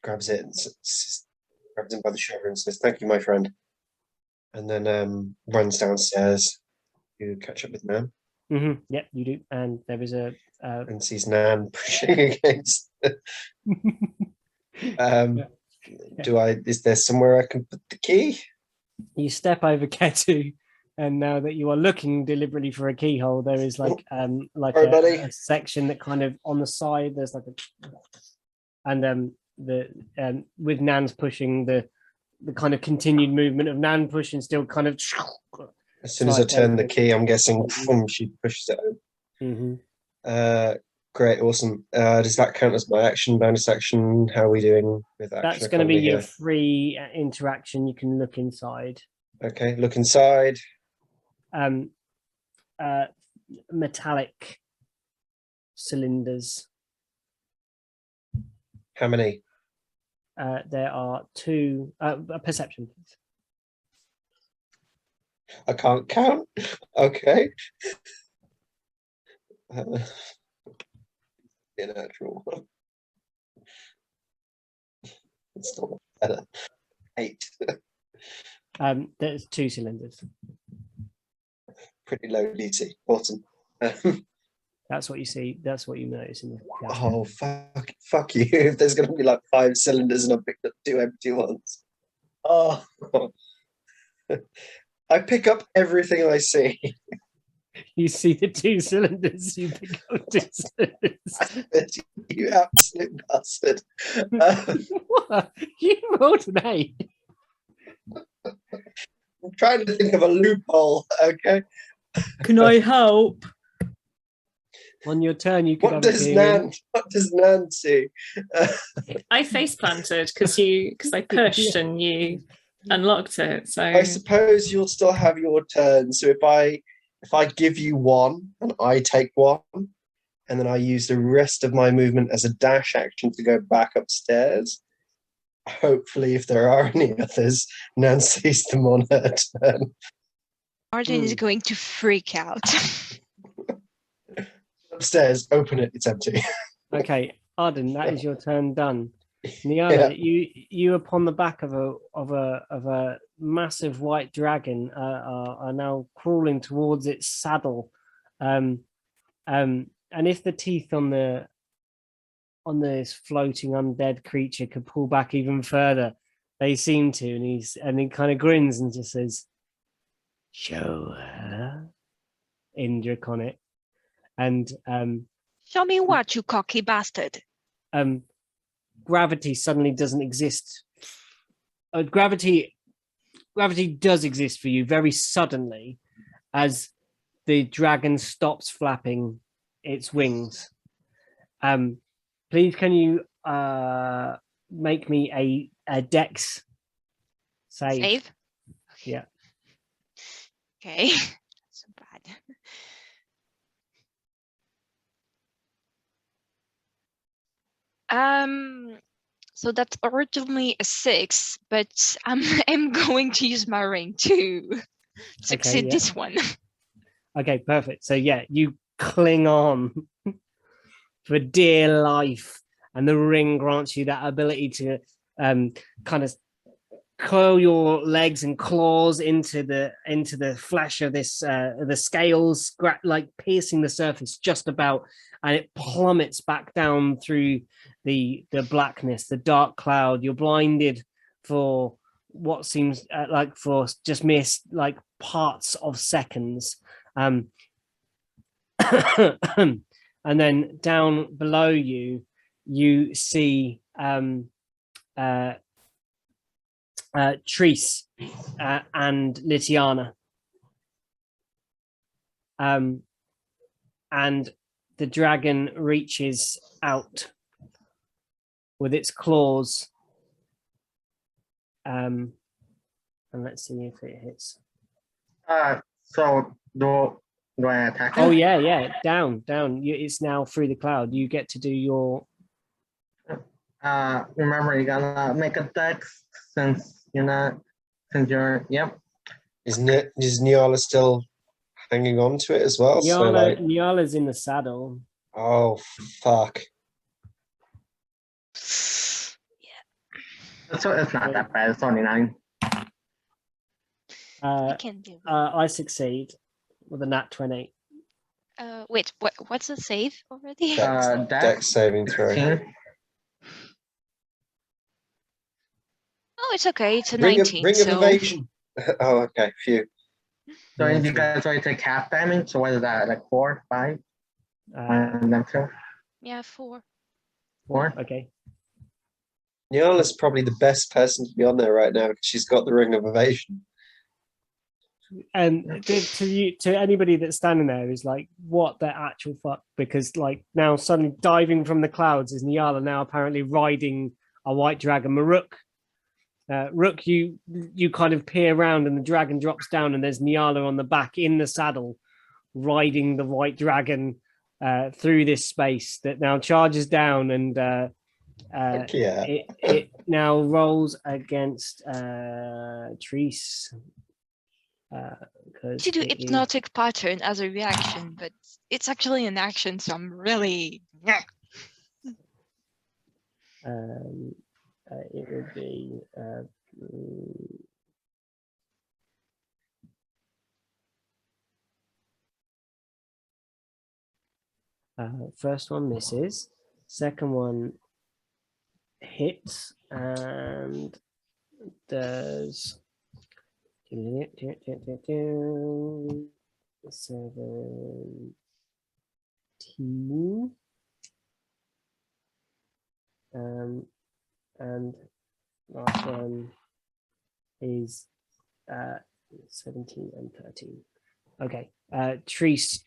grabs it and grabs him by the shoulder and says, "Thank you, my friend," and then runs downstairs. You catch up with Nan. Yep, you do. And there is a and sees Nan pushing against. Is there somewhere I can put the key? You step over Ketu, and now that you are looking deliberately for a keyhole, there is like a section that kind of on the side. There's like with Nan's pushing the kind of continued movement of Nan pushing, still kind of. As soon as I turn the key, I'm guessing she pushes it open. Great, awesome. Does that count as my action, bonus action? How are we doing with action? That's going to be your free interaction. You can look inside. Okay, look inside. Metallic cylinders. How many? There are 2. A perception, please. I can't count. Okay. Natural. It's not better. 8. There's 2 cylinders. Pretty low DC. Awesome. That's what you see. That's what you notice in the. Oh fuck you! If there's going to be like 5 cylinders and I picked up 2 empty ones. Oh. I pick up everything I see. You see the 2 cylinders. You pick up 2 cylinders. You absolute bastard. What? You rolled an 8. I'm trying to think of a loophole. Okay. Can I help? On your turn, you could. What does Nan see? I face planted because I pushed and you unlocked it. So I suppose you'll still have your turn. So if I give you one and I take one, and then I use the rest of my movement as a dash action to go back upstairs. Hopefully, if there are any others, Nan sees them on her turn. Arden is going to freak out. Upstairs, open it, it's empty. Okay, Arden, that is your turn done. Niala, you upon the back of a massive white dragon are now crawling towards its saddle. And if the teeth on this floating undead creature could pull back even further, they seem to, and he kind of grins and just says, "Show her," in Draconic. And Show me what, you cocky bastard. Gravity suddenly doesn't exist. Gravity does exist for you very suddenly as the dragon stops flapping its wings. Please, can you make me a dex save? Yeah. Okay. So bad. So that's originally a 6, but I'm going to use my ring to succeed this one. Okay, perfect. So yeah, you cling on for dear life, and the ring grants you that ability to kind of curl your legs and claws into the flesh of this the scales, like piercing the surface just about, and it plummets back down through the blackness, the dark cloud. You're blinded for what seems like for just missed like parts of seconds. And then down below you see Treese and Litiana. And the dragon reaches out with its claws. And let's see if it hits. So do I attack Oh him? yeah, down. It's now through the cloud. You get to do your. Remember, you gotta make a dex since you're. Yep. Is Niala still hanging on to it as well? Niala's in the saddle. Oh fuck. So it's not that bad. It's only 9. I can do it. I succeed with a nat 20. Wait, what's the save already? Dex saving throw. 16. Oh, it's okay. It's a Ring 19. of So evasion. Oh, okay. Phew. So you guys already take half damage. So what is that? Like 4, 5? And then 2? yeah, 4. 4? Okay. Niala's probably the best person to be on there right now because she's got the ring of evasion. And to anybody that's standing there is like, what the actual fuck? Because like now suddenly diving from the clouds is Niala, now apparently riding a white dragon. Maruk, Rook, you kind of peer around and the dragon drops down and there's Niala on the back in the saddle riding the white dragon through this space that now charges down and it now rolls against Treese. To do hypnotic pattern as a reaction, but it's actually an action, so I'm really. It would be first one misses, second one hits and does 17. And last one is 17 and 13. Okay. Treese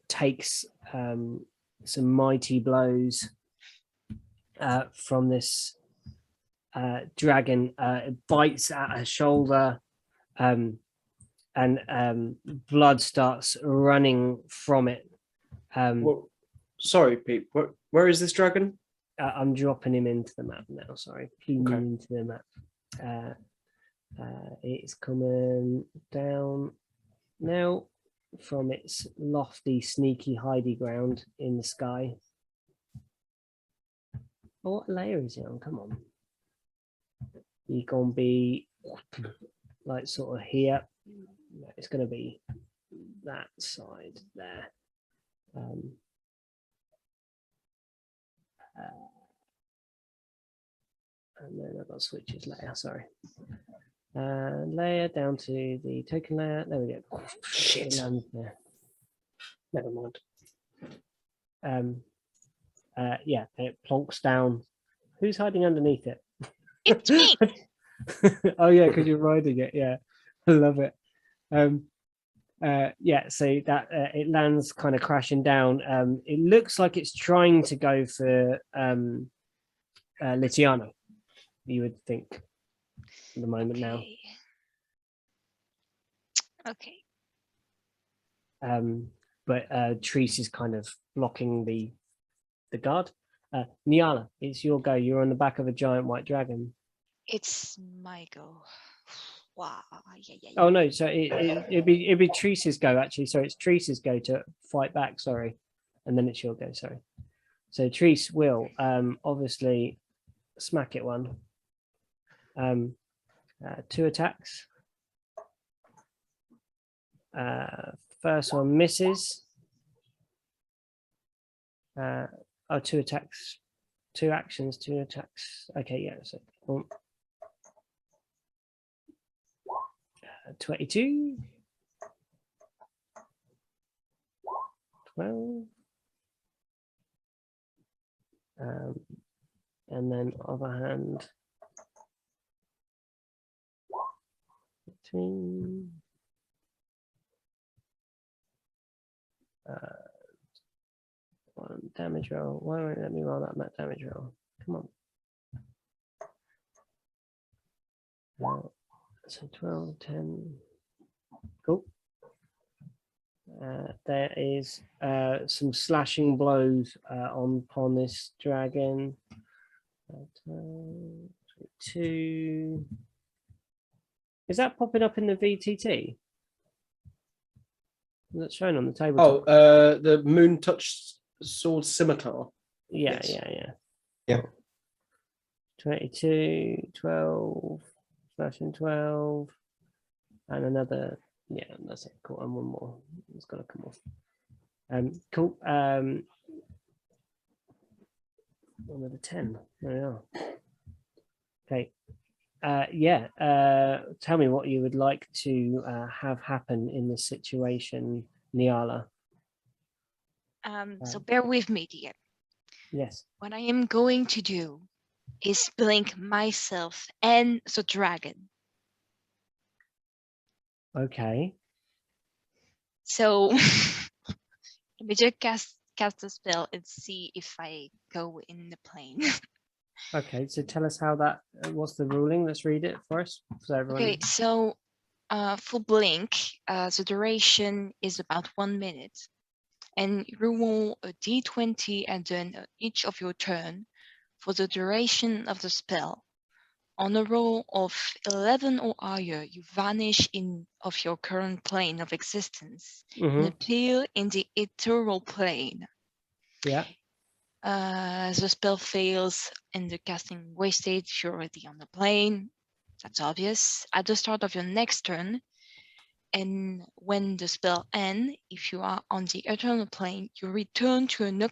takes some mighty blows from this dragon bites at her shoulder, and blood starts running from it. Well, sorry, Pete. Where is this dragon? I'm dropping him into the map now. Sorry, plume Okay. into the map. It's coming down now from its lofty, sneaky hidey ground in the sky. Oh, what layer is it on? Come on. You're gonna be like sort of here. No, it's gonna be that side there. And then I've got switches layer, sorry. Layer down to the token layer. There we go. Shit. There. Never mind. Yeah, it plonks down. Who's hiding underneath it? It's me. Oh yeah, because you're riding it. Yeah, I love it. Yeah, so that it lands kind of crashing down. It looks like it's trying to go for Litiano, you would think at the moment now. Okay. But Treese is kind of blocking the guard. Niala, it's your go. You're on the back of a giant white dragon. It's my go. Wow. Yeah. Oh no, so it'd be Treese's go actually. So it's Treese's go to fight back. Sorry, and then it's your go. Sorry. So Treese will obviously smack it one. 2 attacks. First one misses. 2 attacks, 2 actions, 2 attacks. Okay, yeah. So 22, 12, and then other hand 15. One damage roll. Why won't it let me roll that damage roll? Come on. So 12, 10. Cool. There is some slashing blows upon this dragon. 2. Is that popping up in the VTT? That's shown on the table. Oh, the moon touch sword scimitar. Yeah, yes. Yeah. 22, 12, slashing 12, and another. Yeah, that's it. Cool. And one more. It's got to come off. Cool. Another 10. There we are. Okay. Yeah. Tell me what you would like to have happen in this situation, Niala. So bear with me, dear. Yes. What I am going to do is blink myself and the dragon. Okay. So let me just cast a spell and see if I go in the plane. Okay. So tell us how that. What's the ruling? Let's read it for us. So everyone. Okay, so for blink, the duration is about 1 minute, and you roll a d20 and then each of your turn for the duration of the spell. On a roll of 11 or higher, you vanish of your current plane of existence and appear in the ethereal plane. Yeah. The spell fails and the casting wasted if you're already on the plane. That's obvious. At the start of your next turn, and when the spell ends, if you are on the eternal plane, you return to an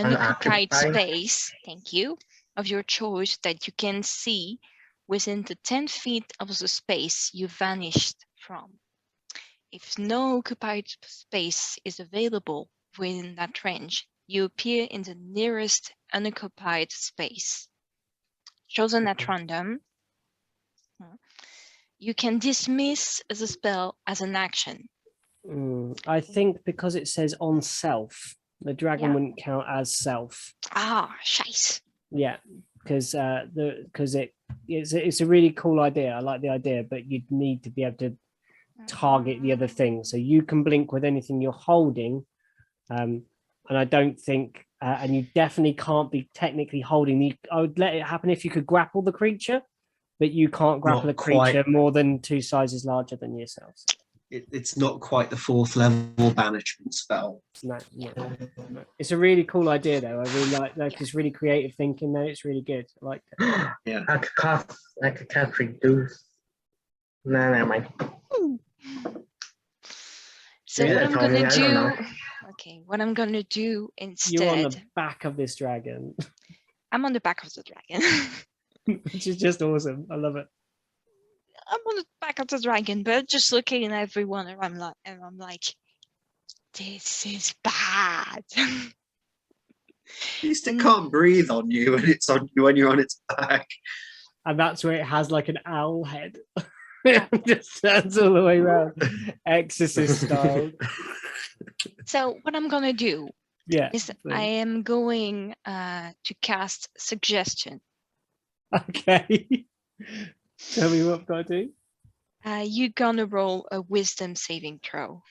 occupied space, thank you, of your choice that you can see within the 10 feet of the space you vanished from. If no occupied space is available within that range, you appear in the nearest unoccupied space. Chosen at random, you can dismiss the spell as an action. I think because it says on self, the dragon Yeah. wouldn't count as self. Ah, scheiße. Yeah. because it's a really cool idea. I like the idea, but you'd need to be able to target the other thing. So you can blink with anything you're holding, and I don't think, and you definitely can't be technically holding. I would let it happen if you could grapple the creature, but you can't grapple Not a creature quite. more than 2 sizes larger than yourselves. It's not quite the 4th level banishment spell. No. It's a really cool idea, though. I really like it's really creative thinking. Though it's really good. I like it. Yeah. I could cast reduce. No, never mind. So Yeah, what I'm tell me, gonna I don't know. do? Okay, what I'm gonna do You're on instead? the back of this dragon, I'm on the back of the dragon. which is just awesome. I love it. I'm on the back of the dragon, but just looking at everyone, and I'm like, this is bad. At least it can't breathe on you, and it's on you when you're on its back. And that's where it has like an owl head. It just turns all the way around, Exorcist style. So what I'm gonna do Yeah. is I am going to cast suggestion. Okay. Tell me what I've got to do. You're gonna roll a wisdom saving throw.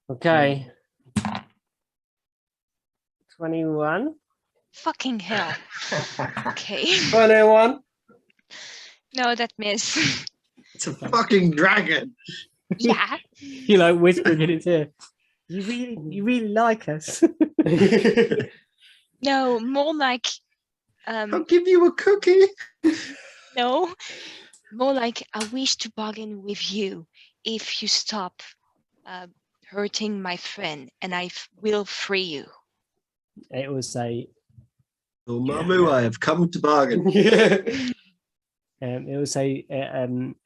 Okay. 21. Fucking hell. Okay. 21. No, that miss. It's a fucking dragon. Yeah. You like whispering in its ear. You really like us. No, more like I'll give you a cookie. no. More like I wish to bargain with you if you stop hurting my friend, and I will free you. It will say, Oh, Mamu, I have come to bargain. it will say,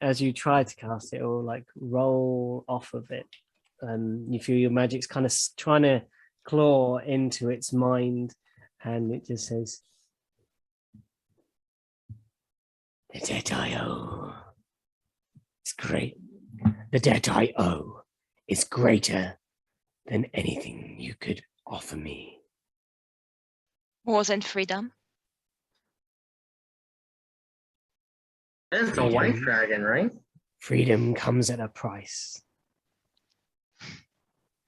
as you try to cast it, it will like roll off of it. You feel your magic's kind of trying to claw into its mind, and it just says, the debt I owe is great. The debt I owe is greater than anything you could offer me. More than freedom. It's a white dragon, right? Freedom comes at a price.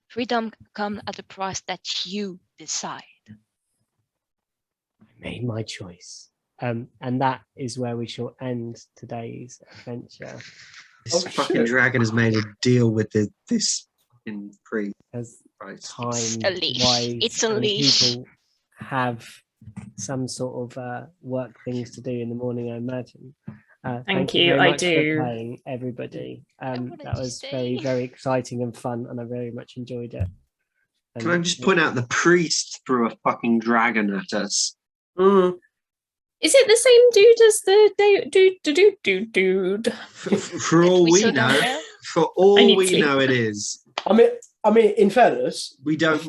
Freedom comes at a price that you decide. I made my choice. And that is where we shall end today's adventure. This Oh, fucking shit. dragon has made a deal with this in pre. As Right. time a leash. wise, It's a and leash. people have some sort of work things to do in the morning, I imagine. Thank you, very I much do. for playing, everybody. wanted That to was stay. very, very exciting and fun, and I very much enjoyed it. Can I just point out the priest threw a fucking dragon at us? Mm. Is it the same dude as the dude? For all We we still don't know, know. for all need we sleep. know, it is. I mean, in fairness, We don't